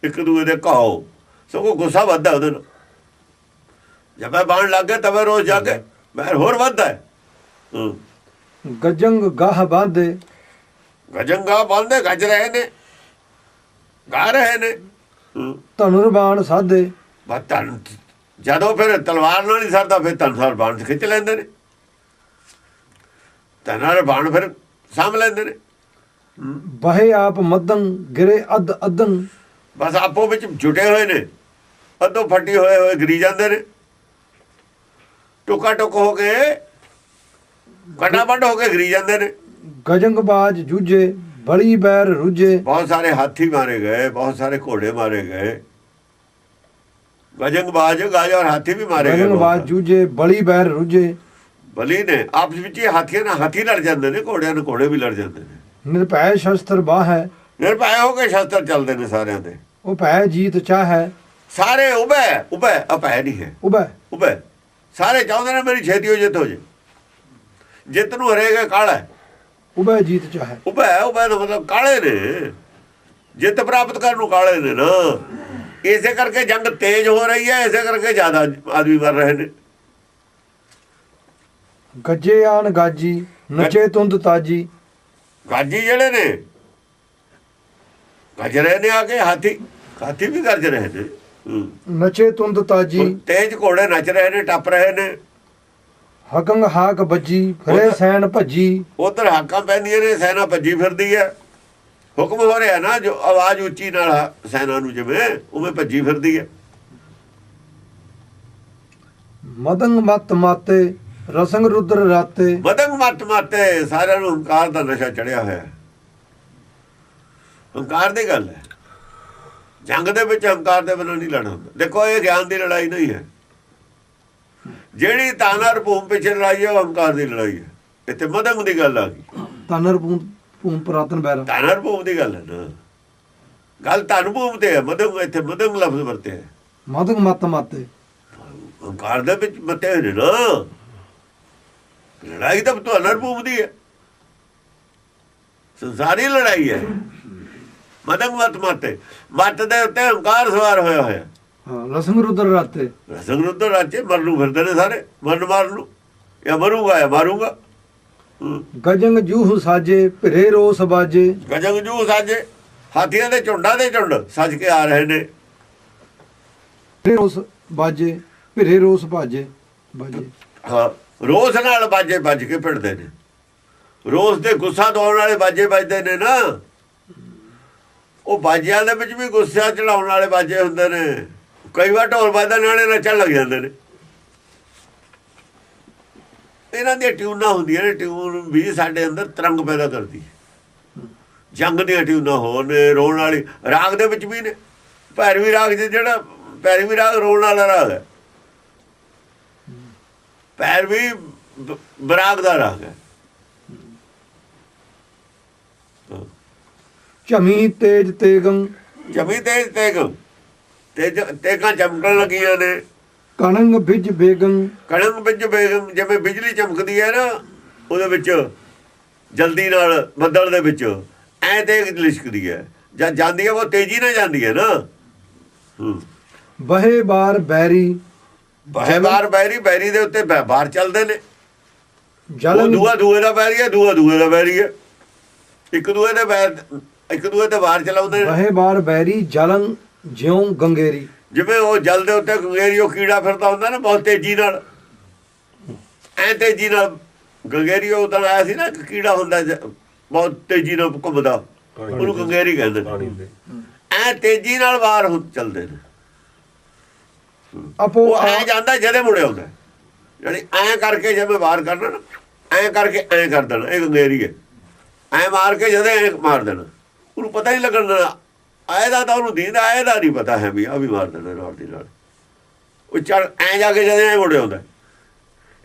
ਇੱਕ ਦੂਏ ਦੇ ਘਾਓ, ਸਗੋਂ ਗੁੱਸਾ ਵੱਧਦਾ ਉਹਦੇ ਨਾਲ। ਜਦ ਮੈਂ ਬਾਣ ਲੱਗ ਗਿਆ ਤਵੇ ਰੋਜ਼ ਜਾ ਕੇ ਬੈਰ ਹੋਰ ਵੱਧਦਾ ਹੈ। ਗਜੰਗ ਗਾਹ ਬਾਂਧੇ, ਗਜੰਗਾ ਬਾਂਧੇ, ਗੱਜ ਰਹੇ ਨੇ, ਗਾ ਰਹੇ ਨੇ। ਧਨੁਰਬਾਣ ਸਾਧੇ, ਬਸ ਧਨ ਜਦੋਂ ਫਿਰ ਤਲਵਾਰ ਨਾਲ ਨਹੀਂ ਸਰਦਾ, ਫਿਰ ਧਨਸਾਰ ਬਾਣ ਖਿੱਚ ਲੈਂਦੇ ਨੇ, ਧਨਾਰ ਬਾਣ ਫਿਰ ਸਾਂਭ ਲੈਂਦੇ ਨੇ। ਬਹੇ ਆਪ ਮਦਨ ਗਿਰੇ ਅੱਧ ਅਦਨ। ਬਸ ਆਪੋ ਵਿੱਚ ਜੁਟੇ ਹੋਏ ਨੇ, ਅੱਧੋ ਫੱਟੀ ਹੋਏ ਗਿਰੀ ਜਾਂਦੇ ਨੇ, ਟੁਕਾ ਟੁਕ ਹੋ ਕੇ, ਕੰਡਾ ਵੱਢ ਹੋ ਕੇ ਗਿਰੀ ਜਾਂਦੇ ਨੇ। ਗਜੰਗਬਾਜ ਜੂਝੇ ਬੜੀ ਬੈਰ ਰੁਝੇ। ਬਹੁਤ ਸਾਰੇ ਹਾਥੀ ਮਾਰੇ ਗਏ, ਬਹੁਤ ਸਾਰੇ ਘੋੜੇ ਮਾਰੇ ਗਏ। ਗਜੰਗਬਾਜ ਗਾਜ ਔਰ ਹਾਥੀ ਵੀ ਮਾਰੇ ਗਏ। ਗਜੰਗਬਾਜ ਜੂਝੇ ਬੜੀ ਬੈਰ ਰੁਝੇ। ਬਲੀ ਨੇ ਆਪਸ ਵਿੱਚ ਹੀ ਹਾਥੀਆਂ ਨਾਲ ਹਾਥੀ ਲੜ ਜਾਂਦੇ ਨੇ, ਘੋੜਿਆਂ ਨਾਲ ਘੋੜੇ ਵੀ ਲੜ ਜਾਂਦੇ ਨੇ। ਨਿਰਭੈ ਸ਼ਸਤਰ ਬਾਹ ਹੈ, ਨਿਰਭੈ ਹੋ ਕੇ ਸ਼ਸਤਰ ਚੱਲਦੇ ਨੇ ਸਾਰਿਆਂ ਦੇ। ਉਹ ਭੈ ਜੀਤ ਚਾਹੈ, ਸਾਰੇ ਉਬੈ ਅਪੈ ਨਹੀਂ ਹੈ, ਉਬੈ ਸਾਰੇ ਚਾਹੁੰਦੇ ਨੇ ਮੇਰੀ ਛੇਤੀ ਹੋ ਜਿੱਤ ਹੋ ਜੇ। ਜਿੱਤ ਨੂੰ ਹਰੇਗਾ ਕਾਲਾ, ਉਬੈ ਜੀਤ ਚਾਹੈ। ਉਬੈ ਦਾ ਮਤਲਬ ਕਾਲੇ ਨੇ, ਜਿੱਤ ਪ੍ਰਾਪਤ ਕਰਨ ਨੂੰ ਕਾਲੇ ਨੇ ਨਾ। ਇਸੇ ਕਰਕੇ ਜੰਗ ਤੇਜ਼ ਹੋ ਰਹੀ ਹੈ, ਇਸੇ ਕਰਕੇ ਜ਼ਿਆਦਾ ਆਦਮੀ ਮਰ ਰਹੇ ਨੇ। ਗੱਜੇ ਆਣ ਗਾਜੀ ਨਚੇ ਤੁੰਦ ਤਾਜੀ। ਗਾਜੀ ਜਿਹੜੇ ਨੇ ਗੱਜ ਰਹੇ ਨੇ, ਆ ਕੇ ਹਾਥੀ ਵੀ ਗਰਜ ਰਹੇ ਨੇ। ਨਚੇ ਤੁੰਦ ਤਾਜੀ, ਤੇਜ ਘੋੜੇ ਨੱਚ ਰਹੇ ਨੇ, ਟੱਪ ਰਹੇ ਨੇ। ਹਕੰਗ ਹਾਕ ਬੱਜੀ ਫਿਰੇ ਸੈਨ ਭੱਜੀ। ਉਧਰ ਹਾਕਾਂ ਪੈਂਦੀਆਂ ਨੇ, ਸੈਨਾ ਭੱਜੀ ਫਿਰਦੀ ਹੈ। ਹੁਕਮ ਹੋ ਰਿਹਾ ਨਾ, ਜੋ ਆਵਾਜ਼ ਉੱਚੀ ਨਾਲ ਸੈਨਾ ਨੂੰ ਜਿਵੇਂ ਉਵੇਂ ਭੱਜੀ ਫਿਰਦੀ ਹੈ। ਮਦੰਗ ਮਤ ਮਾਤੇ ਰਸੰਗ ਰੁਦਰ ਰਾਤੇ। ਮਦੰਗ ਮਤ ਮਾਤੇ, ਸਾਰਿਆਂ ਨੂੰ ਹੰਕਾਰ ਦਾ ਨਸ਼ਾ ਚੜਿਆ ਹੋਇਆ। ਹੰਕਾਰ ਦੀ ਗੱਲ ਹੈ, ਜੰਗ ਦੇ ਵਿੱਚ ਹੰਕਾਰ ਦੇ ਬਿਨਾਂ ਨਹੀਂ ਲੜਨਾ ਹੁੰਦਾ। ਦੇਖੋ ਇਹ ਗਿਆਨ ਦੀ ਲੜਾਈ ਨਹੀਂ ਹੈ। ਜਿਹੜੀ ਤਾਨਰ ਭੂਮ ਪਿੱਛੇ ਲੜਾਈ ਹੈ, ਉਹ ਹੰਕਾਰ ਦੀ ਲੜਾਈ ਹੈ। ਇੱਥੇ ਮਦੰਗ ਦੀ ਗੱਲ ਆ ਗਈ। ਤਾਨਰ ਭੂਮ ਪੁਰਾਤਨ ਬੈਰਾ, ਤਾਨਰ ਭੂਮ ਦੀ ਗੱਲ ਹੈ ਨਾ, ਗੱਲ ਧਨ ਭੂਮ ਤੇ ਹੈ। ਮਦੰਗ ਇੱਥੇ ਮਦੰਗ ਲਫ਼ਜ਼ ਵਰਤੇ ਹੈ। ਮਦੰਗ ਮਤ ਮਾਤੇ, ਹੰਕਾਰ ਦੇ ਵਿੱਚ ਮਤੇ ਹੋਏ ਨੇ ਨਾ। ਲੜਾਈ ਤਾਂ ਤਾਨਰ ਭੂਮ ਦੀ ਹੈ, ਸੰਸਾਰੀ ਲੜਾਈ ਹੈ। ਮਦੰਗ ਮਤ ਮਾਤੇ, ਮੱਤ ਦੇ ਉੱਤੇ ਹੰਕਾਰ ਸਵਾਰ ਹੋਇਆ ਹੋਇਆ। ਹਾਂ, ਰਸੰਗ ਰੁਦਰ ਰਾਤੇ। ਰਸੰਗ ਰੁਦਰ ਰਾਤੇ ਮਰਨ ਨੂੰ ਫਿਰਦੇ ਨੇ ਸਾਰੇ, ਮਰਨ ਮਾਰਨ ਨੂੰ, ਜਾਂ ਮਰੂਗਾ ਜਾਂ ਮਾਰੂਗਾ। ਗਜੰਗ ਜੂਹ ਸਾਜੇ ਭਿਰੇ ਰੋਸ ਬਾਜੇ। ਗਜੰਗ ਜੂ ਸਾਜੇ, ਹਾਥੀਆਂ ਦੇ ਝੁੰਡਾਂ ਦੇ ਝੁੰਡ ਸੱਜ ਕੇ ਆ ਰਹੇ ਨੇ। ਰੋਸ ਬਾਜੇ, ਫਿਰੇ ਰੋਸ ਭਾਜੇ ਬਾਜੇ। ਹਾਂ, ਰੋਸ ਨਾਲ ਬਾਜੇ ਵੱਜ ਕੇ ਭਿੜਦੇ ਨੇ। ਰੋਸ ਦੇ ਗੁੱਸਾ ਦਵਾਉਣ ਵਾਲੇ ਬਾਜੇ ਵੱਜਦੇ ਨੇ ਨਾ। ਉਹ ਬਾਜਿਆਂ ਦੇ ਵਿੱਚ ਵੀ ਗੁੱਸਾ ਚੜਾਉਣ ਵਾਲੇ ਬਾਜੇ ਹੁੰਦੇ ਨੇ। ਕਈ ਵਾਰ ਢੋਲ ਵੱਜਦੇ ਨਾਲੇ ਨੱਚਣ ਲੱਗ ਜਾਂਦੇ ਨੇ। ਇਹਨਾਂ ਦੀਆਂ ਟਿਊਨਾਂ ਹੁੰਦੀਆਂ ਨੇ। ਟਿਊਨ ਵੀ ਸਾਡੇ ਅੰਦਰ ਤਰੰਗ ਪੈਦਾ ਕਰਦੀ ਹੈ। ਜੰਗ ਦੀਆਂ ਟਿਊਨਾਂ ਹੋਰ ਨੇ, ਰੋਣ ਵਾਲੀ। ਰਾਗ ਦੇ ਵਿੱਚ ਵੀ ਨੇ। ਭੈਰਵੀ ਰਾਗ ਜਿਹੜਾ ਭੈਰਵੀ ਰਾਗ ਰੋਣ ਵਾਲਾ ਰਾਗ ਹੈ। ਭੈਰਵੀ ਬਰਾਗ ਦਾ ਰਾਗ ਹੈ। ਝਮੀ ਤੇਜ ਤੇਗੰ ਜਮੀ ਤੇਜ ਤੇਗੰ ਤੇਗਾਂ ਚਮਕਣ ਲੱਗੀਆਂ ਨੇ। ਕਣੰਗ ਬਿਜ ਬੇਗੰ ਕਣਕ ਵਿੱਚ ਬੇਗਮ, ਜਿਵੇਂ ਬਿਜਲੀ ਚਮਕਦੀ ਹੈ ਨਾ, ਉਹਦੇ ਵਿੱਚ ਜਲਦੀ ਨਾਲ ਬੱਦਲ ਦੇ ਵਿੱਚ ਐ ਤੇਗ ਲਿਸ਼ਕਦੀ ਹੈ। ਜਦ ਜਾਂਦੀ ਹੈ ਉਹ ਤੇਜ਼ੀ ਨਾਲ ਜਾਂਦੀ ਹੈ ਨਾ। ਬਹੇ ਬਾਰ ਬੈਰੀ ਬਾਹੇ ਬਾਰ ਬੈਰੀ, ਬੈਰੀ ਦੇ ਉੱਤੇ ਬਾਹਰ ਚੱਲਦੇ ਨੇ। ਉਹ ਜਲਨ ਦੂਆ ਦੂਏ ਦਾ ਬੈਰੀ ਹੈ, ਦੂਆ ਦੂਏ ਦਾ ਬੈਰੀ ਹੈ। ਇੱਕ ਦੂਏ ਦੇ ਬੈਰ, ਇੱਕ ਦੂਏ ਤੇ ਬਾਹਰ ਚਲਾਉਂਦੇ ਨੇ। ਬਹੇ ਬਾਰ ਬੈਰੀ ਜਲਨ ਜਿਉਂ ਗੰਗੇਰੀ। ਜਿਵੇਂ ਉਹ ਜਲ ਦੇ ਉੱਤੇ ਗੰਗੇਰੀ ਉਹ ਕੀੜਾ ਫਿਰਦਾ ਹੁੰਦਾ ਨਾ, ਬਹੁਤ ਤੇਜ਼ੀ ਨਾਲ। ਐ ਤੇਜ਼ੀ ਨਾਲ ਗੰਗੇਰੀ ਉਹ ਤਾਂ ਆਇਆ ਸੀ ਨਾ, ਇੱਕ ਕੀੜਾ ਹੁੰਦਾ ਬਹੁਤ ਤੇਜ਼ੀ ਨਾਲ ਘੁੰਮਦਾ, ਉਹਨੂੰ ਗੰਗੇਰੀ ਕਹਿੰਦੇ ਨੇ। ਐ ਤੇਜ਼ੀ ਨਾਲ ਬਾਹਰ ਚੱਲਦੇ ਨੇ। ਆਪੋ ਉਹ ਐ ਜਾਂਦਾ ਜਦੇ ਮੁੜੇ ਆਉਂਦਾ। ਯਾਨੀ ਐਂ ਕਰਕੇ ਜਿਵੇਂ ਵਾਰ ਕਰਨਾ ਨਾ, ਐਂ ਕਰਕੇ ਐਂ ਕਰ ਦੇਣਾ। ਇਹ ਗੰਗੇਰੀ ਹੈ। ਐਂ ਮਾਰ ਕੇ ਜਦੇ ਐਂ ਮਾਰ ਦੇਣਾ, ਉਹਨੂੰ ਪਤਾ ਹੀ ਲੱਗਣ ਦੇਣਾ। ਆਏ ਦਾ ਤਾਂ ਉਹਨੂੰ ਦੀਂਦਾ, ਆਏ ਦਾ ਨਹੀਂ ਪਤਾ ਹੈ ਵੀ ਆ ਵੀ ਮਾਰ ਦੇਣਾ ਨਾਲ ਦੀ ਨਾਲ। ਉਹ ਚੜ ਐਂ ਜਾ ਕੇ ਜਦੇ ਐਂ ਮੁੜੇ ਆਉਂਦਾ।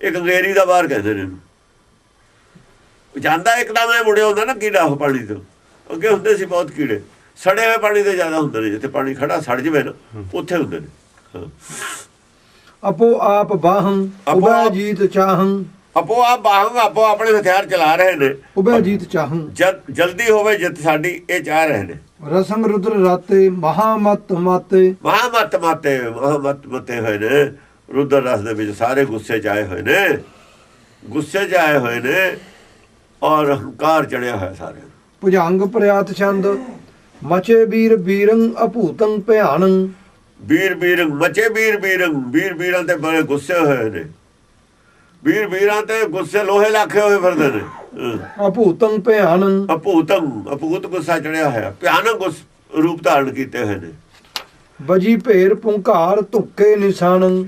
ਇਹ ਗੰਗੇਰੀ ਦਾ ਵਾਰ ਕਹਿੰਦੇ ਨੇ ਇਹਨੂੰ। ਜਾਂਦਾ ਇੱਕਦਮ ਐਂ ਮੁੜੇ ਆਉਂਦਾ ਨਾ ਕੀੜਾ। ਉਹ ਪਾਣੀ ਤੋਂ ਅੱਗੇ ਹੁੰਦੇ ਸੀ ਬਹੁਤ ਕੀੜੇ, ਸੜੇ ਹੋਏ ਪਾਣੀ ਤੋਂ ਜ਼ਿਆਦਾ ਹੁੰਦੇ ਨੇ। ਜਿੱਥੇ ਪਾਣੀ ਖੜਾ ਸੜ ਜਵੇ ਨਾ, ਉੱਥੇ ਹੁੰਦੇ ਨੇ। ਆਪੋ ਆਪ ਬਾਹੰ ਉਬੈ ਜੀਤ ਚਾਹੰ। ਆਪੋ ਆਪ ਬਾਹੰਗ, ਆਪੋ ਆਪਣੇ ਹਥਿਆਰ ਚਲਾ ਰਹੇ ਨੇ। ਉਬੈ ਜੀਤ ਚਾਹੰ ਜਲਦੀ ਹੋਵੇ ਜਿੱਤ ਸਾਡੀ, ਇਹ ਚਾਹ ਰਹੇ ਨੇ। ਰਸੰਗ ਰੁਦਰ ਰਾਤੇ ਮਹਾਮਤ ਮਾਤੇ। ਮਹਾਮਤ ਮਾਤੇ, ਮਹਾਮਤ ਮਤੇ ਹੋਏ ਨੇ। ਰੁਦਰ ਰਸ ਦੇ ਵਿੱਚ ਸਾਰੇ ਗੁੱਸੇ 'ਚ ਆਏ ਹੋਏ ਨੇ, ਗੁੱਸੇ 'ਚ ਆਏ ਹੋਏ ਨੇ, ਔਰ ਹੰਕਾਰ ਚੜਿਆ ਹੋਇਆ ਸਾਰਿਆਂ ਨੂੰ। ਭੁਜੰਗ ਪ੍ਰਿਆਤ ਛੰਦ ਮਚੇ ਵੀਰ ਬੀਰੰ ਅਭੂਤੰ ਭਿਆਨੰ। ਵੀਰ ਬੀਰੰਗ ਮਚੇ, ਵੀਰ ਬੀਰੰਗ, ਵੀਰ ਬੀਰਾਂ ਤੇ ਬੜੇ ਗੁੱਸੇ ਹੋਏ ਨੇ। ਵੀਰ ਬੀਰਾਂ ਤੇ ਗੁੱਸੇ ਲੋਹੇ ਲਾਖੇ ਹੋਏ ਫਿਰਦੇ ਨੇ। ਅਭੂਤੰ ਭਿਆਨੰ ਅਭੂਤੰ, ਅਭੂਤ ਗੁੱਸਾ ਚੜਿਆ ਹੋਇਆ। ਭਿਆਨਕ ਰੂਪ ਧਾਰਨ ਕੀਤੇ ਹੋਏ ਨੇ। ਬਜੀ ਭੇਰ ਪੁੰਕਾਰ ਧੁੱਕੇ ਨਿਸ਼ਾਨੰ।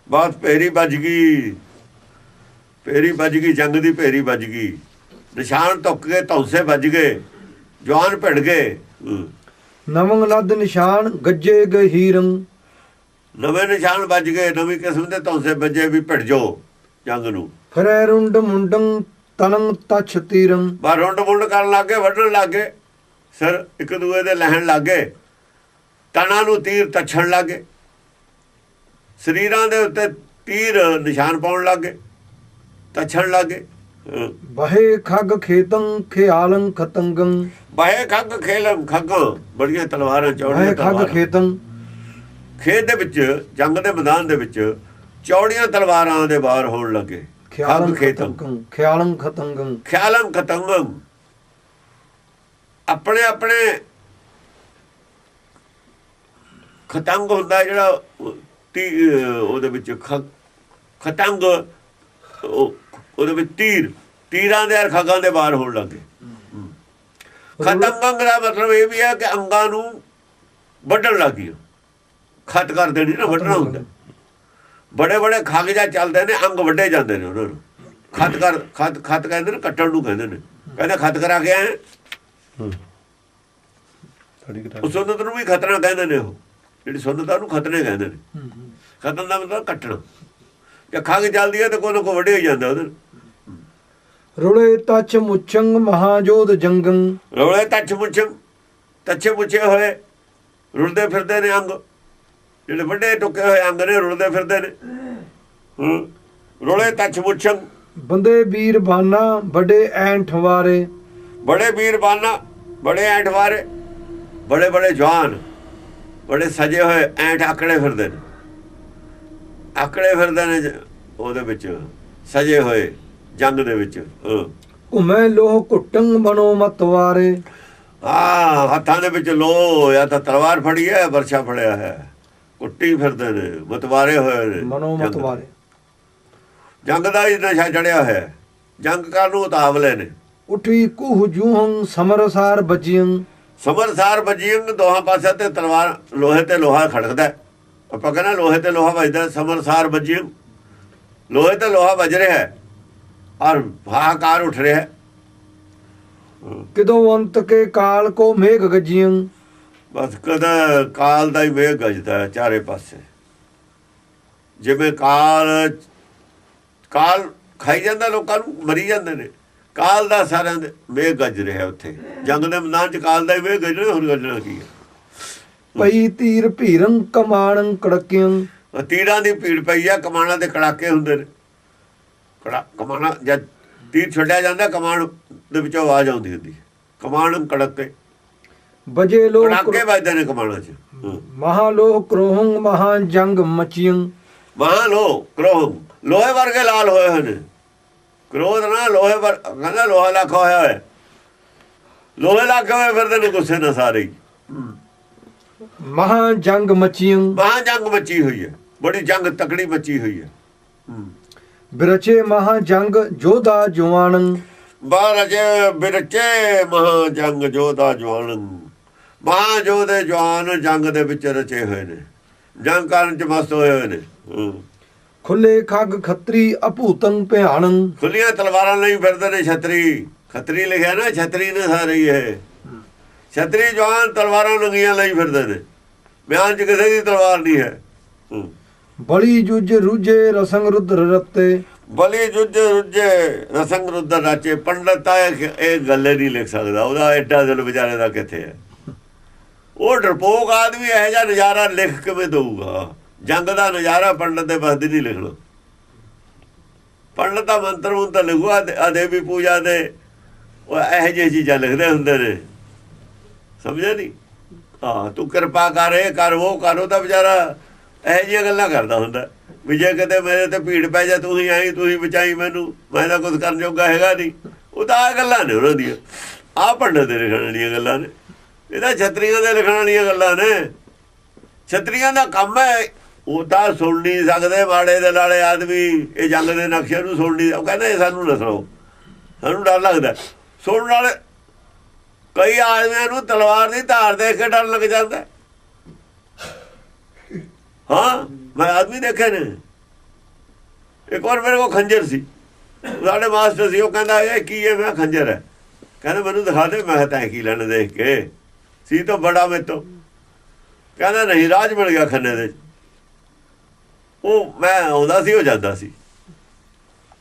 ਬਾਤ ਭੇਰੀ ਵੱਜ ਗਈ, ਭੇਰੀ ਵੱਜ ਗਈ, ਜੰਗ ਦੀ ਭੇਰੀ ਵੱਜ ਗਈ। ਨਿਸ਼ਾਨ ਧੁੱਕ ਗਏ, ਧੌਂਸੇ ਵੱਜ ਗਏ, ਜਵਾਨ ਭਿੜ ਗਏ। ਨਵੰਗ ਲੱਦ ਨਿਸ਼ਾਨ ਗੱਜੇ ਗਹੀਰੰ। ਨਵੇਂ ਨਿਸ਼ਾਨ ਵੱਜ ਗਏ, ਨਵੀਂ ਕਿਸਮ ਦੇ ਧੌਂਸੇ ਵੱਜੇ ਵੀ ਭਿੜ ਜਾਓ ਜੰਗ ਨੂੰ। ਫਰੈ ਰੁੰਡ ਮੁੰਡੰ ਤਨੰ ਤਛ ਤੀਰੰ। ਬਾਹਰ ਰੁੰਡ ਮੁੰਡ ਕਰਨ ਲੱਗੇ, ਵੱਢਣ ਲੱਗੇ, ਸਿਰ ਇੱਕ ਦੂਏ ਦੇ ਲੈਣ ਲੱਗੇ, ਤਨਾਂ ਨੂੰ ਤੀਰ ਤੱਛਣ ਲੱਗੇ, ਸਰੀਰਾਂ ਦੇ ਉੱਤੇ ਤੀਰ ਨਿਸ਼ਾਨ ਪਾਉਣ ਲੱਗੇ, ਤੱਛਣ ਲੱਗੇ। ਬਹੇ ਖਗ ਖੇਤੰ ਖਿਆਲੰ ਖਤੰਗੰ। ਬਾਹੇ ਖੱਗ ਖੇਲੰ, ਖੱਗਾਂ ਬੜੀਆਂ ਤਲਵਾਰਾਂ, ਚੌੜੀਆਂ ਬਹੇ ਖਗ ਤਲਵਾਰਾਂ। ਖੇਤੰ ਖੇਤ ਦੇ ਵਿੱਚ, ਜੰਗ ਦੇ ਮੈਦਾਨ ਦੇ ਵਿੱਚ ਚੌੜੀਆਂ ਤਲਵਾਰਾਂ ਦੇ ਵਾਰ ਹੋਣ ਲੱਗੇ। ਖਿਆਲੰ ਖੱਗ ਖੇਤੰ, ਖਤੰਗੰ ਖਿਆਲੰ ਖਤੰਗੰ। ਖਿਆਲੰ ਖਤੰਗੰ। ਆਪਣੇ ਆਪਣੇ ਖਤੰਗ ਹੁੰਦਾ ਜਿਹੜਾ ਉਹਦੇ ਵਿੱਚ ਖਤੰਗ, ਉਹਦੇ ਵਿੱਚ ਤੀਰਾਂ ਦੇ ਖੱਗਾਂ ਦੇ ਵਾਰ ਹੋਣ ਲੱਗੇ। ਖਤੰਗੰਗ ਦਾ ਮਤਲਬ ਇਹ ਵੀ ਹੈ ਕਿ ਅੰਗਾਂ ਨੂੰ ਵੱਢਣ ਲੱਗ ਗਈ। ਖਤ ਕਰ ਦੇਣੀ ਨਾ, ਵੱਢਣਾ ਹੁੰਦਾ। ਬੜੇ ਬੜੇ ਖੱਗ ਜਾ ਚੱਲਦੇ ਨੇ, ਅੰਗ ਵੱਢੇ ਜਾਂਦੇ ਨੇ ਉਹਨਾਂ ਨੂੰ। ਖਤ ਕਹਿੰਦੇ ਨੇ, ਕੱਟਣ ਨੂੰ ਕਹਿੰਦੇ ਨੇ। ਕਹਿੰਦੇ ਖਤ ਕਰਾ ਕੇ ਆਏ। ਉਹ ਸੁੰਨਤ ਨੂੰ ਵੀ ਖਤਨਾ ਕਹਿੰਦੇ ਨੇ। ਉਹ ਜਿਹੜੀ ਸੁੰਨਤ ਆ ਉਹਨੂੰ ਖਤਨੇ ਕਹਿੰਦੇ ਨੇ। ਖਤਨ ਦਾ ਮਤਲਬ ਕੱਟਣਾ। ਜੇ ਖੱਗ ਚੱਲਦੀ ਹੈ ਤਾਂ ਕੋਈ ਨਾ ਕੋਈ ਵੱਢੇ ਹੋ ਜਾਂਦਾ ਉਹਦੇ। ਰੁਲੇ ਤਛ ਮੁਛੰਗ ਮਹਾਜੋਧ ਜੰਗੰ। ਰੌਲੇ ਤੱਛ ਮੁੱਛ, ਤੱਛੇ ਮੁੱਛੇ ਹੋਏ ਰੁਲਦੇ ਫਿਰਦੇ ਨੇ ਅੰਗ। ਜਿਹੜੇ ਵੱਡੇ ਟੁੱਕੇ ਹੋਏ ਅੰਗ ਨੇ ਰੁਲਦੇ ਫਿਰਦੇ ਨੇ। ਰੌਲੇ ਤੱਛ ਮੁੱਛੰਗ। ਬੰਦੇ ਵੀਰ ਬਾਨਾ ਬੜੇ ਐਂਠ ਵਾਰੇ। ਬੜੇ ਵੀਰ ਬਾਨਾ, ਬੜੇ ਐਂਠ ਵਾਰੇ, ਬੜੇ ਬੜੇ ਜਵਾਨ, ਬੜੇ ਸਜੇ ਹੋਏ ਐਂਠ ਆਕੜੇ ਫਿਰਦੇ ਨੇ। ਆਕੜੇ ਫਿਰਦੇ ਨੇ ਉਹਦੇ ਵਿੱਚ, ਸਜੇ ਹੋਏ ਜੰਗ ਦੇ ਵਿੱਚ। ਘੁਮੈ ਲੋਹ ਘੁੱਟੰ ਬਨੋ ਮਤ ਵਾਰੇ। ਹੱਥਾਂ ਦੇ ਵਿੱਚ ਲੋਹ, ਜਾਂ ਤਾਂ ਤਲਵਾਰ ਫੜੀ ਹੈ, ਵਰਸ਼ਾ ਫੜਿਆ ਹੈ। ਕੁੱਟੀ ਫਿਰਦੇ ਨੇ, ਮਤਵਾਰੇ ਹੋਏ ਨੇ। ਮਨੋ ਜੰਗ- ਮਤਵਾਰੇ। ਜੰਗ ਦਾ ਹੀ ਨਸ਼ਾ ਚੜਿਆ ਹੋਇਆ, ਜੰਗ ਕਰਨ ਨੂੰ ਉਤਾਵਲੇ ਨੇ। ਉਠੀ ਕੁਹ ਜੂਹੰ ਸਮਰਸਾਰ ਬਜੀਆਂ। ਸਮਰਸਾਰ ਬਜੀਆਂ, ਦੋਹਾਂ ਪਾਸੇ ਤੇ ਤਲਵਾਰ, ਲੋਹੇ ਤੇ ਲੋਹਾ ਖੜਕਦਾ। ਆਪਾਂ ਕਹਿੰਦੇ ਲੋਹੇ ਤੇ ਲੋਹਾ ਵੱਜਦਾ, ਸਮਰਸਾਰ ਬਜੀਆਂ, ਲੋਹੇ ਤੇ ਲੋਹਾ ਵੱਜ ਰਿਹਾ ਹੈ ਔਰ ਹਾਹਾਕਾਰ ਉੱਠ ਰਿਹਾ ਹੈ। ਕਿਦੋਂ ਅੰਤ ਕੇ ਕਾਲ ਕੋ ਮੇਘ ਗਜੀਆਂ। ਬਸ ਕਦਾ ਕਾਲ ਦਾ ਹੀ ਮੇਘ ਗਜਦਾ ਹੈ ਚਾਰੇ ਪਾਸੇ। ਜਿਵੇਂ ਕਾਲ ਖਾਈ ਜਾਂਦਾ, ਲੋਕਾਂ ਨੂੰ ਮਰੀ ਜਾਂਦੇ ਨੇ, ਕਾਲ ਦਾ ਸਾਰਿਆਂ ਦੇ ਮੇਘ ਗੱਜ ਰਿਹਾ ਉੱਥੇ ਜੰਗ ਦੇ ਮੈਦਾਨ ਚ। ਕਾਲ ਦਾ ਹੀ ਮੇਘ ਗਜਣਾ, ਹੋਰ ਗਜਣਾ ਕੀ ਹੈ। ਪਈ ਤੀਰ ਭੀਰੰ ਕਮਾਣੰ ਕੜਕਿਆਂ। ਤੀਰਾਂ ਦੀ ਭੀੜ ਪਈ ਆ, ਕਮਾਨਾਂ ਦੇ ਕੜਾਕੇ ਹੁੰਦੇ ਨੇ। ਕਮਾਣਾ ਜਦ ਤੀਰ ਛੱਡਿਆ ਜਾਂਦਾ, ਕਮਾਨ ਦੇ ਵਿੱਚੋਂ ਆਵਾਜ਼ ਆਉਂਦੀ ਹੁੰਦੀ, ਕਮਾਨ ਕੜਕੇ, ਬਜੇ ਲੋਕ ਕੜਾਕੇ ਵੱਜਦੇ ਨੇ ਕਮਾਨਾਂ ਚ। ਮਹਾਲੋਹ ਕ੍ਰੋਹੰ ਮਹਾ ਜੰਗ ਮਚੀਆਂ। ਮਹਾਲੋਹ ਕ੍ਰੋਹ, ਲੋਹੇ ਵਰਗੇ ਲਾਲ ਹੋਏ ਹੋਏ ਨੇ। ਕ੍ਰੋਧ ਨਾ ਲੋਹੇ ਵਰ, ਕਹਿੰਦਾ ਲੋਹਾ ਲੱਖ ਹੋਇਆ ਹੋਇਆ, ਲੋਹੇ ਲੱਖ ਹੋਏ ਫਿਰਦੇ ਨੇ ਗੁੱਸੇ ਨਾਲ ਸਾਰੇ ਹੀ। ਮਹਾ ਜੰਗ ਮਚੀਆਂ। ਮਹਾਂ ਜੰਗ ਮੱਚੀ ਹੋਈ ਹੈ, ਬੜੀ ਜੰਗ ਤਕੜੀ ਮੱਚੀ ਹੋਈ ਹੈ। ਬਿਰਚੇ ਮਹਾ ਜੰਗ ਜੋਧਾ ਜਵਾਨੰ। ਬਾਰਜੇ ਬਿਰਚੇ ਮਹਾ ਜੰਗ ਜੋਧਾ ਜਵਾਨ। ਮਹਾ ਜੋਧੇ ਜਵਾਨ ਜੰਗ ਦੇ ਵਿੱਚ ਰਚੇ ਹੋਏ ਨੇ, ਜੰਗ ਕਰਨ ਚ ਮਸਤ ਹੋਏ ਹੋਏ ਨੇ। ਖੁੱਲੇ ਖੱਗ ਖੱਤਰੀ ਅਭੂਤੰ ਭਿਆਨੰ। ਖੁੱਲੀਆਂ ਤਲਵਾਰਾਂ ਲਈ ਫਿਰਦੇ ਨੇ ਛਤਰੀ। ਖੱਤਰੀ ਲਿਖਿਆ ਨਾ, ਛਤਰੀ ਨੇ ਸਾਰੇ ਹੀ ਇਹ ਛਤਰੀ ਜਵਾਨ ਤਲਵਾਰਾਂ ਨੰਗੀਆਂ ਲਈ ਫਿਰਦੇ ਨੇ। ਬਿਆਨ ਚ ਕਿਸੇ ਦੀ ਤਲਵਾਰ ਨਹੀਂ ਹੈ। ਬਲੀ ਜੁਜ ਰੁਜੇ ਰਸੰਗ ਰੁਦਰ ਰਤੇ। ਬਲੀ ਜੁੱਜ ਰੁੱਜੇ ਰਸੰਗ ਰੁੱਦਰ ਰਾਚੇ। ਪੰਡਤ ਤਾਂ ਇਹ ਗੱਲੇ ਨਹੀਂ ਲਿਖ ਸਕਦਾ, ਉਹਦਾ ਐਡਾ ਦਿਲ ਵਿਚਾਰੇ ਦਾ ਕਿੱਥੇ ਹੈ। ਉਹ ਡਰਪੋਕ ਆਦਮੀ ਇਹੋ ਜਿਹਾ ਨਜ਼ਾਰਾ ਲਿਖ ਕਿਵੇਂ ਦਊਗਾ। ਜੰਗ ਦਾ ਨਜ਼ਾਰਾ ਪੰਡਤ ਦੇ ਬਸ ਦੀ ਨਹੀਂ ਲਿਖਣਾ। ਪੰਡਤ ਦਾ ਮੰਤਰ ਹੁਣ ਤਾਂ ਲਿਖੂਗਾ, ਦੇਵੀ ਪੂਜਾ ਦੇ ਉਹ ਇਹੋ ਜਿਹੀਆਂ ਚੀਜ਼ਾਂ ਲਿਖਦੇ ਹੁੰਦੇ ਨੇ, ਸਮਝਿਆ ਨਹੀਂ। ਹਾਂ, ਤੂੰ ਕਿਰਪਾ ਕਰ, ਇਹ ਕਰ, ਉਹ ਕਰ। ਉਹ ਤਾਂ ਵਿਚਾਰਾ ਇਹੋ ਜਿਹੀਆਂ ਗੱਲਾਂ ਕਰਦਾ ਹੁੰਦਾ ਵੀ ਜੇ ਕਿਤੇ ਮੇਰੇ ਤੇ ਭੀੜ ਪੈ ਜਾ, ਤੂੰ ਹੀ ਆਈ, ਤੂੰ ਹੀ ਬਚਾਈ ਮੈਨੂੰ, ਮੈਂ ਤਾਂ ਕੁਝ ਕਰਨ ਜੋਗਾ ਹੈਗਾ ਨਹੀਂ। ਉਹ ਤਾਂ ਆਹ ਗੱਲਾਂ ਨੇ ਉਹਨਾਂ ਦੀਆਂ, ਆਹ ਪੰਡਤ ਦੇ ਲਿਖਣ ਵਾਲੀਆਂ ਗੱਲਾਂ ਨੇ। ਇਹ ਤਾਂ ਛਤਰੀਆਂ ਦੇ ਲਿਖਣ ਵਾਲੀਆਂ ਗੱਲਾਂ ਨੇ। ਛਤਰੀਆਂ ਦਾ ਕੰਮ ਹੈ, ਉਹ ਤਾਂ ਸੁਣ ਨਹੀਂ ਸਕਦੇ ਮਾੜੇ ਦੇ ਲਾਲੇ ਆਦਮੀ। ਇਹ ਜੰਗ ਦੇ ਨਕਸ਼ੇ ਨੂੰ ਸੁਣ ਨਹੀਂ, ਉਹ ਕਹਿੰਦੇ ਸਾਨੂੰ ਨਾ ਸੁਣਾਓ, ਸਾਨੂੰ ਡਰ ਲੱਗਦਾ ਸੁਣਨ ਵਾਲੇ। ਕਈ ਆਦਮੀਆਂ ਨੂੰ ਤਲਵਾਰ ਦੀ ਧਾਰ ਦੇਖ ਕੇ ਡਰ ਲੱਗ ਜਾਂਦਾ। ਹਾਂ, ਮੈਂ ਆਦਮੀ ਦੇਖੇ ਨੇ। ਇੱਕ ਵਾਰ ਮੇਰੇ ਕੋਲ ਖੰਜਰ ਸੀ, ਸਾਡੇ ਮਾਸਟਰ ਸੀ, ਉਹ ਕਹਿੰਦਾ ਇਹ ਕੀ ਹੈ? ਮੈਂ ਖੰਜਰ ਹੈ। ਕਹਿੰਦਾ ਮੈਨੂੰ ਦਿਖਾ ਦੇ। ਮੈਂ ਤਾਂ ਕੀ ਲੈਣ ਦੇਖ ਕੇ, ਸੀ ਤਾਂ ਬੜਾ ਮੇਰੇ ਤੋਂ। ਕਹਿੰਦਾ ਨਹੀਂ, ਰਾਜ ਮਿਲ ਗਿਆ ਖੰਨੇ ਦੇ। ਉਹ ਮੈਂ ਆਉਂਦਾ ਸੀ, ਉਹ ਜਾਂਦਾ ਸੀ।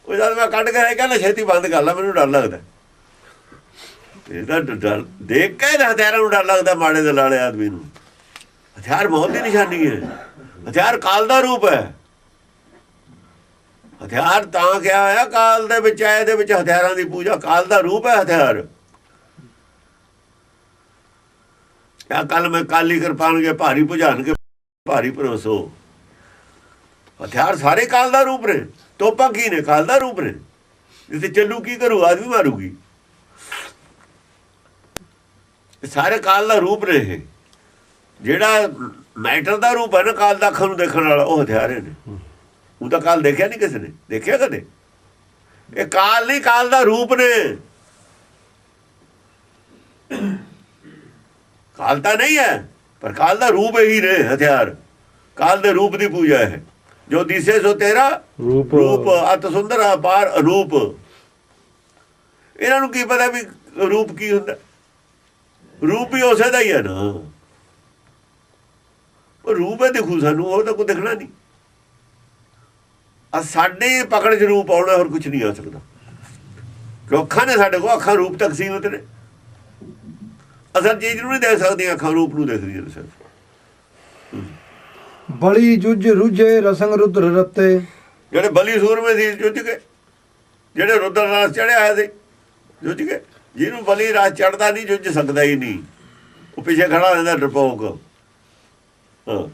ਉਹ ਜਦ ਮੈਂ ਕੱਢ ਕੇ ਕਹਿੰਦਾ ਛੇਤੀ ਬੰਦ ਕਰ ਲਾ, ਮੈਨੂੰ ਡਰ ਲੱਗਦਾ। ਇਹਦਾ ਡਰ ਦੇਖ ਕੇ ਹਥਿਆਰਾਂ ਨੂੰ ਡਰ ਲੱਗਦਾ, ਮਾੜੇ ਦੇ ਲਾਲੇ ਆਦਮੀ ਨੂੰ। ਹਥਿਆਰ ਮੌਤ ਦੀ ਨਿਸ਼ਾਨੀ ਹੈ, ਹਥਿਆਰ ਕਾਲ ਦਾ ਰੂਪ ਹੈ। ਹਥਿਆਰ ਤਾਂ ਕਿਹਾ ਹੋਇਆ ਕਾਲ ਦੇ ਵਿੱਚ ਹੈ, ਇਹਦੇ ਵਿੱਚ ਹਥਿਆਰਾਂ ਦੀ ਪੂਜਾ, ਕਾਲ ਦਾ ਰੂਪ ਹੈ ਹਥਿਆਰ। ਕਿਆ ਕੱਲ ਮੈਂ ਕਾਲੀ ਕਿਰਪਾਨਗੇ ਭਾਰੀ ਭੁਜਾਨਗੇ ਭਾਰੀ ਭਰੋਸੋ। ਹਥਿਆਰ ਸਾਰੇ ਕਾਲ ਦਾ ਰੂਪ ਨੇ। ਤੋਪਾਂ ਕੀ ਨੇ? ਕਾਲ ਦਾ ਰੂਪ ਨੇ। ਜਿੱਥੇ ਚੱਲੂ ਕੀ ਕਰੂ? ਆਦਮੀ ਮਾਰੂਗੀ। ਸਾਰੇ ਕਾਲ ਦਾ ਰੂਪ ਨੇ। ਇਹ ਜਿਹੜਾ ਮੈਟਰ ਦਾ ਰੂਪ ਹੈ ਨਾ, ਕਾਲ ਦਾ ਅੱਖਾਂ ਨੂੰ ਦੇਖਣ ਵਾਲਾ, ਉਹ ਹਥਿਆਰੇ ਨੇ। ਉਹ ਤਾਂ ਕਾਲ ਦੇਖਿਆ ਨਹੀਂ ਕਿਸੇ ਨੇ, ਦੇਖਿਆ ਕਦੇ? ਇਹ ਕਾਲ ਨਹੀਂ, ਕਾਲ ਦਾ ਰੂਪ ਨੇ। ਕਾਲ ਤਾਂ ਨਹੀਂ ਹੈ, ਪਰ ਕਾਲ ਦਾ ਰੂਪ ਹੀ ਨੇ ਹਥਿਆਰ। ਕਾਲ ਦੇ ਰੂਪ ਦੀ ਪੂਜਾ ਹੈ। ਜੋ ਦਿਸੇ ਸੋ ਤੇਰਾ ਰੂਪ ਅਤ ਸੁੰਦਰ ਅਪਾਰ ਰੂਪ। ਇਹਨਾਂ ਨੂੰ ਕੀ ਪਤਾ ਵੀ ਰੂਪ ਕੀ ਹੁੰਦਾ? ਰੂਪ ਵੀ ਉਸੇ ਦਾ ਹੀ ਹੈ ਨਾ। ਉਹ ਰੂਪ ਹੈ ਦਿਖੂ ਸਾਨੂੰ, ਉਹ ਤਾਂ ਕੋਈ ਦਿਖਣਾ ਨਹੀਂ। ਸਾਡੀ ਪਕੜ 'ਚ ਰੂਪ ਆਉਣਾ, ਹੋਰ ਕੁਝ ਨਹੀਂ ਆ ਸਕਦਾ। ਕਿਉਂ? ਅੱਖਾਂ ਨੇ ਸਾਡੇ ਕੋਲ, ਅੱਖਾਂ ਰੂਪ ਤੱਕ ਸੀਮਤ ਨੇ। ਅਸਲ ਚੀਜ਼ ਨੂੰ ਨਹੀਂ ਦੇਖ ਸਕਦੀਆਂ ਅੱਖਾਂ, ਰੂਪ ਨੂੰ ਦੇਖਦੀਆਂ ਨੇ ਸਿਰਫ। ਬਲੀ ਜੁਜ ਰੁਜੇ ਰਸੰਗ ਰੁਦਰ ਰਤੇ। ਜਿਹੜੇ ਬਲੀ ਸੂਰਮੇ ਸੀ ਜੁੱਝ ਕੇ, ਜਿਹੜੇ ਰੁਦਰ ਰਾਸ ਚੜਿਆ ਹੋਇਆ ਸੀ ਜੁੱਝ ਕੇ। ਜਿਹਨੂੰ ਬਲੀ ਰਾਸ ਚੜਦਾ ਨਹੀਂ, ਜੁੱਝ ਸਕਦਾ ਹੀ ਨਹੀਂ। ਉਹ ਪਿੱਛੇ ਖੜਾ ਰਹਿੰਦਾ ਡਰਪੋਕ। ਹਾਂ,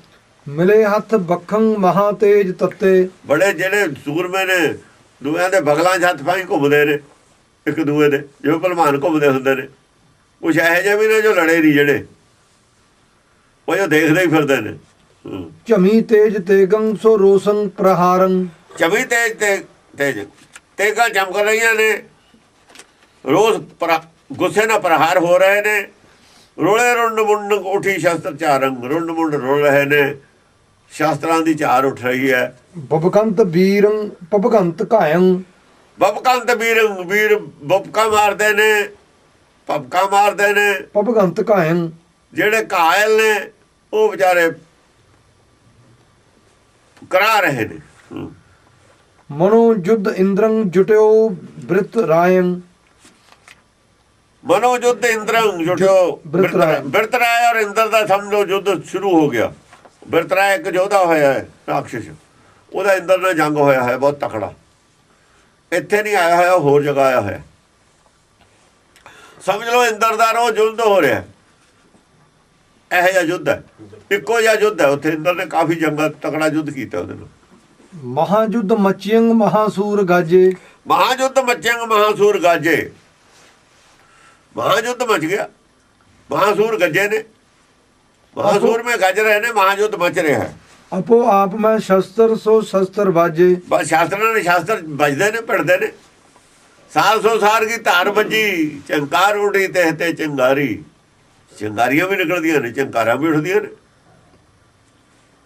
ਮਿਲੇ ਹੱਥ ਬੱਖੰ ਮਹਾ ਤੇਜ ਤੱਤੇ। ਬੜੇ ਜਿਹੜੇ ਸੂਰਮੇ ਨੇ, ਦੂਆਂ ਦੇ ਬਗਲਾਂ 'ਚ ਹੱਥ ਪਾਈ ਘੁੰਮਦੇ ਨੇ ਇੱਕ ਦੂਏ ਦੇ, ਜਿਵੇਂ ਭਲਵਾਨ ਘੁੰਮਦੇ ਹੁੰਦੇ ਨੇ। ਕੁਛ ਇਹੋ ਜਿਹੇ ਵੀ ਨੇ ਜੋ ਲੜੇ ਨਹੀਂ, ਜਿਹੜੇ ਉਹ ਜੋ ਦੇਖਦੇ ਹੀ ਫਿਰਦੇ ਨੇ। ਝਮੀ ਤੇਜ ਤੇਗੰ ਸੋ ਰੋਸੰ ਪ੍ਰਹਾਰੰ। ਚਮੀ ਤੇਜ ਤੇਗਾ ਚਮਕ ਰਹੀਆਂ ਨੇ, ਰੋਜ਼ ਗੁੱਸੇ ਨਾਲ ਪ੍ਰਹਾਰ ਹੋ ਰਹੇ ਨੇ। ਰੋਲੇ ਰੁੰਡ ਮੁੰਡ ਉਠੀ ਸ਼ਸਤਰ ਚਾਰੰਗ, ਰੁੰਡ ਮੁੰਡ ਰੁਲ ਰਹੇ ਨੇ, ਸ਼ਾਸਤਰਾਂ ਦੀ ਝਾਰ ਉੱਠ ਰਹੀ ਹੈ। ਬਬਕੰਤ ਵੀਰੰ ਪਬਕੰਤ ਘਾਇੰ। ਬਬਕੰਤ ਵੀਰ ਬਬਕਾ ਮਾਰਦੇ ਨੇ, ਪਬਕਾ ਮਾਰਦੇ ਨੇ। ਪਬਕੰਤ ਘਾਇੰ। ਜਿਹੜੇ ਘਾਇਲ ਨੇ ਉਹ ਵਿਚਾਰੇ ਕਰਾ ਰਹੇ ਨੇ। ਮਨੋ ਜੁਧ ਇੰਦਰੰ ਜੁਟਿਓ ਬ੍ਰਿਤ ਰਾਇੰ। ਮਨੋ ਯੁੱਧ ਇੰਦਰੰ ਜੁਟਿਓ ਬਿਰਤਰਾਏ ਔਰ ਇੰਦਰ ਦਾ ਸਮਝੋ ਯੁੱਧ ਸ਼ੁਰੂ ਹੋ ਗਿਆ। ਬਿਰਤਰਾਏ ਇੱਕ ਯੋਧਾ ਹੋਇਆ ਹੈ ਰਾਖਸ਼, ਉਹਦਾ ਇੰਦਰ ਨਾਲ ਜੰਗ ਹੋਇਆ ਹੈ ਬਹੁਤ ਤਕੜਾ। ਇੱਥੇ ਨਹੀਂ ਆਇਆ ਹੋਇਆ, ਹੋਰ ਜਗ੍ਹਾ ਆਇਆ ਹੋਇਆ। ਸਮਝ ਲਓ ਇੰਦਰ ਦਾ ਰੋਜ਼ ਯੁੱਧ ਹੋ ਰਿਹਾ, ਇਹੋ ਜਿਹਾ ਯੁੱਧ ਹੈ, ਇੱਕੋ ਜਿਹਾ ਯੁੱਧ ਹੈ। ਉੱਥੇ ਇੰਦਰ ਨੇ ਕਾਫੀ ਜੰਗਾਂ ਤਕੜਾ ਯੁੱਧ ਕੀਤਾ ਉਹਦੇ ਨਾਲ। ਮਹਾਯੁੱਧ ਮਚਿਅੰਗ ਮਹਾਸੂਰ ਗਾਜੇ। ਮਹਾਯੁੱਧ ਮਚਿਅੰਗ ਮਹਾਸੂਰ ਗਾਜੇ। ਮਹਾਯੁੱਧ ਮਚ ਗਿਆ, ਮਹਾਸੂਰ ਗੱਜੇ ਨੇ, ਮਹਾਸੂਰ में ਗੱਜ ਰਹੇ ਨੇ, ਮਹਾਯੁੱਧ ਮਚ ਰਿਹਾ ਹੈ। ਆਪੋ ਆਪ ਮੈਂ ਸ਼ਸਤਰ ਸੋ ਸ਼ਸਤਰ ਬਾਜੇ। ਬਸ ਸ਼ਾਸਤਰਾਂ ਨੇ ਸ਼ਾਸਤਰ ਵੱਜਦੇ ਨੇ, ਭਿੜਦੇ ਨੇ। ਸਾਲ ਸੋ ਸਾਰ ਕੀ ਧਾਰ ਵੱਜੀ, ਚੰਕਾਰ ਉੱਡੀ ਤੇ ਚੰਗਾਰੀ। ਚੰਗਾਰੀਆਂ ਵੀ ਨਿਕਲਦੀਆਂ ਨੇ, ਚੰਕਾਰਾਂ ਵੀ ਉੱਠਦੀਆਂ ਨੇ।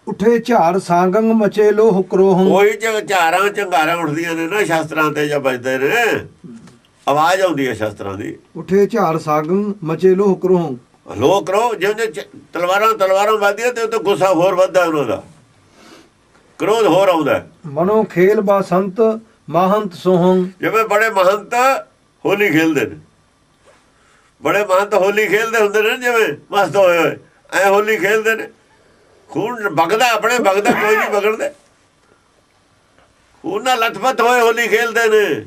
ਉਠੇ ਝਾੜ ਸਾਗੰਗ ਮਚੇ ਲੋਹ ਕਰੋਹੰ। ਉਹੀ ਝਾਰਾਂ ਚੰਗਾਰਾਂ ਉੱਠਦੀਆਂ ਨੇ ਨਾ ਸ਼ਾਸਤਰਾਂ ਤੇ, ਜਾਂ ਵੱਜਦੇ ਨੇ, ਆਵਾਜ਼ ਆਉਂਦੀ ਹੈ ਸ਼ਾਸਤਰਾਂ ਦੀ। ਉਠੇ ਝਾੜ ਸਾਗੰਗ ਮਚੇ ਲੋਹ ਕਰੋਹੰ। ਲੋਕ ਕਰੋ ਜਿਵੇਂ ਤਲਵਾਰਾਂ ਵੱਧਦੀਆਂ ਤੇ ਉਹ ਤੇ ਗੁੱਸਾ ਹੋਰ ਵੱਧਦਾ, ਉਹਨਾਂ ਦਾ ਕ੍ਰੋਧ ਹੋਰ ਆਉਂਦਾ। ਮਨੋ ਖੇਲ ਬਾਸੰਤ ਮਹੰਤ ਸੋਹੰ। ਜਿਵੇਂ ਬੜੇ ਮਹੰਤ ਹੋਲੀ ਖੇਲਦੇ ਨੇ, ਬੜੇ ਮਹੰਤ ਹੋਲੀ ਖੇਲਦੇ ਹੁੰਦੇ ਨੇ, ਜਿਵੇਂ ਮਸਤ ਹੋਏ ਹੋਏ ਐ ਹੋਲੀ ਖੇਲਦੇ ਨੇ। ਖੂਨ ਵਗਦਾ ਆਪਣੇ, ਵਗਦਾ ਕੋਈ ਨਹੀਂ ਵਗੜਦੇ। ਖੂਨ ਨਾਲ ਲਥਪਥ ਹੋਏ ਹੋਲੀ ਖੇਲਦੇ ਨੇ,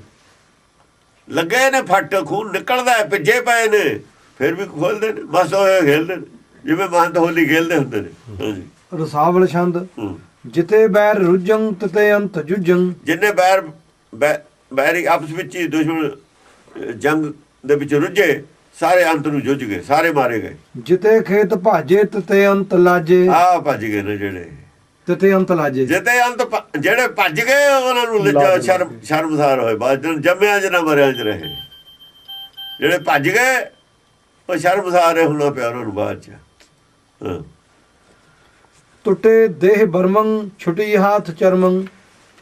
ਲੱਗੇ ਨੇ ਫੱਟ, ਖੂਨ ਨਿਕਲਦਾ, ਭਿੱਜੇ ਪਏ ਨੇ, ਫਿਰ ਵੀ ਖੋਲਦੇ ਨੇ, ਮਸਤ ਹੋਏ ਖੇਲਦੇ ਨੇ, ਜਿਵੇਂ ਮਹੰਤ ਹੋਲੀ ਖੇਲਦੇ ਹੁੰਦੇ ਨੇ। ਹਾਂਜੀ। ਰਸਾਵਲ ਛੰਦ। ਜਿਤੇ ਬੈਰ ਰੁਜੰ ਤਤੇ ਅੰਤ ਜੁਜੰ। ਜਿੰਨੇ ਬੈਰੀ ਆਪਸ ਵਿੱਚ ਹੀ ਦੁਸ਼ਮਣ ਜੰਗ ਦੇ ਵਿੱਚ ਰੁੱਝੇ, ਸਾਰੇ ਅੰਤ ਨੂੰ ਜੁੱਝ ਗਏ, ਸਾਰੇ ਮਾਰੇ ਗਏ। ਜਿਤੇ ਖੇਤ ਭਾਜੇ ਤਤੇ ਅੰਤ ਲਾਜੇ। ਆ ਭੱਜ ਗਏ ਨੇ ਜਿਹੜੇ, ਤਤੇ ਅੰਤ ਲਾਜੇ। ਜਿਤੇ ਅੰਤ ਜਿਹੜੇ ਭੱਜ ਗਏ ਉਹਨਾਂ ਨੂੰ ਸ਼ਰਮਸਾਰ ਹੋਏ, ਬਾਅਦ ਜੰਮਿਆਂ 'ਚ ਨਾ ਮਰਿਆਂ 'ਚ ਰਹੇ। ਜਿਹੜੇ ਭੱਜ ਗਏ ਉਹ ਸ਼ਰਮਸਾਰ ਹੋਣਾ ਪਿਆ ਉਹਨਾਂ ਨੂੰ ਬਾਅਦ 'ਚ। ਹਾਂ। ਟੁੱਟੇ ਦੇਹ ਬਰਮੰ ਛੁਟੀ ਹਾਥ ਚਰਮੰ।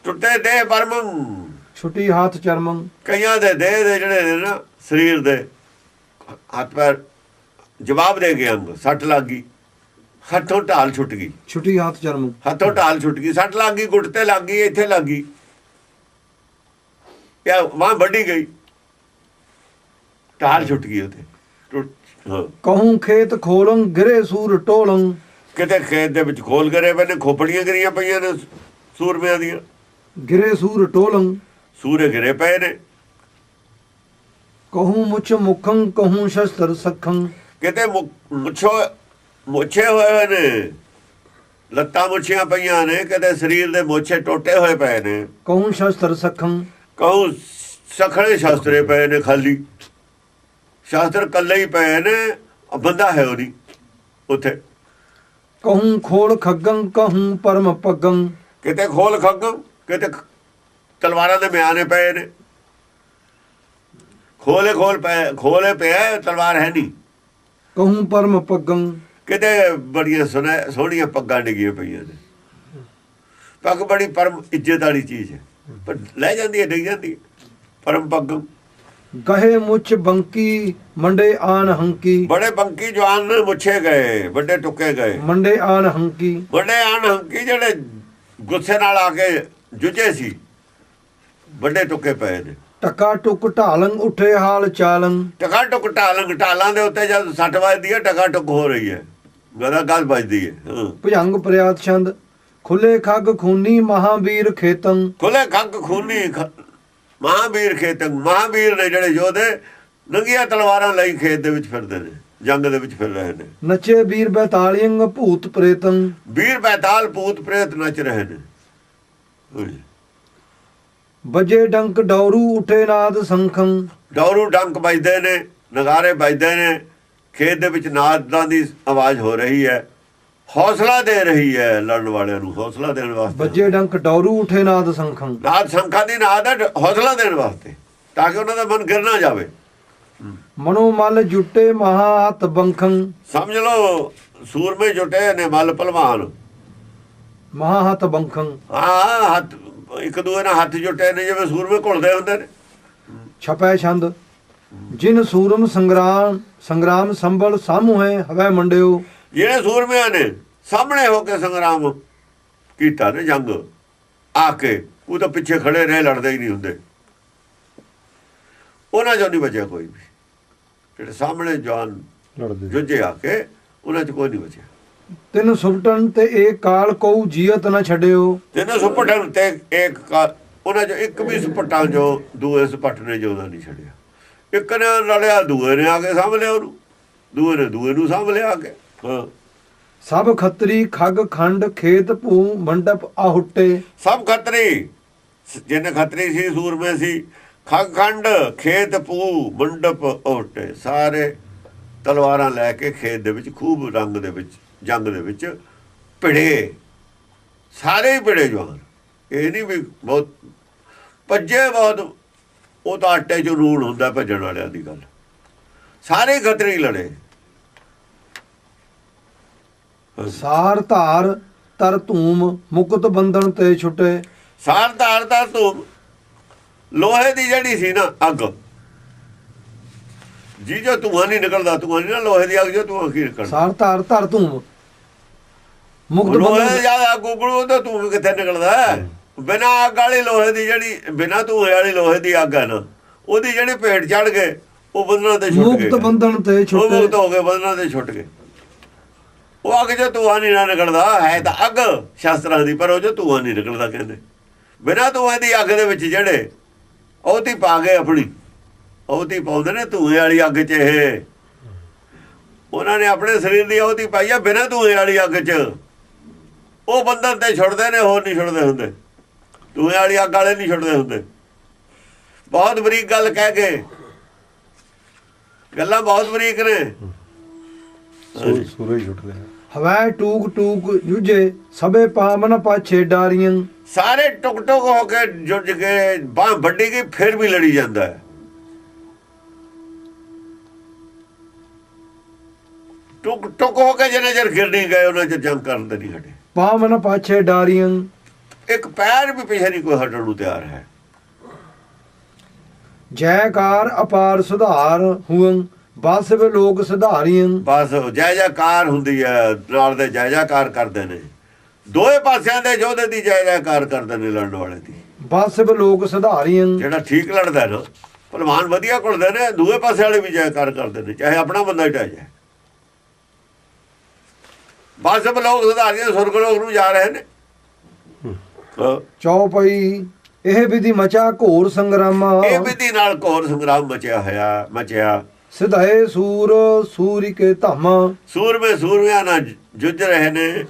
ਟੁੱਟੇ ਦੇਹ ਬਰਮੰ ਛੁਟੀ ਹਾਥ ਚਰਮੰ। ਕਈਆਂ ਦੇ ਦੇਹ ਦੇ ਜਿਹੜੇ ਨੇ ਨਾ ਸਰੀਰ ਦੇ ਹੱਥ ਪੈਰ ਜਵਾਬ ਦੇ ਗਏ, ਅੰਗ ਸੱਟ ਲੱਗ ਗਈ, ਹੱਥੋਂ ਢਾਲ ਛੁੱਟ ਗਈ। ਛੁਟੀ ਹਾਥ ਚਰਮੰ। ਹੱਥੋਂ ਢਾਲ ਛੁੱਟ ਗਈ, ਸੱਟ ਲੱਗ ਗਈ, ਗੁੱਟ ਤੇ ਲੱਗ ਗਈ, ਇੱਥੇ ਲੱਗ ਗਈ, ਜਾਂ ਬਾਂਹ ਵੱਢੀ ਗਈ, ਢਾਲ ਛੁੱਟ ਗਈ ਉੱਥੇ। ਕਹੂੰ ਖੇਤ ਖੋਲੰ ਗਿਰੇ ਸੂਰ ਟੋਲੰ। ਕਿਤੇ ਖੇਤ ਦੇ ਵਿੱਚ ਖੋਲ ਗਰੇ ਪਏ ਨੇ, ਖੋਪੜੀਆਂ ਗਿਰੀਆਂ ਪਈਆਂ ਨੇ ਸੂਰਮਿਆਂ ਦੀਆਂ। ਗਿਰੇ ਸੂਰ ਟੋਲੰ। ਸੂਰੇ ਗਿਰੇ ਪਏ ਨੇ। ਕਹੂੰ ਮੁੱਛ ਮੁਖੰ ਕਹੂੰ ਸ਼ਸਤਰ ਸਖੰ। ਕਿਤੇ ਮੁੱਛੇ ਹੋਏ ਨੇ, ਲੱਤਾਂ ਮੁੱਛੀਆਂ ਪਈਆਂ ਨੇ, ਕਿਤੇ ਸਰੀਰ ਦੇ ਮੁੱਛੇ ਟੋਟੇ ਹੋਏ ਪਏ ਨੇ। ਕਹੂੰ ਸ਼ਸਤਰ ਸਖੰ। ਕਹੂੰ ਸਖੜੇ ਸ਼ਾਸਤਰੇ ਪਏ ਨੇ, ਖਾਲੀ ਸ਼ਾਸਤਰ ਕੱਲੇ ਹੀ ਪਏ ਨੇ, ਬੰਦਾ ਹੈ ਉਹ ਨਹੀਂ ਉੱਥੇ। ਕਹੂੰ ਖੋਲ ਖੱਗੰ ਕਹੂੰ ਪਰਮ ਪੱਗੰ। ਕਿਤੇ ਖੋਲ ਖੱਗੰ, ਕਿਤੇ ਤਲਵਾਰਾਂ ਦੇ ਮਿਆਨੇ ਪਏ ਨੇ। ਖੋਲੇ ਪਿਆ, ਤਲਵਾਰ ਹੈ ਨਹੀਂ। ਕਹੂੰ ਪਰਮ ਪੱਗੰ। ਕਿਤੇ ਬੜੀਆਂ ਸੋਹਣੀਆਂ ਪੱਗਾਂ ਡਿੱਗੀਆਂ ਪਈਆਂ ਨੇ। ਪੱਗ ਬੜੀ ਪਰਮ ਇੱਜ਼ਤ ਵਾਲੀ ਚੀਜ਼ ਹੈ, ਪਰ ਲੈ ਜਾਂਦੀ ਹੈ, ਡਿੱਗ ਜਾਂਦੀ ਹੈ। ਪਰਮ ਪੱਗ। ਗਹੇ ਮੁੱਛ ਬੰਕੀ ਮੰਡੇ ਆਨ ਹੰਕੀ। ਬੜੇ ਬੰਕੀ ਜਵਾਨ ਨੇ ਮੁੱਛੇ ਗਏ, ਵੱਡੇ ਟੁੱਕੇ ਗਏ। ਮੰਡੇ ਆਨ ਹੰਕੀ। ਵੱਡੇ ਆਨ ਹੰਕੀ ਜਿਹੜੇ ਗੁੱਸੇ ਨਾਲ ਆ ਕੇ ਜੁਝੇ ਸੀ, ਵੱਡੇ ਟੁੱਕੇ ਪਏ ਨੇ। ਟਕਾ ਟੁਕ ਢਾਲੰ ਉੱਠੇ ਹਾਲ ਚਾਲੰ। ਟਕਾ ਟੁਕ ਢਾਲਾਂ ਦੇ ਉੱਤੇ ਜਦ ਸੱਟ ਵੱਜਦੀ ਹੈ, ਟਕਾ ਟੁਕ ਹੋ ਰਹੀ ਹੈ, ਗਦਾ ਗੱਲ ਵੱਜਦੀ ਹੈ। ਭੁਜੰਗ ਪ੍ਰਿਆਤ ਛੰਦ। ਖੁੱਲੇ ਖੱਗ ਖੂਨੀ ਮਹਾਵੀਰ ਖੇਤੰ। ਖੁੱਲੇ ਖੱਗ ਖੂਨੀ ਮਹਾਵੀਰ ਖੇਤੰ। ਮਹਾਵੀਰ ਨੇ ਜਿਹੜੇ ਯੋਧੇ, ਨੰਗੀਆਂ ਤਲਵਾਰਾਂ ਲਈ ਖੇਤ ਦੇ ਵਿੱਚ ਫਿਰਦੇ ਨੇ, ਜੰਗ ਦੇ ਵਿੱਚ ਫਿਰ ਰਹੇ ਨੇ। ਨੱਚੇ ਵੀਰ ਬੈਤਾਲੀਅੰਗ ਭੂਤ ਪ੍ਰੇਤੰ। ਵੀਰ ਬੈਤਾਲ ਭੂਤ ਪ੍ਰੇਤ ਨੱਚ ਰਹੇ ਨੇ। ਵਜੇ ਡੰਕ ਡੌਰੂ ਉਠੇ ਨਾਦ ਸੰਖੰ। ਡੌਰੂ ਡੰਕ ਵੱਜਦੇ ਨੇ, ਨਗਾਰੇ ਵੱਜਦੇ ਨੇ, ਖੇਤ ਦੇ ਵਿੱਚ ਨਾਦਾਂ ਦੀ ਆਵਾਜ਼ ਹੋ ਰਹੀ ਹੈ। ਹੌਸਲਾ ਦੇ ਰਹੀ ਹੈ, ਲੜਨ ਵਾਲਿਆਂ ਨੂੰ ਹੌਸਲਾ ਦੇਣ ਵਾਸਤੇ। ਵੱਜੇ ਡੰਕ ਡੌਰੂ ਉਠੇ ਨਾਦ ਸੰਖੰ। ਨਾਦ ਸੰਖਾਂ ਦੀ ਨਾਦ ਹੈ ਹੌਸਲਾ ਦੇਣ ਵਾਸਤੇ, ਤਾਂ ਕਿ ਉਹਨਾਂ ਦਾ ਮਨ ਗਿਰ ਨਾ ਜਾਵੇ। ਮਨੋ ਮਲ ਜੁਟੇ ਮਹਾ ਹੱਥ ਬੰਖੰ। ਸਮਝ ਲਓ ਸੂਰਮੇ ਜੁਟੇ ਨੇ ਮਲ ਭਲਵਾਨ, ਮਹਾ ਹੱਥ ਬੰਖੰ। ਹਾਂ ਹੱਥ ਇੱਕ ਦੂਏ ਨਾਲ ਹੱਥ ਜੁਟੇ ਨੇ, ਜਿਵੇਂ ਸੂਰਮੇ ਘੁਲਦੇ ਹੁੰਦੇ ਨੇ। ਛਪੈ ਛੰਦ ਜਿਨ ਸੂਰਮ ਸੰਗਰਾਮ ਸੰਭਲ ਸਾਮੂ ਹੈ ਹਵੈ ਮੰਡਿਓ। ਜਿਹੜੇ ਸੂਰਮਿਆਂ ਨੇ ਸਾਹਮਣੇ ਹੋ ਕੇ ਸੰਗਰਾਮ ਕੀਤਾ ਨੇ, ਜੰਗ ਆ ਕੇ, ਉਹ ਤਾਂ ਪਿੱਛੇ ਖੜੇ ਰਹੇ, ਲੜਦੇ ਹੀ ਨਹੀਂ ਹੁੰਦੇ। ਉਹਨਾਂ ਚੋਂ ਨਹੀਂ ਬਚਿਆ ਕੋਈ ਵੀ। ਜਿਹੜੇ ਸਾਹਮਣੇ ਜਵਾਨ ਲੜਦੇ ਜੁਝੇ ਆ ਕੇ, ਉਹਨਾਂ 'ਚ ਕੋਈ ਨਹੀਂ ਬਚਿਆ। ਤਿੰਨ ਸੁਪਟਨ ਤੇ ਏ ਕਾਲ ਕਉ ਜੀਅਤ ਨਾ ਛੱਡਿਓ। ਤਿੰਨ ਸੁਪਟਨ ਤੇ ਇੱਕ ਉਹਨਾਂ 'ਚੋਂ ਇੱਕ ਵੀ ਸੁਪਟਾਂ ਜੋ ਦੂਏ ਸੁਪਟ ਨੇ ਜੋ ਉਹਦਾ ਨਹੀਂ ਛੱਡਿਆ। ਇੱਕ ਨੇ ਲੜਿਆ, ਦੂਏ ਨੇ ਆ ਕੇ ਸਾਂਭ ਲਿਆ ਉਹਨੂੰ, ਦੂਏ ਨੇ ਦੂਏ ਨੂੰ ਸਾਂਭ ਲਿਆ ਆ ਕੇ। ਹਾਂ, ਸਭ ਖੱਤਰੀ ਖੱਗ ਖੰਡ ਖੇਤ ਭੂ ਮੰਡਪ ਆਹੁੱਟੇ। ਸਭ ਖੱਤਰੀ, ਜਿਹਨੇ ਖੱਤਰੀ ਸੀ, ਸੂਰਮੇ ਸੀ, ਖੱਗ ਖੰਡ ਖੇਤ ਭੂ ਮੰਡਪ ਆਹੁੱਟੇ, ਸਾਰੇ ਤਲਵਾਰਾਂ ਲੈ ਕੇ ਖੇਤ ਦੇ ਵਿੱਚ ਖੂਬ ਰੰਗ ਦੇ ਵਿੱਚ ਜੰਗ ਦੇ ਵਿੱਚ ਭਿੜੇ, ਸਾਰੇ ਹੀ ਭਿੜੇ ਜਵਾਨ। ਇਹ ਨਹੀਂ ਵੀ ਬਹੁਤ ਭੱਜੇ, ਬਹੁਤ ਉਹ ਤਾਂ ਆਟੇ 'ਚ ਰੂਣ ਹੁੰਦਾ ਭੱਜਣ ਵਾਲਿਆਂ ਦੀ ਗੱਲ। ਸਾਰੇ ਖੱਤਰੀ ਲੜੇ। ਸਾਰ ਧਾਰ ਤਰ ਧੂਮ ਮੁਕਤ ਬੰਧਨ ਤੇ ਛੁਟੇ। ਸਾਰ ਧਾਰ ਦਾ ਧੂਮ, ਲੋਹੇ ਦੀ ਜਿਹੜੀ ਸੀ ਨਾ ਅੱਗ, ਜੀ ਜੋ ਧੂੰਆਂ ਨਹੀਂ ਨਿਕਲਦਾ, ਧੂੰਆਂ ਨਹੀਂ ਨਾ, ਲੋਹੇ ਦੀ ਅੱਗ ਜੋ ਧੂੰਆਂ ਕੀ ਨਿਕਲਦਾ। ਸਾਰ ਧਾਰ ਤਰ ਧੂਮ ਮੁਕਤ ਲੋਹੇ ਬੰਧਨ। ਜਿਆਦਾ ਗੁਗਲੂ ਤਾਂ ਧੂੰ ਕਿੱਥੇ ਨਿਕਲਦਾ? ਬਿਨਾਂ ਅੱਗ ਵਾਲੀ ਲੋਹੇ ਦੀ ਜਿਹੜੀ, ਬਿਨਾਂ ਧੂਏ ਵਾਲੀ ਲੋਹੇ ਦੀ ਅੱਗ ਹੈ ਨਾ, ਉਹਦੀ ਜਿਹੜੇ ਭੇਟ ਚੜ ਗਏ ਉਹ ਬੰਧਨਾਂ ਤੇ ਛੁੱਟ ਗਏ। ਮੁਕਤ ਬੰਧਨ ਤੇ ਉਹ ਛੁਟੇ। ਮੁਕਤ ਹੋ ਗਏ, ਬੰਧਨਾਂ ਤੇ ਛੁੱਟ ਗਏ। ਉਹ ਅੱਗ ਜੋ ਧੂੰਆਂ ਨਹੀਂ ਨਾ ਨਿਕਲਦਾ, ਹੈ ਤਾਂ ਅੱਗ ਸ਼ਾਸਤਰਾਂ ਦੀ, ਪਰ ਉਹ ਜੋ ਧੂੰਆਂ ਨਹੀਂ ਨਿਕਲਦਾ ਕਹਿੰਦੇ। ਬਿਨਾਂ ਧੂਏ ਦੀ ਅੱਗ ਦੇ ਵਿੱਚ ਜਿਹੜੇ ਉਹਦੀ ਪਾ ਗਏ, ਆਪਣੀ ਉਹਦੀ ਪਾਉਂਦੇ ਨੇ ਧੂਏ ਵਾਲੀ ਅੱਗ 'ਚ। ਇਹ ਉਹਨਾਂ ਨੇ ਆਪਣੇ ਸਰੀਰ ਦੀ ਉਹਦੀ ਪਾਈ ਆ ਬਿਨਾਂ ਧੂਏ ਵਾਲੀ ਅੱਗ 'ਚ। ਉਹ ਬੰਧਨ ਤੇ ਛੁੱਟਦੇ ਨੇ, ਹੋਰ ਨਹੀਂ ਛੁੱਟਦੇ ਹੁੰਦੇ। ਧੂਏ ਵਾਲੀ ਅੱਗ ਵਾਲੇ ਨਹੀਂ ਛੁੱਟਦੇ ਹੁੰਦੇ। ਬਹੁਤ ਬਰੀਕ ਗੱਲ ਕਹਿ ਕੇ, ਗੱਲਾਂ ਬਹੁਤ ਬਰੀਕ ਨੇ। ਸੂਰਜ ਜੁਟਦੇ ਆ। ਹਵੈ ਟੂਕ ਟੂਕ ਜੁਝੇ ਸਭੇ ਪਾਵਨ ਪਾਛੇ ਡਾਰੀਆਂ। ਸਾਰੇ ਟੁਕ ਟੁਕ ਹੋ ਕੇ ਜੁੜ ਕੇ ਬਾਂਹ ਵੱਡੀ ਗਈ, ਫਿਰ ਵੀ ਲੜੀ ਜਾਂਦਾ ਹੈ। ਟੁਕ ਟੁਕ ਹੋ ਕੇ ਜਿਹਨੇ ਚਿਰ ਗਿਰ ਨਹੀਂ ਗਏ, ਉਹਨਾਂ 'ਚ ਜੰਗ ਕਰਨ ਤੇ ਨਹੀਂ ਹਟੇ। ਪਾਵਨ ਪਾਛੇ ਡਾਰੀਆਂ। ਇੱਕ ਪੈਰ ਵੀ ਪਿਛੇ ਨਹੀਂ ਕੋਈ ਹਟਣ ਨੂੰ ਤਿਆਰ ਹੈ। ਜੈਕਾਰ ਅਪਾਰ ਸੁਧਾਰ ਹੁਅੰ ਬਾਸਵ ਲੋਕ ਸੁਧਾਰੀਆਂ। ਬਸ ਜੈ ਜੈਕਾਰ ਹੁੰਦੀ ਹੈ, ਨਾਲ ਦੇ ਜੈ ਜੈਕਾਰ ਕਰਦੇ ਨੇ। ਦੋਏ ਪਾਸਿਆਂ ਦੇ ਯੋਧੇ ਦੀ ਜੈ ਜੈਕਾਰ ਕਰਦੇ ਨੇ, ਲੜਨ ਵਾਲੇ ਦੀ। ਬਾਸਵ ਲੋਕ ਸੁਧਾਰੀਆਂ। ਜਿਹੜਾ ਠੀਕ ਲੜਦਾ ਨਾ, ਭਲਵਾਨ ਵਧੀਆ ਘੁਲਦੇ ਨੇ, ਦੂਏ ਪਾਸੇ ਵਾਲੇ ਵੀ ਜੈਕਾਰ ਕਰਦੇ ਨੇ, ਚਾਹੇ ਆਪਣਾ ਬੰਦਾ ਹੀ ਢਹਿ ਜਾਏ। ਬਸ ਲੋਕ ਸੁਧਾਰੀਆਂ ਸੁਰਗ ਲੋਕ ਨੂੰ ਜਾ ਰਹੇ ਨੇ। ਚੌਪਈ ਇਹ ਵਿਧੀ ਮਚਾ ਘੋਰ ਸੰਗਰਾਮਾ। ਇਹ ਵਿਧੀ ਨਾਲ ਘੋਰ ਸੰਗਰਾਮ ਮਚਿਆ। ਸਿਧਾਏ ਸੂਰ ਸੂਰੀ ਕੇ ਧਾਮਾ। ਸੂਰਮਿਆਂ ਨਾਲ ਜੁਝ ਰਹੇ ਨੇ,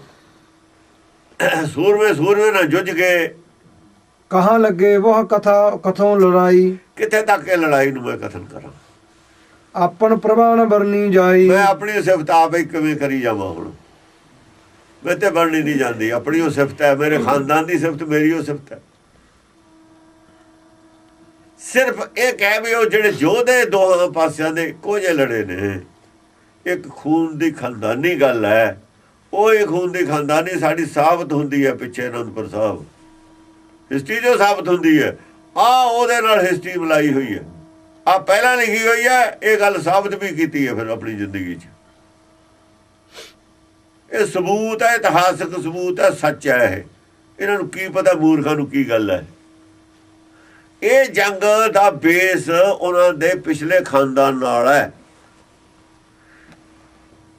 ਸੂਰਮੇ ਨਾਲ ਜੁਝ ਕੇ। ਕਹਾਂ ਲੱਗੇ ਉਹ ਕਥੋਂ ਲੜਾਈ। ਕਿੱਥੇ ਤੱਕ ਇਹ ਲੜਾਈ ਨੂੰ ਮੈਂ ਕਥਨ ਕਰਾਂ? ਆਪਨ ਪ੍ਰਵਾਨ ਵਰਨੀ ਜਾਈ। ਮੈਂ ਆਪਣੀ ਸਿਫਤ ਆਪ ਹੀ ਕਿਵੇਂ ਕਰੀ ਜਾਵਾਂ? ਹੁਣ ਮੈਂ ਤੇ ਬਣਨੀ ਨਹੀਂ ਜਾਂਦੀ। ਆਪਣੀ ਉਹ ਸਿਫਤ ਹੈ, ਮੇਰੇ ਖਾਨਦਾਨ ਦੀ ਸਿਫਤ, ਮੇਰੀ ਉਹ ਸਿਫਤ ਹੈ। ਸਿਰਫ ਇਹ ਕਹਿ ਵੀ ਉਹ ਜਿਹੜੇ ਯੋਧੇ ਦੋਹਾਂ ਪਾਸਿਆਂ ਦੇ ਇੱਕੋ ਜਿਹੇ ਲੜੇ ਨੇ, ਇੱਕ ਖੂਨ ਦੀ ਖਾਨਦਾਨੀ ਗੱਲ ਹੈ। ਉਹ ਇਹ ਖੂਨ ਦੀ ਖਾਨਦਾਨੀ ਸਾਡੀ ਸਾਬਤ ਹੁੰਦੀ ਹੈ ਪਿੱਛੇ ਅਨੰਦਪੁਰ ਸਾਹਿਬ, ਹਿਸਟਰੀ ਜੋ ਸਾਬਤ ਹੁੰਦੀ ਹੈ। ਉਹਦੇ ਨਾਲ ਹਿਸਟਰੀ ਮਿਲਾਈ ਹੋਈ ਹੈ, ਪਹਿਲਾਂ ਲਿਖੀ ਹੋਈ ਹੈ। ਇਹ ਗੱਲ ਸਾਬਤ ਵੀ ਕੀਤੀ ਹੈ ਫਿਰ ਆਪਣੀ ਜ਼ਿੰਦਗੀ 'ਚ। ਇਹ ਸਬੂਤ ਹੈ, ਇਤਿਹਾਸਕ ਸਬੂਤ ਹੈ, ਸੱਚ ਹੈ। ਇਹਨਾਂ ਨੂੰ ਕੀ ਪਤਾ ਮੂਰਖਾਂ ਨੂੰ ਕੀ ਗੱਲ ਹੈ। ਇਹ ਜੰਗ ਦਾ ਬੇਸ ਉਹਨਾਂ ਦੇ ਪਿਛਲੇ ਖਾਨਦਾਨ ਨਾਲ ਹੈ।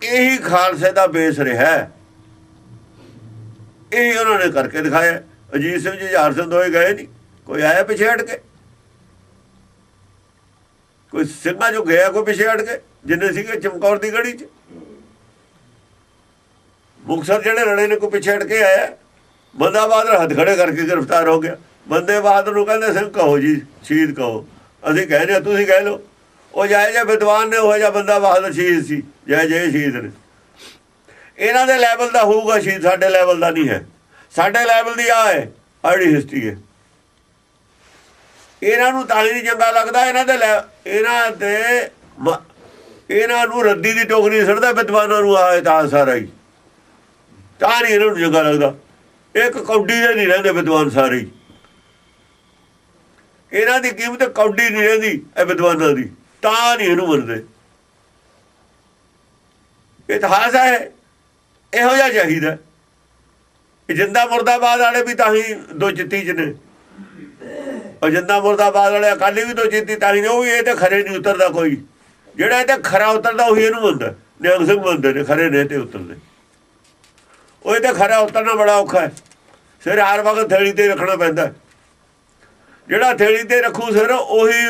ਇਹੀ ਖਾਲਸੇ ਦਾ ਬੇਸ ਰਿਹਾ, ਇਹੀ ਉਹਨਾਂ ਨੇ ਕਰਕੇ ਦਿਖਾਇਆ। ਅਜੀਤ ਸਿੰਘ ਜੁਝਾਰ ਸਿੰਘ ਦੋਏ ਗਏ ਨਹੀਂ, ਕੋਈ ਆਇਆ ਪਿੱਛੇ ਹਟ ਕੇ? ਕੋਈ ਸਿੰਘਾਂ ਜੋ ਗਿਆ ਕੋਈ ਪਿੱਛੇ ਹਟ ਕੇ? ਜਿੰਨੇ ਸੀਗੇ ਚਮਕੌਰ ਦੀ ਗੜੀ 'ਚ, ਮੁਕਤਸਰ ਜਿਹੜੇ ਲੜੇ ਨੇ, ਕੋਈ ਪਿੱਛੇ ਹਟ ਕੇ ਆਇਆ? ਬੰਦਾ ਬਹਾਦਰ ਹੱਥ ਖੜੇ ਕਰਕੇ ਗ੍ਰਿਫਤਾਰ ਹੋ ਗਿਆ। ਬੰਦੇ ਬਹਾਦਰ ਨੂੰ ਕਹਿੰਦੇ ਸਿੰਘ ਕਹੋ ਜੀ, ਸ਼ਹੀਦ ਕਹੋ। ਅਸੀਂ ਕਹਿੰਦੇ ਹਾਂ, ਤੁਸੀਂ ਕਹਿ ਲਓ। ਉਹ ਜਾਏ ਜੇ ਵਿਦਵਾਨ ਨੇ, ਉਹ ਜਿਹਾ ਬੰਦਾ ਬਹਾਦਰ ਸ਼ਹੀਦ ਸੀ, ਜੈ ਜੈ ਸ਼ਹੀਦ ਨੇ। ਇਹਨਾਂ ਦੇ ਲੈਵਲ ਦਾ ਹੋਊਗਾ ਸ਼ਹੀਦ, ਸਾਡੇ ਲੈਵਲ ਦਾ ਨਹੀਂ ਹੈ। ਸਾਡੇ ਲੈਵਲ ਦੀ ਆ ਹੈ ਆੜੀ ਹਿਸਟਰੀ ਹੈ। ਇਹਨਾਂ ਨੂੰ ਤਾਂ ਹੀ ਨਹੀਂ ਚੰਗਾ ਲੱਗਦਾ, ਇਹਨਾਂ ਨੂੰ ਰੱਦੀ ਦੀ ਟੋਕਰੀ ਸੜਦਾ ਵਿਦਵਾਨਾਂ ਨੂੰ ਆਏ ਤਾਂ ਸਾਰਾ ਹੀ, ਤਾਂ ਨਹੀਂ ਇਹਨਾਂ ਨੂੰ ਚੰਗਾ ਲੱਗਦਾ। ਇੱਕ ਕੌਡੀ ਦੇ ਨਹੀਂ ਰਹਿੰਦੇ ਵਿਦਵਾਨ ਸਾਰੇ ਹੀ, ਇਹਨਾਂ ਦੀ ਕੀਮਤ ਕੌਡੀ ਨਹੀਂ ਰਹਿੰਦੀ ਇਹ ਵਿਦਵਾਨਾਂ ਦੀ, ਤਾਂ ਨਹੀਂ ਇਹਨੂੰ ਮੰਨਦੇ। ਇਤਿਹਾਸ ਹੈ ਇਹੋ ਜਿਹਾ ਚਾਹੀਦਾ। ਜਿੰਦਾ ਮੁਰਦਾਬਾਦ ਵਾਲੇ ਵੀ ਤਾਂ ਹੀ ਦੋ ਚਿੱਤੀ 'ਚ ਨੇ, ਉਹ ਜਿੰਦਾ ਮੁਰਦਾਬਾਦ ਵਾਲੇ ਅਕਾਲੀ ਵੀ ਦੋ ਚਿੱਤੀ ਤਾਂ ਹੀ ਨੇ, ਉਹ ਵੀ ਇਹ ਤੇ ਖਰੇ ਨਹੀਂ ਉਤਰਦਾ ਕੋਈ। ਜਿਹੜਾ ਇਹ ਤੇ ਖਰਾ ਉਤਰਦਾ ਉਹੀ ਇਹਨੂੰ ਮੰਨਦਾ। ਨਿਹੰਗ ਸਿੰਘ ਮੰਨਦੇ ਨੇ ਖਰੇ ਨੇ ਤੇ ਉਤਰਦੇ, ਉਹ ਇਹ ਤੇ ਖਰਾ ਉਤਰਨਾ ਬੜਾ ਔਖਾ ਹੈ। ਸਿਰ ਹਰ ਵਕਤ ਥੈਲੀ ਤੇ ਰੱਖਣਾ ਪੈਂਦਾ। ਜਿਹੜਾ ਥੈਲੀ ਤੇ ਰੱਖੂ ਸਿਰ ਉਹੀ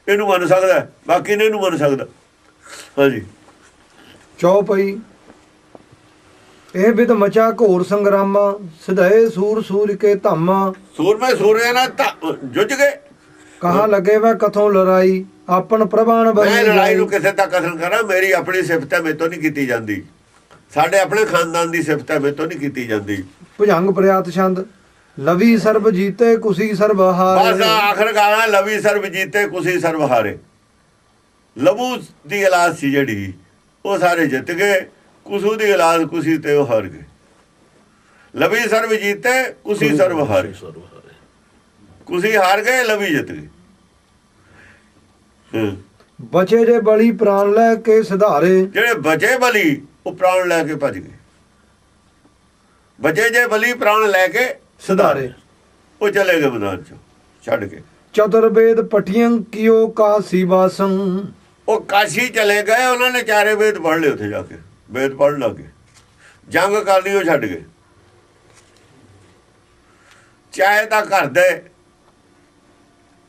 ਇਹਨੂੰ ਮੰਨ ਸਕਦਾ, ਬਾਕੀ ਨੇ ਇਹਨੂੰ ਮੰਨ ਸਕਦਾ। ਹਾਂਜੀ ਚੌਪਈ ਇਹ ਬਿਦ ਮਚਾ ਘੋਰ ਸੰਗਰਾਮਾ ਸਿਧਾਏ ਸੂਰ ਸੂਰ ਕੇ ਧਾਮਾ ਸੂਰਮੇ ਸੂਰਿਆਂ ਨਾਲ ਜੁੱਝ ਗਏ। ਕਹਾਂ ਲੱਗੇ ਵੈ ਕਥੋਂ ਲੜਾਈ ਆਪਨ ਪ੍ਰਭਾਨ ਮੈਂ ਲੜਾਈ ਨੂੰ ਕਿਸੇ ਦਾ ਕਥਨ ਕਰਾਂ, ਮੇਰੀ ਆਪਣੀ ਸਿਫਤ ਹੈ, ਮੇਰੇ ਤੋਂ ਨਹੀਂ ਕੀਤੀ ਜਾਂਦੀ। ਸਾਡੇ ਆਪਣੇ ਖਾਨਦਾਨ ਦੀ ਸਿਫਤ ਹੈ, ਮੇਰੇ ਤੋਂ ਨਹੀਂ ਕੀਤੀ ਜਾਂਦੀ। ਭੁਜੰਗ ਪ੍ਰਿਆਤ ਛੰਦ ਲਵੀ ਸਰਬ ਜੀਤੇ ਕੁਸੀ ਸਰਬ ਹਾਰੇ। ਬਸ ਆਖਰ ਗਾਣਾ ਲਵੀ ਸਰਬ ਜੀਤੇ ਕੁਸੀ ਸਰਬ ਹਾਰੇ। ਲਬੂ ਦੀ ਔਲਾਦ ਸੀ ਜਿਹੜੀ, ਉਹ ਸਾਰੇ ਜਿੱਤ ਗਏ। ਕੁਸੂ ਦੀ ਔਲਾਦ ਕੁਸੀ ਤੇ ਉਹ ਹਾਰ ਗਏ। ਲਵੀ ਸਰਬ ਜੀਤੇ ਕੁਸੀ ਸਰਬ ਹਾਰੇ। ਕੁਸੀ ਹਾਰ ਗਏ, ਲਵੀ ਜਿੱਤ ਗਏ। ਬਚੇ ਜੇ ਬਲੀ ਪ੍ਰਾਣ ਲੈ ਕੇ ਸੁਧਾਰੇ। ਜਿਹੜੇ ਬਚੇ ਬਲੀ ਉਹ ਪ੍ਰਾਣ ਲੈ ਕੇ ਭੱਜ ਗਏ। ਬਚੇ ਜੇ ਬਲੀ ਪ੍ਰਾਣ ਲੈ ਕੇ ਸੁਧਾਰੇ, ਉਹ ਚਲੇ ਗਏ ਮੈਦਾਨ ਚੋਂ ਛੱਡ ਕੇ। ਚਤੁਰਵੇਦ ਪਠੀਆਂ ਕਿਓ ਕਾਸੀ ਵਾਸੰ। ਉਹ ਕਾਸ਼ੀ ਚਲੇ ਗਏ, ਉਹਨਾਂ ਨੇ ਚਾਰੇ ਵੇਦ ਪੜ੍ਹ ਲਏ। ਉੱਥੇ ਜਾ ਕੇ ਵੇਦ ਪੜ੍ਹਨ ਲੱਗੇ, ਜੰਗ ਕਰ ਲਈ, ਉਹ ਛੱਡ ਗਏ। ਚਾਹੇ ਤਾਂ ਘਰ ਦੇ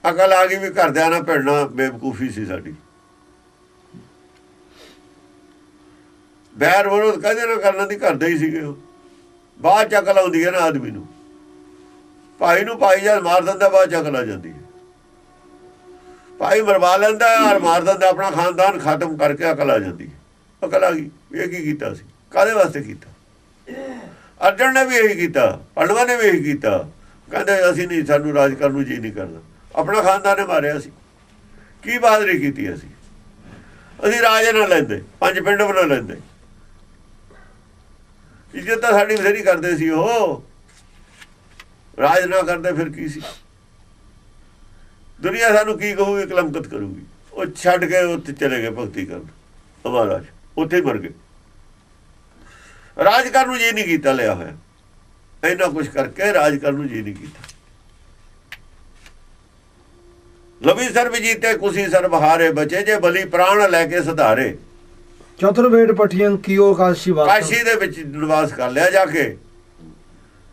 ਅਕਲ ਆ ਗਈ ਵੀ ਘਰਦਿਆਂ ਨਾਲ ਭਿੜਨਾ ਬੇਵਕੂਫੀ ਸੀ ਸਾਡੀ। ਬੈਰ ਵਿਰੋਧ ਕਦੇ ਨਾ ਕਰਨ ਦੀ ਕਰਦੇ ਹੀ ਸੀਗੇ। ਉਹ ਬਾਅਦ ਚ ਅਕਲ ਆਉਂਦੀ ਹੈ ਨਾ ਆਦਮੀ ਨੂੰ। ਭਾਈ ਨੂੰ ਭਾਈ ਜਦ ਮਾਰ ਦਿੰਦਾ, ਬਾਅਦ ਚ ਅਕਲ ਆ ਜਾਂਦੀ ਹੈ। ਭਾਈ ਮਰਵਾ ਲੈਂਦਾ ਔਰ ਮਾਰ ਦਿੰਦਾ, ਆਪਣਾ ਖਾਨਦਾਨ ਖਤਮ ਕਰਕੇ ਅਕਲ ਆ ਜਾਂਦੀ ਹੈ। ਅਕਲ ਆ ਗਈ, ਇਹ ਕੀ ਕੀਤਾ ਸੀ, ਕਾਹਦੇ ਵਾਸਤੇ ਕੀਤਾ। ਅਰਜਨ ਨੇ ਵੀ ਇਹੀ ਕੀਤਾ, ਪਾਂਡਵਾਂ ਨੇ ਵੀ ਇਹੀ ਕੀਤਾ। ਕਹਿੰਦੇ ਅਸੀਂ ਨਹੀਂ, ਸਾਨੂੰ ਰਾਜ ਕਰਨ ਨੂੰ ਜੀ ਨਹੀਂ ਕਰਦਾ। ਆਪਣਾ ਖਾਨਦਾਨ ਨੇ ਮਾਰਿਆ ਸੀ, ਕੀ ਬਹਾਦਰੀ ਕੀਤੀ ਅਸੀਂ ਰਾਜ ਨਾ ਲੈਂਦੇ, 5 ਪਿੰਡ ਬਣਾ ਲੈਂਦੇ। ਇੱਜ਼ਤ ਤਾਂ ਸਾਡੀ ਬਥੇਰੀ ਕਰਦੇ ਸੀ। ਉਹ ਰਾਜ ਨਾ ਕਰਦੇ ਫਿਰ ਕੀ ਸੀ। ਦੁਨੀਆ ਸਾਨੂੰ ਕੀ ਕਹੂਗੀ, ਕਲੰਕਤ ਕਰੂਗੀ। ਉਹ ਛੱਡ ਕੇ ਉੱਥੇ ਚਲੇ ਗਏ ਭਗਤੀ ਕਰਨ। ਮਹਾਰਾਜ ਉੱਥੇ ਹੀ ਮਰ ਗਏ। ਰਾਜ ਕਰਨ ਨੂੰ ਜੀ ਨਹੀਂ ਕੀਤਾ, ਲਿਆ ਹੋਇਆ ਇੰਨਾ ਕੁਛ ਕਰਕੇ ਰਾਜ ਕਰਨ ਨੂੰ ਜੀ ਨਹੀਂ ਕੀਤਾ। ਲਵੀ ਸਰਬ ਜੀਤੇ ਕੁਸੀ ਸਰਬ ਹਾਰੇ, ਬਚੇ ਜੇ ਬਲੀ ਪ੍ਰਾਣ ਲੈ ਕੇ ਸੁਧਾਰੇ। ਚਤੁਰਵੇਦ ਪਠੀਆਂ ਕੀਓ ਕਾਸ਼ੀ ਵਾਸੰ। ਕਾਸ਼ੀ ਦੇ ਵਿੱਚ ਨਿਵਾਸ ਕਰ ਲਿਆ ਜਾ ਕੇ,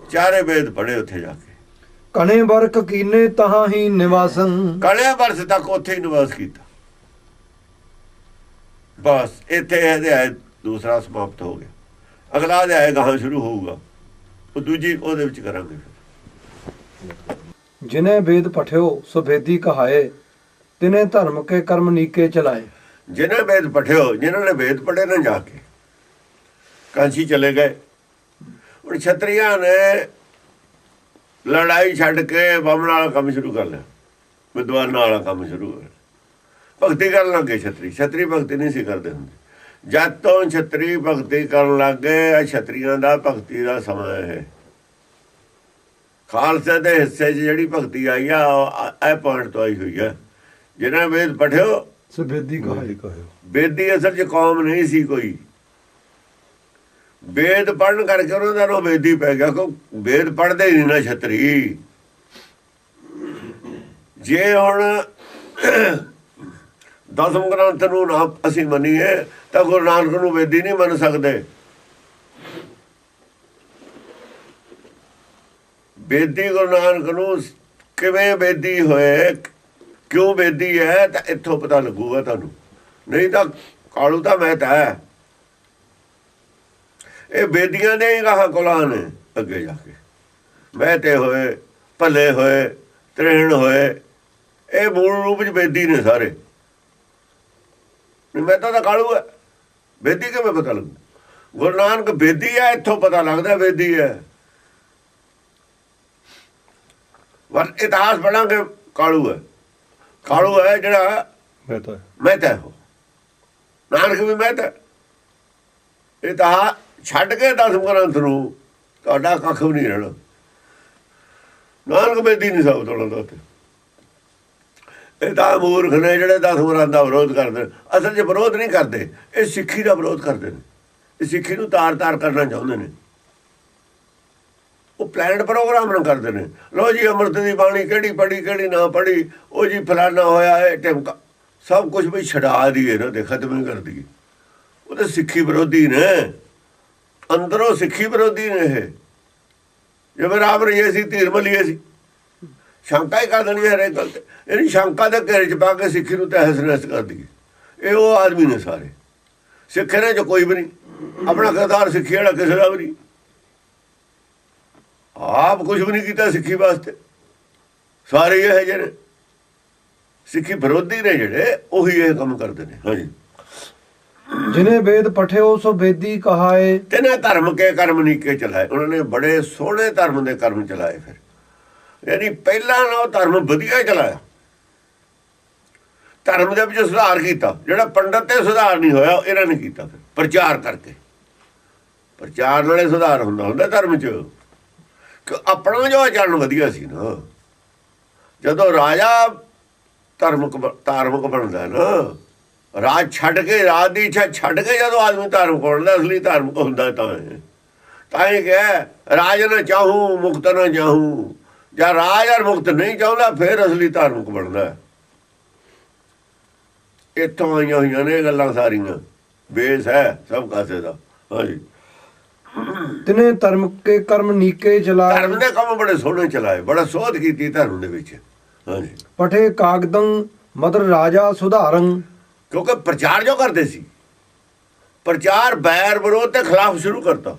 ਚਾਰੇ ਵੇਦ ਪੜ੍ਹੇ ਉੱਥੇ ਜਾ ਕੇ। ਕਣੇ ਵਰਕ ਕੀਨੇ ਤਹਾਂ ਹੀ ਨਿਵਾਸੰ। ਕਣੇ ਵਰਸ ਤੱਕ ਉੱਥੇ ਹੀ ਨਿਵਾਸ ਕੀਤਾ। ਬਸ ਇੱਥੇ ਅਧਿਆਇ ਦੂਸਰਾ ਸਮਾਪਤ ਹੋ ਗਿਆ। ਅਗਲਾ ਅਧਿਆਇ ਗਾਹਾਂ ਸ਼ੁਰੂ ਹੋਊਗਾ, ਉਹ ਦੂਜੀ ਉਹਦੇ ਵਿੱਚ ਕਰਾਂਗੇ। ਜਿਨੇ ਵੇਦ ਪਠਿਓ ਸੋ ਵੇਦੀ ਕਹਾਏ ਤਿਨੇ ਧਰਮ ਕੇ ਕਰਮ ਨੀਕੇ ਚਲਾਏ। ਜਿਹਨੇ ਵੇਦ ਪਠਿਓ, ਜਿਨ੍ਹਾਂ ਨੇ ਵੇਦ ਪੜ੍ਹੇ ਨਾ ਜਾ ਕੇ ਕਾਂਸ਼ੀ ਚਲੇ ਗਏ। ਹੁਣ ਛਤਰੀਆਂ ਨੇ ਲੜਾਈ ਛੱਡ ਕੇ ਬਾਹਮਣ ਵਾਲਾ ਕੰਮ ਸ਼ੁਰੂ ਕਰ ਲਿਆ, ਵਿਦਵਾਨਾਂ ਵਾਲਾ ਕੰਮ ਸ਼ੁਰੂ ਕਰ। ਭਗਤੀ ਕਰਨ ਲੱਗੇ ਛਤਰੀ। ਛਤਰੀ ਭਗਤੀ ਨਹੀਂ ਸੀ ਕਰਦੇ ਹੁੰਦੇ। ਜਦ ਤੋਂ ਛਤਰੀ ਭਗਤੀ ਕਰਨ ਲੱਗ ਗਏ, ਛਤਰੀਆਂ ਦਾ ਭਗਤੀ ਦਾ ਸਮਾਂ ਹੈ। ਖਾਲਸੇ ਦੇ ਹਿੱਸੇ 'ਚ ਜਿਹੜੀ ਭਗਤੀ ਆਈ ਆ, ਇਹ ਪੁਆਇੰਟ ਤੋਂ ਆਈ ਹੋਈ ਹੈ। ਜਿਹਨਾਂ ਵੇਦ ਪੜ੍ਹਿਓ ਸੋ ਵੇਦੀ ਕਹਾਏ। ਬੇਦੀ ਅਸਲ 'ਚ ਕੌਮ ਨਹੀਂ ਸੀ ਕੋਈ। ਵੇਦ ਪੜ੍ਹਨ ਕਰਕੇ ਉਹਨਾਂ ਦਾ ਨਾਮ ਵੇਦੀ ਪੈ ਗਿਆ। ਕਿਉਂ ਵੇਦ ਪੜ੍ਹਦੇ ਹੀ ਨਹੀਂ ਨਾ ਛਤਰੀ। ਜੇ ਹੁਣ 10ਵੇਂ ਗ੍ਰੰਥ ਨੂੰ ਨਾ ਅਸੀਂ ਮੰਨੀਏ ਤਾਂ ਗੁਰੂ ਨਾਨਕ ਨੂੰ ਵੇਦੀ ਨਹੀਂ ਮੰਨ ਸਕਦੇ। ਵੇਦੀ ਗੁਰੂ ਨਾਨਕ ਨੂੰ ਕਿਵੇਂ ਵੇਦੀ ਹੋਏ, ਕਿਉਂ ਵੇਦੀ ਹੈ, ਤਾਂ ਇੱਥੋਂ ਪਤਾ ਲੱਗੂਗਾ ਤੁਹਾਨੂੰ। ਨਹੀਂ ਤਾਂ ਕਾਲੂ ਤਾਂ ਮੈਂ ਤਾਂ ਹੈ। ਇਹ ਵੇਦੀਆਂ ਨੇ ਹੀ ਕਹਾ ਕੁਲਾਂ ਨੇ ਅੱਗੇ ਜਾ ਕੇ ਮਹਿਤੇ ਹੋਏ, ਭੱਲੇ ਹੋਏ, ਤ੍ਰਿਣ ਹੋਏ, ਇਹ ਮੂਲ ਰੂਪ 'ਚ ਵੇਦੀ ਨੇ ਸਾਰੇ। ਮੈਂ ਤਾਂ ਕਾਲੂ ਹੈ, ਵੇਦੀ ਕਿਵੇਂ ਪਤਾ ਲੱਗੂ। ਗੁਰੂ ਨਾਨਕ ਬੇਦੀ ਹੈ, ਇੱਥੋਂ ਪਤਾ ਲੱਗਦਾ ਬੇਦੀ ਹੈ। ਪਰ ਇਤਿਹਾਸ ਪੜਾਂਗੇ ਕਾਲੂ ਹੈ, ਕਾਲੂ ਹੈ ਜਿਹੜਾ ਮਹਿਤਾ ਹੋ, ਨਾਨਕ ਵੀ ਮਹਿਤਾ। ਇਤਿਹਾਸ ਛੱਡ ਕੇ 10 ਗ੍ਰੰਥ ਨੂੰ ਤੁਹਾਡਾ ਕੱਖ ਵੀ ਨਹੀਂ ਰਹਿਣਾ। ਨਾਨਕ ਬੇਦੀ ਨਹੀਂ ਸਾਬਤ ਹੋਣਾ ਉੱਥੇ। ਇਹ ਤਾਂ ਮੂਰਖ ਨੇ ਜਿਹੜੇ 10 ਗ੍ਰੰਥ ਦਾ ਵਿਰੋਧ ਕਰਦੇ ਨੇ। ਅਸਲ 'ਚ ਵਿਰੋਧ ਨਹੀਂ ਕਰਦੇ, ਇਹ ਸਿੱਖੀ ਦਾ ਵਿਰੋਧ ਕਰਦੇ ਨੇ। ਇਹ ਸਿੱਖੀ ਨੂੰ ਤਾਰ ਕਰਨਾ ਚਾਹੁੰਦੇ ਨੇ। ਉਹ ਪਲੈਨਡ ਪ੍ਰੋਗਰਾਮ ਨਾਲ ਕਰਦੇ ਨੇ। ਲੋ ਜੀ ਅੰਮ੍ਰਿਤ ਦੀ ਬਾਣੀ ਕਿਹੜੀ ਪੜ੍ਹੀ ਕਿਹੜੀ ਨਾ ਪੜ੍ਹੀ, ਉਹ ਜੀ ਫਲਾਨਾ ਹੋਇਆ ਇਹ ਟਿਮਕਾ, ਸਭ ਕੁਝ ਵੀ ਛਡਾ ਦੀਏ ਨਾ, ਤੇ ਖਤਮ ਹੀ ਕਰ ਦਈਏ। ਉਹ ਤਾਂ ਸਿੱਖੀ ਵਿਰੋਧੀ ਨੇ, ਅੰਦਰੋਂ ਸਿੱਖੀ ਵਿਰੋਧੀ ਨੇ। ਇਹ ਜਿਵੇਂ ਰਾਮ ਰਹੀਏ ਸੀ, ਧੀਰ ਮਲੀਏ ਸੀ, ਸ਼ੰਕਾ ਹੀ ਕਰ ਦੇਣੀ ਹਰੇਕ ਗੱਲ ਤੇ। ਇਹਨੀ ਸ਼ੰਕਾ ਦੇ ਘੇਰੇ 'ਚ ਪਾ ਕੇ ਸਿੱਖੀ ਨੂੰ ਤਹਿਸ ਨਹਿਸ ਕਰ ਦਈਏ। ਇਹ ਉਹ ਆਦਮੀ ਨੇ ਸਾਰੇ ਸਿੱਖ ਨੇ, 'ਚ ਕੋਈ ਵੀ ਨਹੀਂ ਆਪਣਾ ਕਿਰਦਾਰ ਸਿੱਖੀ ਵਾਲਾ ਕਿਸੇ ਦਾ ਵੀ ਨਹੀਂ। ਆਪ ਕੁਝ ਵੀ ਨਹੀਂ ਕੀਤਾ ਸਿੱਖੀ ਵਾਸਤੇ। ਸਾਰੇ ਇਹ ਜਿਹੜੇ ਸਿੱਖੀ ਵਿਰੋਧੀ ਨੇ, ਜਿਹੜੇ ਉਹੀ ਇਹ ਕੰਮ ਕਰਦੇ ਨੇ। ਹਾਂਜੀ, ਜਿਨੇ ਵੇਦ ਪਠਿਓ ਸੋ ਵੇਦੀ ਕਹਾਏ। ਤਿੰਨੇ ਧਰਮ ਕੇ ਕਰਮ ਨੀਕੇ ਚਲਾਏ। ਉਹਨਾਂ ਨੇ ਬੜੇ ਸੋਹਣੇ ਧਰਮ ਦੇ ਕਰਮ ਚਲਾਏ। ਫਿਰ ਯਾਨੀ ਪਹਿਲਾਂ ਨਾ ਧਰਮ ਵਧੀਆ ਚਲਾਇਆ, ਧਰਮ ਦੇ ਵਿੱਚ ਸੁਧਾਰ ਕੀਤਾ। ਜਿਹੜਾ ਪੰਡਤ ਤੇ ਸੁਧਾਰ ਨਹੀਂ ਹੋਇਆ ਇਹਨਾਂ ਨੇ ਕੀਤਾ। ਫਿਰ ਪ੍ਰਚਾਰ ਕਰਕੇ, ਪ੍ਰਚਾਰ ਨਾਲੇ ਸੁਧਾਰ ਹੁੰਦਾ ਧਰਮ 'ਚ। ਕਿ ਆਪਣਾ ਜੋ ਆਚਰਣ ਵਧੀਆ ਸੀ ਨਾ, ਜਦੋਂ ਰਾਜਾ ਧਾਰਮਿਕ ਬਣਦਾ ਨਾ, ਰਾਜ ਛੱਡ ਕੇ, ਰਾਜ ਦੀ ਇੱਛਾ ਛੱਡ ਕੇ ਜਦੋਂ ਆਦਮੀ ਧਾਰਮਿਕ ਬਣਦਾ, ਅਸਲੀ ਧਾਰਮਿਕ ਹੁੰਦਾ ਤਾਂ ਹੀ ਕਿਹਾ ਰਾਜ ਨਾ ਚਾਹੂੰ ਮੁਕਤ ਨਾ ਚਾਹੂੰ। ਜਾਂ ਰਾਜ ਔਰ ਮੁਕਤ ਨਹੀਂ ਚਾਹੁੰਦਾ ਫਿਰ ਅਸਲੀ ਧਾਰਮਿਕ ਬਣਦਾ। ਇੱਥੋਂ ਆਈਆਂ ਹੋਈਆਂ ਨੇ ਗੱਲਾਂ ਸਾਰੀਆਂ, ਬੇਸ ਹੈ ਸਭ ਕਾਸੇ ਦਾ। ਹਾਂਜੀ, ਤਿਨੇ ਧਰਮ ਕੇ ਕਰਮ ਨੀਕੇ ਚਲਾਏ। ਧਰਮ ਦੇ ਕੰਮ ਬੜੇ ਸੋਹਣੇ ਚਲਾਏ, ਬੜਾ ਸੋਧ ਕੀਤੀ ਧਰਮ ਦੇ ਵਿੱਚ। ਹਾਂਜੀ, ਪਠੇ ਕਾਗਦੰ ਮਦਰ ਰਾਜਾ ਸੁਧਾਰੰ। ਕਿਉਂਕਿ ਪ੍ਰਚਾਰ ਜੋ ਕਰਦੇ ਸੀ, ਪ੍ਰਚਾਰ ਬੈਰ ਵਿਰੋਧ ਦੇ ਖਿਲਾਫ ਸ਼ੁਰੂ ਕਰਤਾ।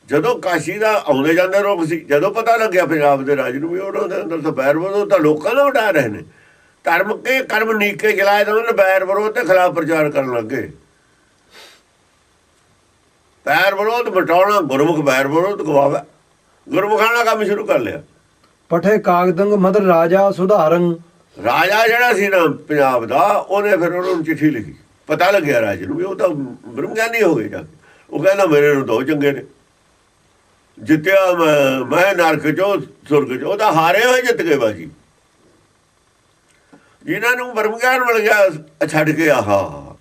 ਜਦੋਂ ਕਾਸ਼ੀ ਦਾ ਆਉਂਦੇ ਜਾਂਦੇ ਲੋਕ ਸੀ, ਜਦੋਂ ਪਤਾ ਲੱਗਿਆ ਪੰਜਾਬ ਦੇ ਰਾਜ ਨੂੰ ਵੀ ਉਹਨਾਂ ਦੇ ਅੰਦਰ ਤਾਂ ਬੈਰ ਵਿਰੋਧ, ਤਾਂ ਲੋਕਾਂ ਨੂੰ ਉਡਾ ਰਹੇ ਨੇ। ਧਰਮ ਕੇ ਕਰਮ ਨੀਕੇ ਚਲਾਏ ਤਾਂ ਉਹਨੇ ਬੈਰ ਵਿਰੋਧ ਦੇ ਖਿਲਾਫ ਪ੍ਰਚਾਰ ਕਰਨ ਲੱਗੇ। ਬੈਰ ਵਿਰੋਧ ਮਿਟਾਉਣਾ, ਗੁਰਮੁਖ ਬੈਰ ਵਿਰੋਧ ਗਵਾਵਾ, ਗੁਰਮੁਖਾਣਾ ਕੰਮ ਸ਼ੁਰੂ ਕਰ ਲਿਆ। ਪਠੇ ਕਾਗਦੰ ਮਦਰ ਰਾਜਾ ਸੁਧਾਰੰ। ਰਾਜਾ ਜਿਹੜਾ ਸੀ ਨਾ ਪੰਜਾਬ ਦਾ, ਉਹਨੇ ਫਿਰ ਉਹਨਾਂ ਨੂੰ ਚਿੱਠੀ ਲਿਖੀ। ਪਤਾ ਲੱਗਿਆ ਰਾਜ ਨੂੰ ਵੀ ਉਹ ਤਾਂ ਬ੍ਰਹਮ ਗਿਆਨੀ ਹੋ ਗਏ ਜਾ ਕੇ। ਉਹ ਕਹਿੰਦਾ ਮੇਰੇ ਨੂੰ ਦੋ ਚੰਗੇ ਨੇ, ਜਿੱਤਿਆ ਮੈਂ ਨਰਕ 'ਚੋਂ ਸੁਰਗ 'ਚ, ਉਹ ਤਾਂ ਹਾਰੇ ਹੋਏ ਜਿੱਤ ਗਏ ਬਾਜੀ। ਜਿਨ੍ਹਾਂ ਨੂੰ ਬ੍ਰਹਮ ਗਿਆਨ ਮਿਲ ਗਿਆ ਛੱਡ ਕੇ, ਆਹਾ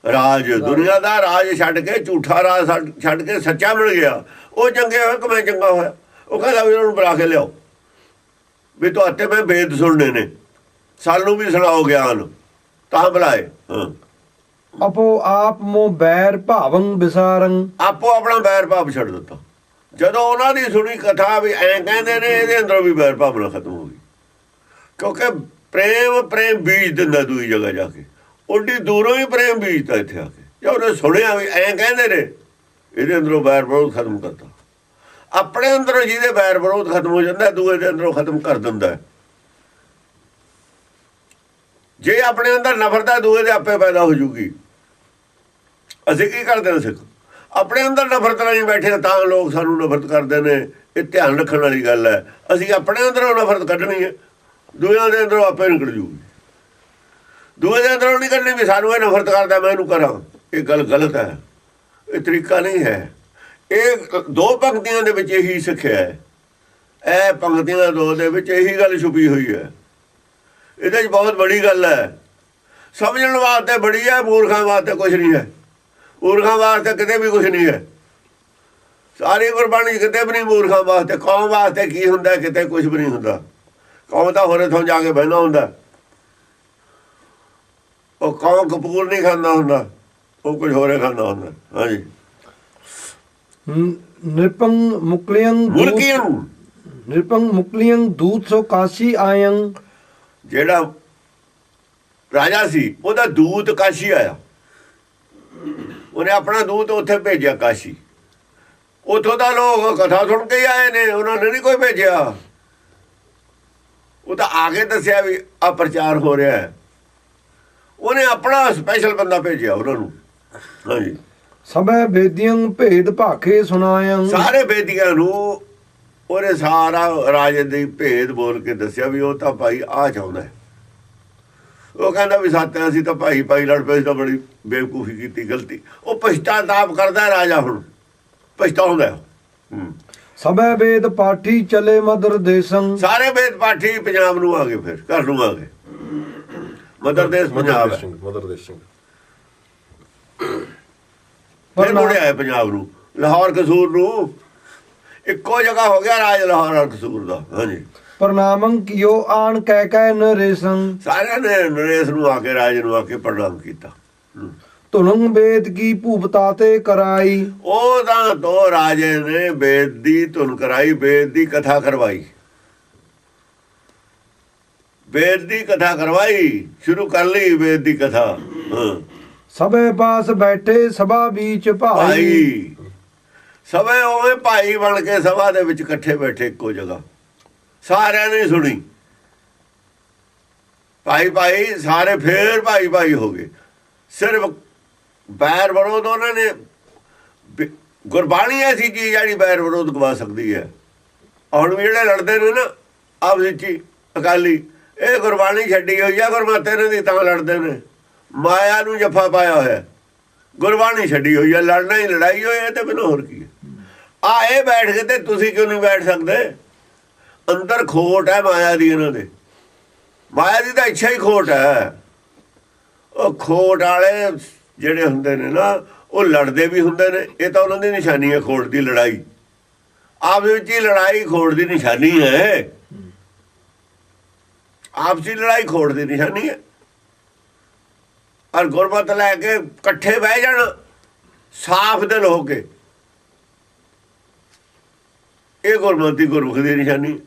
ਰਾਜ ਦੁਨੀਆ ਦਾ ਰਾਜ ਛੱਡ ਕੇ, ਝੂਠਾ ਰਾਜ ਛੱਡ ਕੇ ਸੱਚਾ ਮਿਲ ਗਿਆ, ਉਹ ਚੰਗੇ ਹੋਏ ਕਿ ਮੈਂ ਚੰਗਾ ਹੋਇਆ। ਉਹ ਕਹਿੰਦਾ ਵੀ ਉਹਨਾਂ ਨੂੰ ਬੁਲਾ ਕੇ ਲਿਆਓ, ਵੀ ਤੁਹਾਡੇ ਮੈਂ ਵੇਦ ਸੁਣਨੇ ਨੇ, ਸਾਨੂੰ ਵੀ ਸੁਣਾਓ ਗਿਆਨ। ਤਾਂ ਬੁਲਾਏ। ਹਾਂ, ਆਪੋ ਆਪ ਮੋ ਬੈਰ ਭਾਵੰ ਵਿਸਾਰੰ। ਆਪੋ ਆਪਣਾ ਬੈਰ ਭਾਵ ਛੱਡ ਦਿੱਤਾ। ਜਦੋਂ ਉਹਨਾਂ ਦੀ ਸੁਣੀ ਕਥਾ ਵੀ ਐਂ ਕਹਿੰਦੇ ਨੇ, ਇਹਦੇ ਅੰਦਰੋਂ ਵੀ ਬੈਰ ਭਾਵਨਾ ਖਤਮ ਹੋ ਗਈ। ਕਿਉਂਕਿ ਪ੍ਰੇਮ ਬੀਜ ਦਿੰਦਾ ਦੂਜੀ ਜਗ੍ਹਾ ਜਾ ਕੇ। ਉੱਡੀ ਦੂਰੋਂ ਹੀ ਪ੍ਰੇਮ ਬੀਜਦਾ ਇੱਥੇ ਆ ਕੇ। ਜੇ ਉਹਨੇ ਸੁਣਿਆ ਵੀ ਐਂ ਕਹਿੰਦੇ ਨੇ, ਇਹਦੇ ਅੰਦਰੋਂ ਬੈਰ ਵਿਰੋਧ ਖਤਮ ਕਰਤਾ। ਆਪਣੇ ਅੰਦਰੋਂ ਜਿਹਦੇ ਬੈਰ ਵਿਰੋਧ ਖਤਮ ਹੋ ਜਾਂਦਾ, ਦੂਏ ਦੇ ਅੰਦਰੋਂ ਖਤਮ ਕਰ ਦਿੰਦਾ। ਜੇ ਆਪਣੇ ਅੰਦਰ ਨਫ਼ਰਤ ਹੈ, ਦੂਏ ਦੇ ਆਪੇ ਪੈਦਾ ਹੋ ਜੂਗੀ। ਅਸੀਂ ਕੀ ਕਰਦੇ ਹਾਂ ਸਿੱਖ? ਆਪਣੇ ਅੰਦਰ ਨਫ਼ਰਤ ਨਹੀਂ ਬੈਠੇ ਤਾਂ ਲੋਕ ਸਾਨੂੰ ਨਫ਼ਰਤ ਕਰਦੇ ਨੇ। ਇਹ ਧਿਆਨ ਰੱਖਣ ਵਾਲੀ ਗੱਲ ਹੈ। ਅਸੀਂ ਆਪਣੇ ਅੰਦਰੋਂ ਨਫ਼ਰਤ ਕੱਢਣੀ ਹੈ, ਦੂਜਿਆਂ ਦੇ ਅੰਦਰੋਂ ਆਪੇ ਨਿਕਲ ਜੂਗੀ। ਦੂਏ ਦੇ ਅੰਦਰੋਂ ਨਹੀਂ ਕੱਢਣੀ ਵੀ ਸਾਨੂੰ ਇਹ ਨਫ਼ਰਤ ਕਰਦਾ ਮੈਂ ਇਹਨੂੰ ਕਰਾਂ। ਇਹ ਗੱਲ ਗਲਤ ਹੈ, ਇਹ ਤਰੀਕਾ ਨਹੀਂ ਹੈ। ਇਹ ਦੋ ਪੰਕਤੀਆਂ ਦੇ ਵਿੱਚ ਇਹੀ ਸਿੱਖਿਆ ਹੈ। ਇਹ ਪੰਕਤੀਆਂ ਦੋ ਦੇ ਵਿੱਚ ਇਹੀ ਗੱਲ ਛੁਪੀ ਹੋਈ ਹੈ। ਇਹਦੇ 'ਚ ਬਹੁਤ ਬੜੀ ਗੱਲ ਹੈ। ਸਮਝਣ ਵਾਸਤੇ ਬੜੀ ਹੈ, ਮੂਰਖਾਂ ਵਾਸਤੇ ਕੁਛ ਨਹੀਂ ਹੈ। ਮੂਰਖਾਂ ਵਾਸਤੇ ਕਿਤੇ ਵੀ ਕੁਛ ਨਹੀਂ ਹੈ। ਸਾਰੀ ਗੁਰਬਾਣੀ ਕਿਤੇ ਵੀ ਨਹੀਂ ਮੂਰਖਾਂ ਵਾਸਤੇ। ਕੌਮ ਵਾਸਤੇ ਕੀ ਹੁੰਦਾ, ਕਿਤੇ ਕੁਛ ਵੀ ਨਹੀਂ ਹੁੰਦਾ। ਕੌਮ ਤਾਂ ਹੋਰੇ ਥੋਂ ਜਾ ਕੇ ਬਹਿਣਾ ਹੁੰਦਾ। ਉਹ ਕੌਮ ਕਪੂਰ ਨਹੀਂ ਖਾਂਦਾ ਹੁੰਦਾ, ਉਹ ਕੁਝ ਹੋਰੇ ਖਾਂਦਾ ਹੁੰਦਾ। ਹਾਂਜੀ, ਨਿਰਪੰ ਮੁਕਲਿਯੰ ਦੂਤ ਸੋ ਕਾਸ਼ੀ ਆਇੰ। ਜਿਹੜਾ ਰਾਜਾ ਸੀ ਉਹਦਾ ਦੂਤ ਕਾਸ਼ੀ ਆਇਆ। ਉਹਨੇ ਆਪਣਾ ਦੂਤ ਉੱਥੇ ਭੇਜਿਆ ਕਾਸ਼ੀ। ਉੱਥੋਂ ਦਾ ਲੋਕ ਕਥਾ ਸੁਣ ਕੇ ਹੀ ਆਏ ਨੇ, ਉਹਨਾਂ ਨੇ ਨਹੀਂ ਕੋਈ ਭੇਜਿਆ। ਉਹ ਤਾਂ ਆ ਕੇ ਦੱਸਿਆ ਵੀ ਆ ਪ੍ਰਚਾਰ ਹੋ ਰਿਹਾ ਹੈ। ਉਹਨੇ ਆਪਣਾ ਸਪੈਸ਼ਲ ਬੰਦਾ ਭੇਜਿਆ ਉਹਨਾਂ ਨੂੰ। ਹਾਂਜੀ, ਸਭੈ ਬੇਦੀਆਂ ਭੇਦ ਭਾਖੇ ਸੁਣਾਇੰ। ਸਾਰੇ ਬੇਦੀਆਂ ਨੂੰ ਉਹਨੇ ਸਾਰਾ ਰਾਜੇ ਦੇ ਭੇਦ ਬੋਲ ਕੇ ਦੱਸਿਆ ਵੀ ਉਹ ਤਾਂ ਭਾਈ ਆ ਚਾਹੁੰਦਾ ਹੈ। ਉਹ ਕਹਿੰਦਾ ਵੀ ਸਾਥ ਅਸੀਂ ਤਾਂ ਭਾਈ ਲੜ ਪਏ, ਤਾਂ ਬੜੀ ਬੇਵਕੂਫੀ ਕੀਤੀ, ਗਲਤੀ। ਉਹ ਪਛਤਾਤਾਪ ਕਰਦਾ ਰਾਜਾ, ਹੁਣ ਪਛਤਾਉਂਦਾ। ਸਭੈ ਵੇਦ ਪਾਠੀ ਚਲੇ ਮਦਰ ਦੇਸੰ। ਸਾਰੇ ਵੇਦ ਪਾਠੀ ਪੰਜਾਬ ਨੂੰ ਆ ਗਏ, ਫਿਰ ਘਰ ਨੂੰ ਆ ਗਏ। ਮਦਰ ਦੇਸ਼ ਪੰਜਾਬ ਹੈ। ਮਦਰ ਦੇਸ਼ ਸਿੰਘ ਫਿਰ ਮੁੜਿਆ ਹੈ ਪੰਜਾਬ ਨੂੰ, ਲਾਹੌਰ ਕਸੂਰ ਨੂੰ। ਇੱਕੋ ਜਗ੍ਹਾ ਹੋ ਗਿਆ ਰਾਜ ਲਾਹੌਰ ਔਰ ਕਸੂਰ ਦਾ। ਹਾਂਜੀ। ਪ੍ਰਣਾਮੰ ਕੀਓ ਆਣ ਕਹਿ ਨਰੇਸੰ। ਸਾਰਿਆਂ ਨੇ ਨਰੇਸ਼ ਨੂੰ ਆ ਕੇ, ਰਾਜੇ ਨੂੰ ਆ ਕੇ ਪ੍ਰਣਾਮ ਕੀਤਾ। ਧੁਨੰ ਵੇਦ ਕੀ ਭੂਪਤਾ ਤੇ ਕਰਾਈ। ਉਹਦਾ ਤੋਂ ਰਾਜੇ ਨੇ ਵੇਦ ਦੀ ਧੁਨ ਕਰਾਈ, ਵੇਦ ਦੀ ਕਥਾ ਕਰਵਾਈ। ਵੇਦ ਦੀ ਕਥਾ ਕਰਵਾਈ, ਸ਼ੁਰੂ ਕਰ ਲਈ ਵੇਦ ਦੀ ਕਥਾ। ਸਭੇ ਪਾਸ ਬੈਠੇ ਸਭਾ ਵਿੱਚ ਭਾਈ। ਭਾਈ ਸਭੇ ਉਵੇਂ ਭਾਈ ਬਣ ਕੇ ਸਭਾ ਦੇ ਵਿੱਚ ਇਕੱਠੇ ਬੈਠੇ ਇੱਕੋ ਜਗ੍ਹਾ, ਸਾਰਿਆਂ ਨੇ ਸੁਣੀ। ਭਾਈ ਸਾਰੇ ਫੇਰ ਭਾਈ ਹੋ ਗਏ। ਸਿਰਫ ਬੈਰ ਵਿਰੋਧ ਉਹਨਾਂ ਨੇ, ਗੁਰਬਾਣੀ ਐਸੀ ਚੀਜ਼ ਜਿਹੜੀ ਬੈਰ ਵਿਰੋਧ ਗਵਾ ਸਕਦੀ ਹੈ। ਹੁਣ ਵੀ ਜਿਹੜੇ ਲੜਦੇ ਨੇ ਨਾ ਆਪਸ ਵਿੱਚ ਹੀ ਅਕਾਲੀ, ਇਹ ਗੁਰਬਾਣੀ ਛੱਡੀ ਹੋਈ ਆ, ਗੁਰਮਤਿ ਇਹਨਾਂ ਦੀ, ਤਾਂ ਲੜਦੇ ਨੇ। ਮਾਇਆ ਨੂੰ ਜੱਫਾ ਪਾਇਆ ਹੋਇਆ, ਗੁਰਬਾਣੀ ਛੱਡੀ ਹੋਈ ਆ, ਲੜਨਾ ਹੀ ਲੜਾਈ ਹੋਈ ਹੈ। ਤੇ ਮੈਨੂੰ ਹੋਰ ਕੀ ਹੈ? ਇਹ ਬੈਠ ਕੇ ਤੇ ਤੁਸੀਂ ਕਿਉਂ ਨਹੀਂ ਬੈਠ ਸਕਦੇ? ਅੰਦਰ ਖੋਟ ਹੈ ਮਾਇਆ ਦੀ, ਇਹਨਾਂ ਦੇ ਮਾਇਆ ਦੀ ਤਾਂ ਇੱਛਾ ਹੀ ਖੋਟ ਹੈ। ਉਹ ਖੋਟ ਵਾਲੇ ਜਿਹੜੇ ਹੁੰਦੇ ਨੇ ਨਾ, ਉਹ ਲੜਦੇ ਵੀ ਹੁੰਦੇ ਨੇ। ਇਹ ਤਾਂ ਉਹਨਾਂ ਦੀ ਨਿਸ਼ਾਨੀ ਹੈ, ਖੋਟ ਦੀ ਲੜਾਈ। ਆਪਸ ਵਿੱਚ ਹੀ ਲੜਾਈ ਖੋਟ ਦੀ ਨਿਸ਼ਾਨੀ ਹੈ। ਆਪਸੀ ਲੜਾਈ ਖੋਟ ਦੀ ਨਿਸ਼ਾਨੀ ਹੈ। ਔਰ ਗੁਰਮਤਿ ਲੈ ਕੇ ਇਕੱਠੇ ਬਹਿ ਜਾਣ ਸਾਫ਼ ਦਿਲ ਹੋ ਕੇ, ਇਹ ਗੁਰਮਤਿ ਗੁਰਮੁਖ ਦੀ ਨਿਸ਼ਾਨੀ।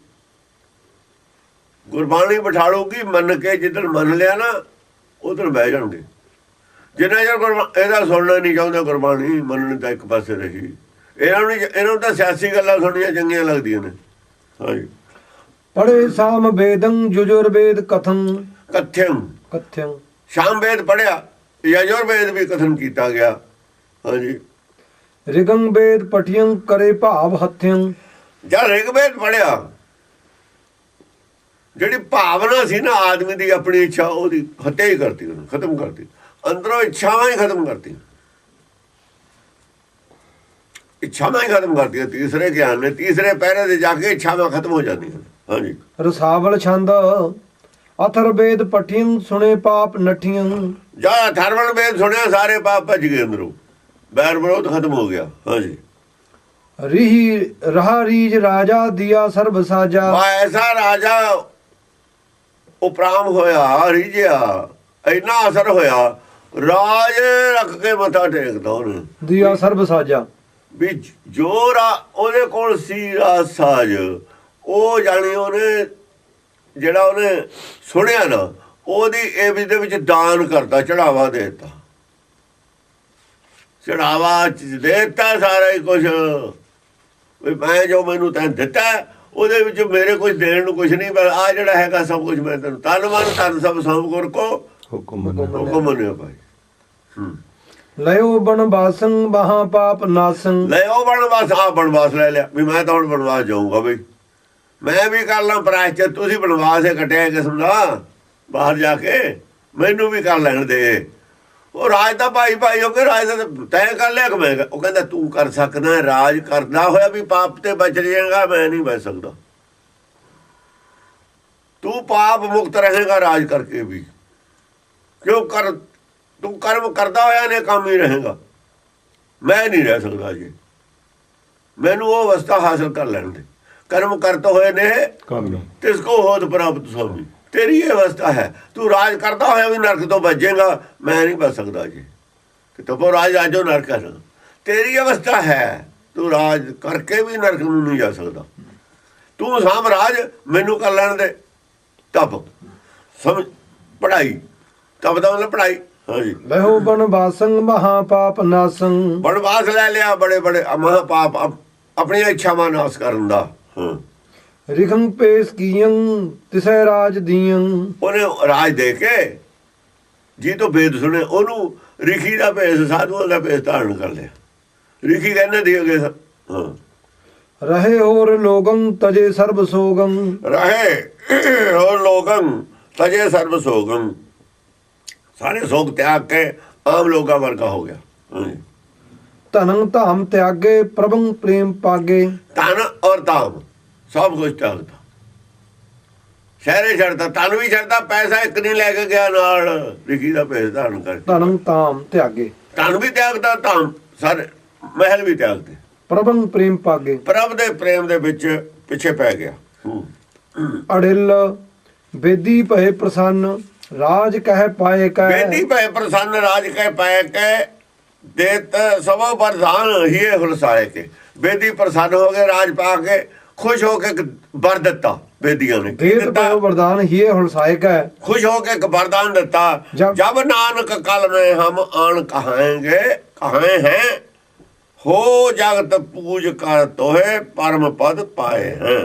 ਗੁਰਬਾਣੀ ਬਿਠਾਲੂਗੀ ਮੰਨ ਕੇ, ਜਿੱਦਣ ਮੰਨ ਲਿਆ ਨਾ ਉਧਰ ਬਹਿ ਜਾਣਗੇ। ਜਿੰਨਾ ਚਿਰ ਇਹਦਾ ਸੁਣਨਾ ਨਹੀਂ ਚਾਹੁੰਦਾ, ਗੁਰਬਾਣੀ ਮੰਨਣ ਤਾਂ ਇੱਕ ਪਾਸੇ ਰਹੀ। ਇਹਨਾਂ ਨੂੰ ਤਾਂ ਸਿਆਸੀ ਗੱਲਾਂ ਸੁਣਨੀਆਂ ਚੰਗੀਆਂ ਲੱਗਦੀਆਂ ਨੇ। ਹਾਂਜੀ। ਪੜ੍ਹੇ ਸਾਮ ਵੇਦੰ ਯਜੁਰਵੇਦ ਕਥੰ। ਕਥਯੰ ਸ਼ਾਮ ਵੇਦ ਪੜ੍ਹਿਆ, ਯਜੁਰਵੇਦ ਵੀ ਕਥਨ ਕੀਤਾ ਗਿਆ। ਹਾਂਜੀ। ਰਿਗੰ ਵੇਦ ਪਠਿਯੰ ਕਰੇ ਭਾਵ ਹਥਯੰ। ਜਦ ਰਿਗਵੇਦ ਪੜ੍ਹਿਆ, ਜਿਹੜੀ ਭਾਵਨਾ ਸੀ ਨਾ ਆਦਮੀ ਦੀ, ਆਪਣੀ ਇੱਛਾ, ਉਹਦੀ ਹੱਤਿਆ ਹੀ ਕਰਤੀ, ਉਹਨੂੰ ਖਤਮ ਕਰਤੀ। ਅੰਦਰੋਂ ਇੱਛਾਵਾਂ ਹੀ ਖਤਮ ਕਰਤੀ, ਇੱਛਾਵਾਂ ਹੀ ਖਤਮ ਕਰਤੀਆਂ। ਤੀਸਰੇ ਗਿਆਨ ਨੇ, ਤੀਸਰੇ ਪਹਿਰੇ ਦੇ ਜਾ ਕੇ ਇੱਛਾਵਾਂ ਖਤਮ ਹੋ ਜਾਂਦੀਆਂ। ਹਾਂਜੀ। ਰਸਾਵਲ ਛੰਦ ਅਥਰ ਵੇਦ ਪਠਿਯੰ ਸੁਣੇ ਪਾਪ ਨਠਿਯੰ। ਜਾਂ ਅਥਰਵਣ ਵੇਦ ਸੁਣਿਆ, ਸਾਰੇ ਪਾਪ ਭੱਜ ਗਏ ਅੰਦਰੋਂ, ਬੈਰ ਵਿਰੋਧ ਖਤਮ ਹੋ ਗਿਆ। ਹਾਂਜੀ। ਰਿਹੀ ਰਹਾ ਰੀਜ ਰਾਜਾ ਦਿਆ ਸਰਬ ਸਾਜਾ। ਐਸਾ ਰਾਜਾ ਉਪਰਾਮ ਹੋਇਆ, ਰੀਝਿਆ, ਇੰਨਾ ਅਸਰ ਹੋਇਆ, ਰਾਜ ਰੱਖ ਕੇ ਮੱਥਾ ਟੇਕਦਾ ਉਹਨੇ। ਦਿਆ ਸਰਬ ਸਾਜਾ ਵੀ ਜੋ ਉਹਦੇ ਕੋਲ ਸੀ ਰਾਜ ਸਾਜ, ਉਹ ਜਾਣੀ ਉਹਨੇ ਜਿਹੜਾ ਉਹਨੇ ਸੁਣਿਆ ਨਾ, ਉਹਦੀ ਇਹ ਦੇ ਵਿੱਚ ਦਾਨ ਕਰਤਾ, ਚੜਾਵਾ ਦੇ ਦਿੱਤਾ। ਚੜਾਵਾ ਦੇਤਾ ਸਾਰਾ ਹੀ ਕੁਛ। ਵੀ ਮੈਂ ਜੋ ਮੈਨੂੰ ਤੈਨੂੰ ਦਿੱਤਾ, ਉਹਦੇ ਵਿੱਚ ਮੇਰੇ ਕੁਝ ਦੇਣ ਨੂੰ ਕੁਛ ਨਹੀਂ, ਪਰ ਆ ਜਿਹੜਾ ਹੈਗਾ ਸਭ ਕੁਝ ਮੈਂ ਤੈਨੂੰ। ਤਨ ਮਨ ਤਨ ਸਭ ਸਭ ਗੁਰ ਕੋ ਹੁਕਮ ਮੰਨਿਆ ਭਾਈ। ਲਿਓ ਬਨਵਾਸੰ ਮਹਾ ਪਾਪ ਨਾਸੰ। ਲਿਓ ਬਨਵਾਸ, ਬਨਵਾਸ ਲੈ ਲਿਆ ਵੀ ਮੈਂ ਤਾਂ ਹੁਣ ਬਨਵਾਸ ਜਾਊਂਗਾ। ਬਈ ਮੈਂ ਵੀ ਕਰ ਲਾਂ ਪ੍ਰਾਇਸ਼ਚਿਤ, ਤੁਸੀਂ ਬਨਵਾਸ ਹੀ ਕੱਟਿਆ ਕਿਸਮ ਦਾ ਬਾਹਰ ਜਾ ਕੇ, ਮੈਨੂੰ ਵੀ ਕਰ ਲੈਣ ਦੇ। ਉਹ ਰਾਜ ਦਾ ਭਾਈ ਹੋ ਕੇ ਰਾਜ ਦਾ ਤੈਅ ਕਰ ਲਿਆ ਕਿ ਮੈਂ। ਉਹ ਕਹਿੰਦਾ ਤੂੰ ਕਰ ਸਕਦਾ, ਰਾਜ ਕਰਦਾ ਹੋਇਆ ਵੀ ਪਾਪ ਤੇ ਬਚ ਜਾਏਗਾ, ਮੈਂ ਨਹੀਂ ਬਚ ਸਕਦਾ। ਤੂੰ ਪਾਪ ਮੁਕਤ ਰਹੇਗਾ ਰਾਜ ਕਰਕੇ ਵੀ, ਕਿਉਂ ਕਰ ਤੂੰ ਕਰਮ ਕਰਦਾ ਹੋਇਆ ਨੇ ਕੰਮ ਹੀ ਰਹੇਗਾ, ਮੈਂ ਨਹੀਂ ਰਹਿ ਸਕਦਾ ਜੀ। ਮੈਨੂੰ ਉਹ ਅਵਸਥਾ ਹਾਸਲ ਕਰ ਲੈਣ ਦੇ। कर्म करते हुए ने तिसको होद प्राप्त स्वामी। तेरी ये अवस्था है, तू राज करता होया भी नरक तो बचेगा, मैं नहीं बच सकता जी। तो राज राजो नरक है ना, तेरी अवस्था है, तू राज करके भी नरक में नहीं जा सकता। तू साम राज मैनू कर लैन दे। तप समझ पढ़ाई, तप का मतलब पढ़ाई। हाँ जी। लहो बनवासं महापाप नासं। बनवास ले लिया बड़े बड़े महापाप अपनी इच्छावां नाश करन दा। हाँ। रिखं पेश कीयं तिसै राज दीयं। उन्हें राज दे के जी तो वेद सुने ओनू ਰਿਖੀ ਦਾ ਭੇਸ ਸਾਧੂਆਂ ਦਾ ਭੇਸ ਧਾਰਨ ਕਰ ਲਿਆ। ਰਿਖੀ ਕਹਿੰਦੇ ਦੀ ਅਗੇ ਹਾਂ ਰਹੇ ਹੋਰ ਲੋਗੰ ਤਜੇ ਸਰਬ ਸੋਗੰ। ਰਹੇ ਹੋਰ ਲੋਗੰ ਤਜੇ ਸਰਬ ਸੋਗੰ, ਸਾਰੇ ਸੋਗ ਤਿਆਗ ਕੇ ਆਮ ਲੋਕਾਂ ਵਰਗਾ ਹੋ ਗਿਆ। ਧਨੰ ਧਾਮ ਤਿਆਗੇ ਪ੍ਰਭੰ ਪ੍ਰੇਮ ਪਾਗੇ। ਧਨ ਔਰ ਧਾਮ ਸਭ ਕੁਝ ਤਿਆਗਦਾ, ਸ਼ਹਿਰੇ ਛੱਡਦਾ, ਧਨ ਵੀ ਛੱਡਦਾ, ਪੈਸਾ ਇੱਕ ਨਹੀਂ ਲੈ ਕੇ ਗਿਆ ਨਾਲ। ਰਿਖੀ ਦਾ ਭੇਸ ਧਾਰਨ ਕਰਕੇ ਧਨੰ ਧਾਮ ਤਿਆਗੇ, ਧਨ ਵੀ ਤਿਆਗਦਾ, ਧਾਮ ਸਾਰੇ ਮਹਿਲ ਵੀ ਤਿਆਗਦੇ, ਪ੍ਰਭੰ ਪ੍ਰੇਮ ਪਾਗੇ। ਪ੍ਰਭ ਦੇ ਪ੍ਰੇਮ ਦੇ ਵਿੱਚ ਪਿੱਛੇ ਪੈ ਗਿਆ। ਅੜਿਲ ਬੇਦੀ ਭਏ ਪ੍ਰਸੰਨ ਰਾਜ ਕਹਿ ਪਾਏ ਕੈ। ਬੇਦੀ ਭਏ ਪ੍ਰਸੰਨ ਰਾਜ ਕਹਿ ਪਾਏ ਕੈ ਦੇਤ ਸਭਾ ਪ੍ਰਧਾਨ ਹੀਏ ਹੁਲਸਾਏ ਕੇ। ਬੇਦੀ ਪ੍ਰਸੰਨ ਹੋ ਗਏ, ਰਾਜ ਪਾ ਕੇ ਖੁਸ਼ ਹੋ ਕੇ ਵਰ ਦਿੱਤਾ ਬੇਦੀਆਂ ਨੇ। ਦੇਤ ਭਏ ਵਰਦਾਨ ਹੀਏ ਹੁਲਸਾਏ ਕੈ। ਖੁਸ਼ ਹੋ ਕੇ ਇੱਕ ਵਰਦਾਨ ਦਿੱਤਾ, ਜਬ ਨਾਨਕ ਕਲ में हम आन कहाएंगे कहाए हैं हो जगत पूज कर तोहे परम पद पाए हैं।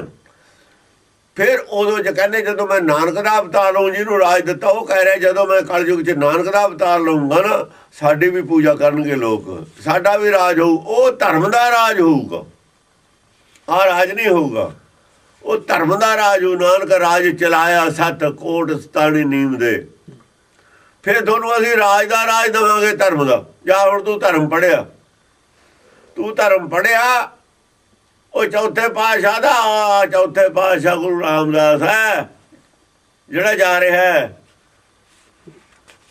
ਫਿਰ ਉਦੋਂ ਜੇ ਕਹਿੰਦੇ ਜਦੋਂ ਮੈਂ ਨਾਨਕ ਦਾ ਅਵਤਾਰ ਲਊਂ, ਜਿਹਨੂੰ ਰਾਜ ਦਿੱਤਾ ਉਹ ਕਹਿ ਰਿਹਾ ਜਦੋਂ ਮੈਂ ਕਲਯੁਗ 'ਚ ਨਾਨਕ ਦਾ ਅਵਤਾਰ ਲਊਂਗਾ ਨਾ, ਸਾਡੀ ਵੀ ਪੂਜਾ ਕਰਨਗੇ ਲੋਕ, ਸਾਡਾ ਵੀ ਰਾਜ ਹੋਊ। ਉਹ ਧਰਮ ਦਾ ਰਾਜ ਹੋਊਗਾ, ਆਹ ਰਾਜ ਨਹੀਂ ਹੋਊਗਾ, ਉਹ ਧਰਮ ਦਾ ਰਾਜ ਹੋਊ। ਨਾਨਕ ਰਾਜ ਚਲਾਇਆ 7 ਕੋਟ 97 ਨੀਮ ਦੇ। ਫਿਰ ਤੁਹਾਨੂੰ ਅਸੀਂ ਰਾਜ ਦਾ ਰਾਜ ਦੇਵਾਂਗੇ ਧਰਮ ਦਾ। ਜਾਂ ਹੁਣ ਤੂੰ ਧਰਮ ਪੜ੍ਹਿਆ, ਤੂੰ ਧਰਮ ਪੜ੍ਹਿਆ, ਉਹ ਚੌਥੇ ਪਾਤਸ਼ਾਹ ਦਾ, ਚੌਥੇ ਪਾਤਸ਼ਾਹ ਗੁਰੂ ਰਾਮਦਾਸ ਹੈ ਜਿਹੜਾ ਜਾ ਰਿਹਾ ਹੈ।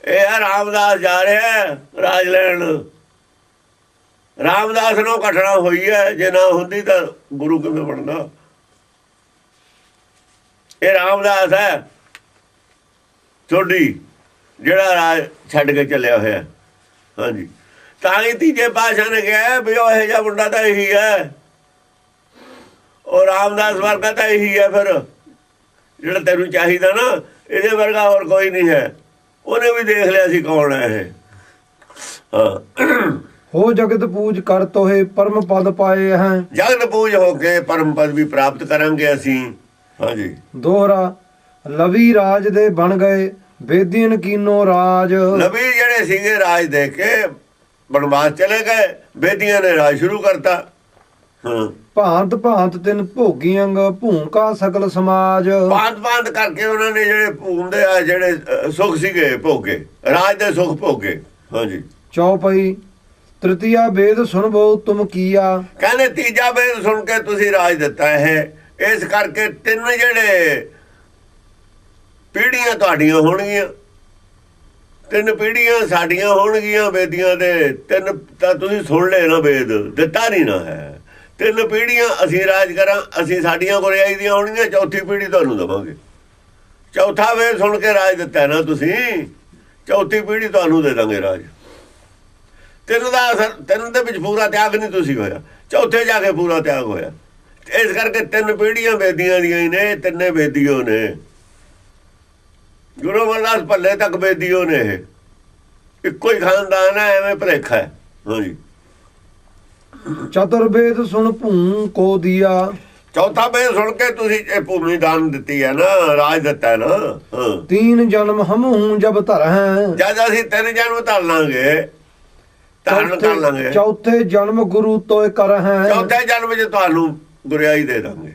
ਇਹ ਹੈ ਰਾਮਦਾਸ ਜਾ ਰਿਹਾ ਰਾਜ ਲੈਣ। ਰਾਮਦਾਸ ਨੂੰ ਘਟਨਾ ਹੋਈ ਹੈ, ਜੇ ਨਾ ਹੁੰਦੀ ਤਾਂ ਗੁਰੂ ਕਿਵੇਂ ਬਣਦਾ। ਇਹ ਰਾਮਦਾਸ ਹੈ ਤੁਹਾਡੀ ਜਿਹੜਾ ਰਾਜ ਛੱਡ ਕੇ ਚੱਲਿਆ ਹੋਇਆ। ਹਾਂਜੀ, ਤਾਂ ਹੀ ਤੀਜੇ ਪਾਤਸ਼ਾਹ ਨੇ ਕਿਹਾ ਵੀ ਉਹ ਇਹੋ ਜਿਹਾ ਮੁੰਡਾ ਤਾਂ ਇਹੀ ਹੈ, ਉਹ ਰਾਮਦਾਸ ਵਰਗਾ ਤਾਂ ਇਹੀ ਹੈ। ਫਿਰ ਜਿਹੜਾ ਤੈਨੂੰ ਚਾਹੀਦਾ ਨਾ, ਇਹਦੇ ਵਰਗਾ ਹੋਰ ਕੋਈ ਨਹੀਂ ਹੈ। ਉਹਨੇ ਵੀ ਦੇਖ ਲਿਆ ਸੀ ਕੌਣ ਹੈ ਇਹ। ਹਾਂ, ਹੋ ਜਗਤ ਪੂਜ ਕਰ ਤੋਹੇ ਪਰਮ ਪਦ ਪਾਏ ਹੈ। ਜਗਤ ਪੂਜ ਹੋ ਕੇ ਪਰਮ ਪਦ ਵੀ ਪ੍ਰਾਪਤ ਕਰਾਂਗੇ ਅਸੀਂ। ਹਾਂਜੀ, ਦੋਹਰਾ ਲਵੀ ਰਾਜ ਦੇ ਬਣ ਗਏ ਬੇਦੀਨ ਕੀਨੋ ਰਾਜ। ਲਵੀ ਜਿਹੜੇ ਸੀਗੇ ਰਾਜ ਦੇ ਕੇ ਬਣਵਾਸ ਚਲੇ ਗਏ, ਬੇਦੀਆਂ ਨੇ ਰਾਜ ਸ਼ੁਰੂ ਕਰਤਾ। ਹਾਂ, ਭਾਂਤ ਭਾਂਤ ਤਿੰਨ ਭੋਗੀ ਅੰਗ ਭੂਮਕਾ ਸਕਲ ਸਮਾਜ। ਭਾਂਤ ਭਾਂਤ ਕਰਕੇ ਉਹਨਾਂ ਨੇ ਜਿਹੜੇ ਭੂਮਦੇ ਆ ਜਿਹੜੇ ਸੁੱਖ ਸੀਗੇ ਭੋਗੇ, ਰਾਜ ਦੇ ਸੁੱਖ ਭੋਗੇ। ਹਾਂਜੀ, ਚੌਪਈ ਤ੍ਰਿਤੀਆ ਵੇਦ ਸੁਣਬੋ ਤੁਮ ਕੀਆ। ਕਹਿੰਦੇ ਤੀਜਾ ਵੇਦ ਸੁਣ ਕੇ ਤੁਸੀਂ ਰਾਜ ਦਿੱਤਾ ਹੈ। ਇਸ ਕਰਕੇ 3 ਜਿਹੜੇ ਪੀੜ੍ਹੀਆਂ ਤੁਹਾਡੀਆਂ ਹੋਣਗੀਆਂ, 3 ਪੀੜ੍ਹੀਆਂ ਸਾਡੀਆਂ ਹੋਣਗੀਆਂ ਵੇਦੀਆਂ ਦੇ। 3 ਤਾਂ ਤੁਸੀਂ ਸੁਣ ਲਏ ਨਾ, ਵੇਦ ਦਿੱਤਾ ਨਹੀਂ ਨਾ ਹੈ। 3 ਪੀੜ੍ਹੀਆਂ ਅਸੀਂ ਰਾਜ ਕਰਾਂ, ਅਸੀਂ ਸਾਡੀਆਂ ਗੁਰਿਆਈ ਦੀਆਂ ਹੋਣਗੀਆਂ, ਚੌਥੀ ਪੀੜ੍ਹੀ ਤੁਹਾਨੂੰ ਦੇਵਾਂਗੇ। ਚੌਥਾ ਵੇਦ ਸੁਣ ਕੇ ਰਾਜ ਦਿੱਤਾ ਨਾ ਤੁਸੀਂ, ਚੌਥੀ ਪੀੜ੍ਹੀ ਤੁਹਾਨੂੰ ਦੇ ਦਾਂਗੇ ਰਾਜ। 3 ਦਾ ਅਸਰ, 3 ਦੇ ਵਿੱਚ ਪੂਰਾ ਤਿਆਗ ਨਹੀਂ ਤੁਸੀਂ ਹੋਇਆ, ਚੌਥੇ ਜਾ ਕੇ ਪੂਰਾ ਤਿਆਗ ਹੋਇਆ। ਇਸ ਕਰਕੇ 3 ਪੀੜ੍ਹੀਆਂ ਵੇਦੀਆਂ ਦੀਆਂ ਹੀ ਨੇ, 3 ਵੇਦੀਓ ਨੇ। ਗੁਰੂ ਅਮਰਦਾਸ ਭੱਲੇ ਤੱਕ ਵੇਦੀਓ ਨੇ, ਇਹ ਇੱਕੋ ਹੀ ਖਾਨਦਾਨ ਹੈ, ਐਵੇਂ ਭੁਲੇਖਾ ਹੈ। ਹਾਂਜੀ, ਚਤੁਰਵੇਦ ਸੁਣ ਭੂਮ ਕੋ ਦਿਆ। ਚੌਥਾ ਵੇਦ ਸੁਣ ਕੇ ਤੁਸੀਂ ਇਹ ਭੂਮੀ ਦਾਨ ਦਿੱਤੀ ਹੈ ਨਾ, ਰਾਜ ਦਿੱਤਾ ਹੈ ਨਾ। ਹਾਂ, 3 ਜਨਮ ਹਮ ਹੂੰ ਜਬ ਧਰ ਹੈ। ਜਦ ਅਸੀਂ 3 ਜਨਮ ਧਰ ਲਾਂਗੇ, ਧਾਰਨ ਕਰ ਲਾਂਗੇ, ਚੌਥੇ ਜਨਮ ਗੁਰੂ ਤੋਏ ਕਰ ਹੈ। ਚੌਥੇ ਜਨਮ 'ਚ ਤੁਹਾਨੂੰ ਗੁਰਿਆਈ ਦੇ ਦਾਂਗੇ।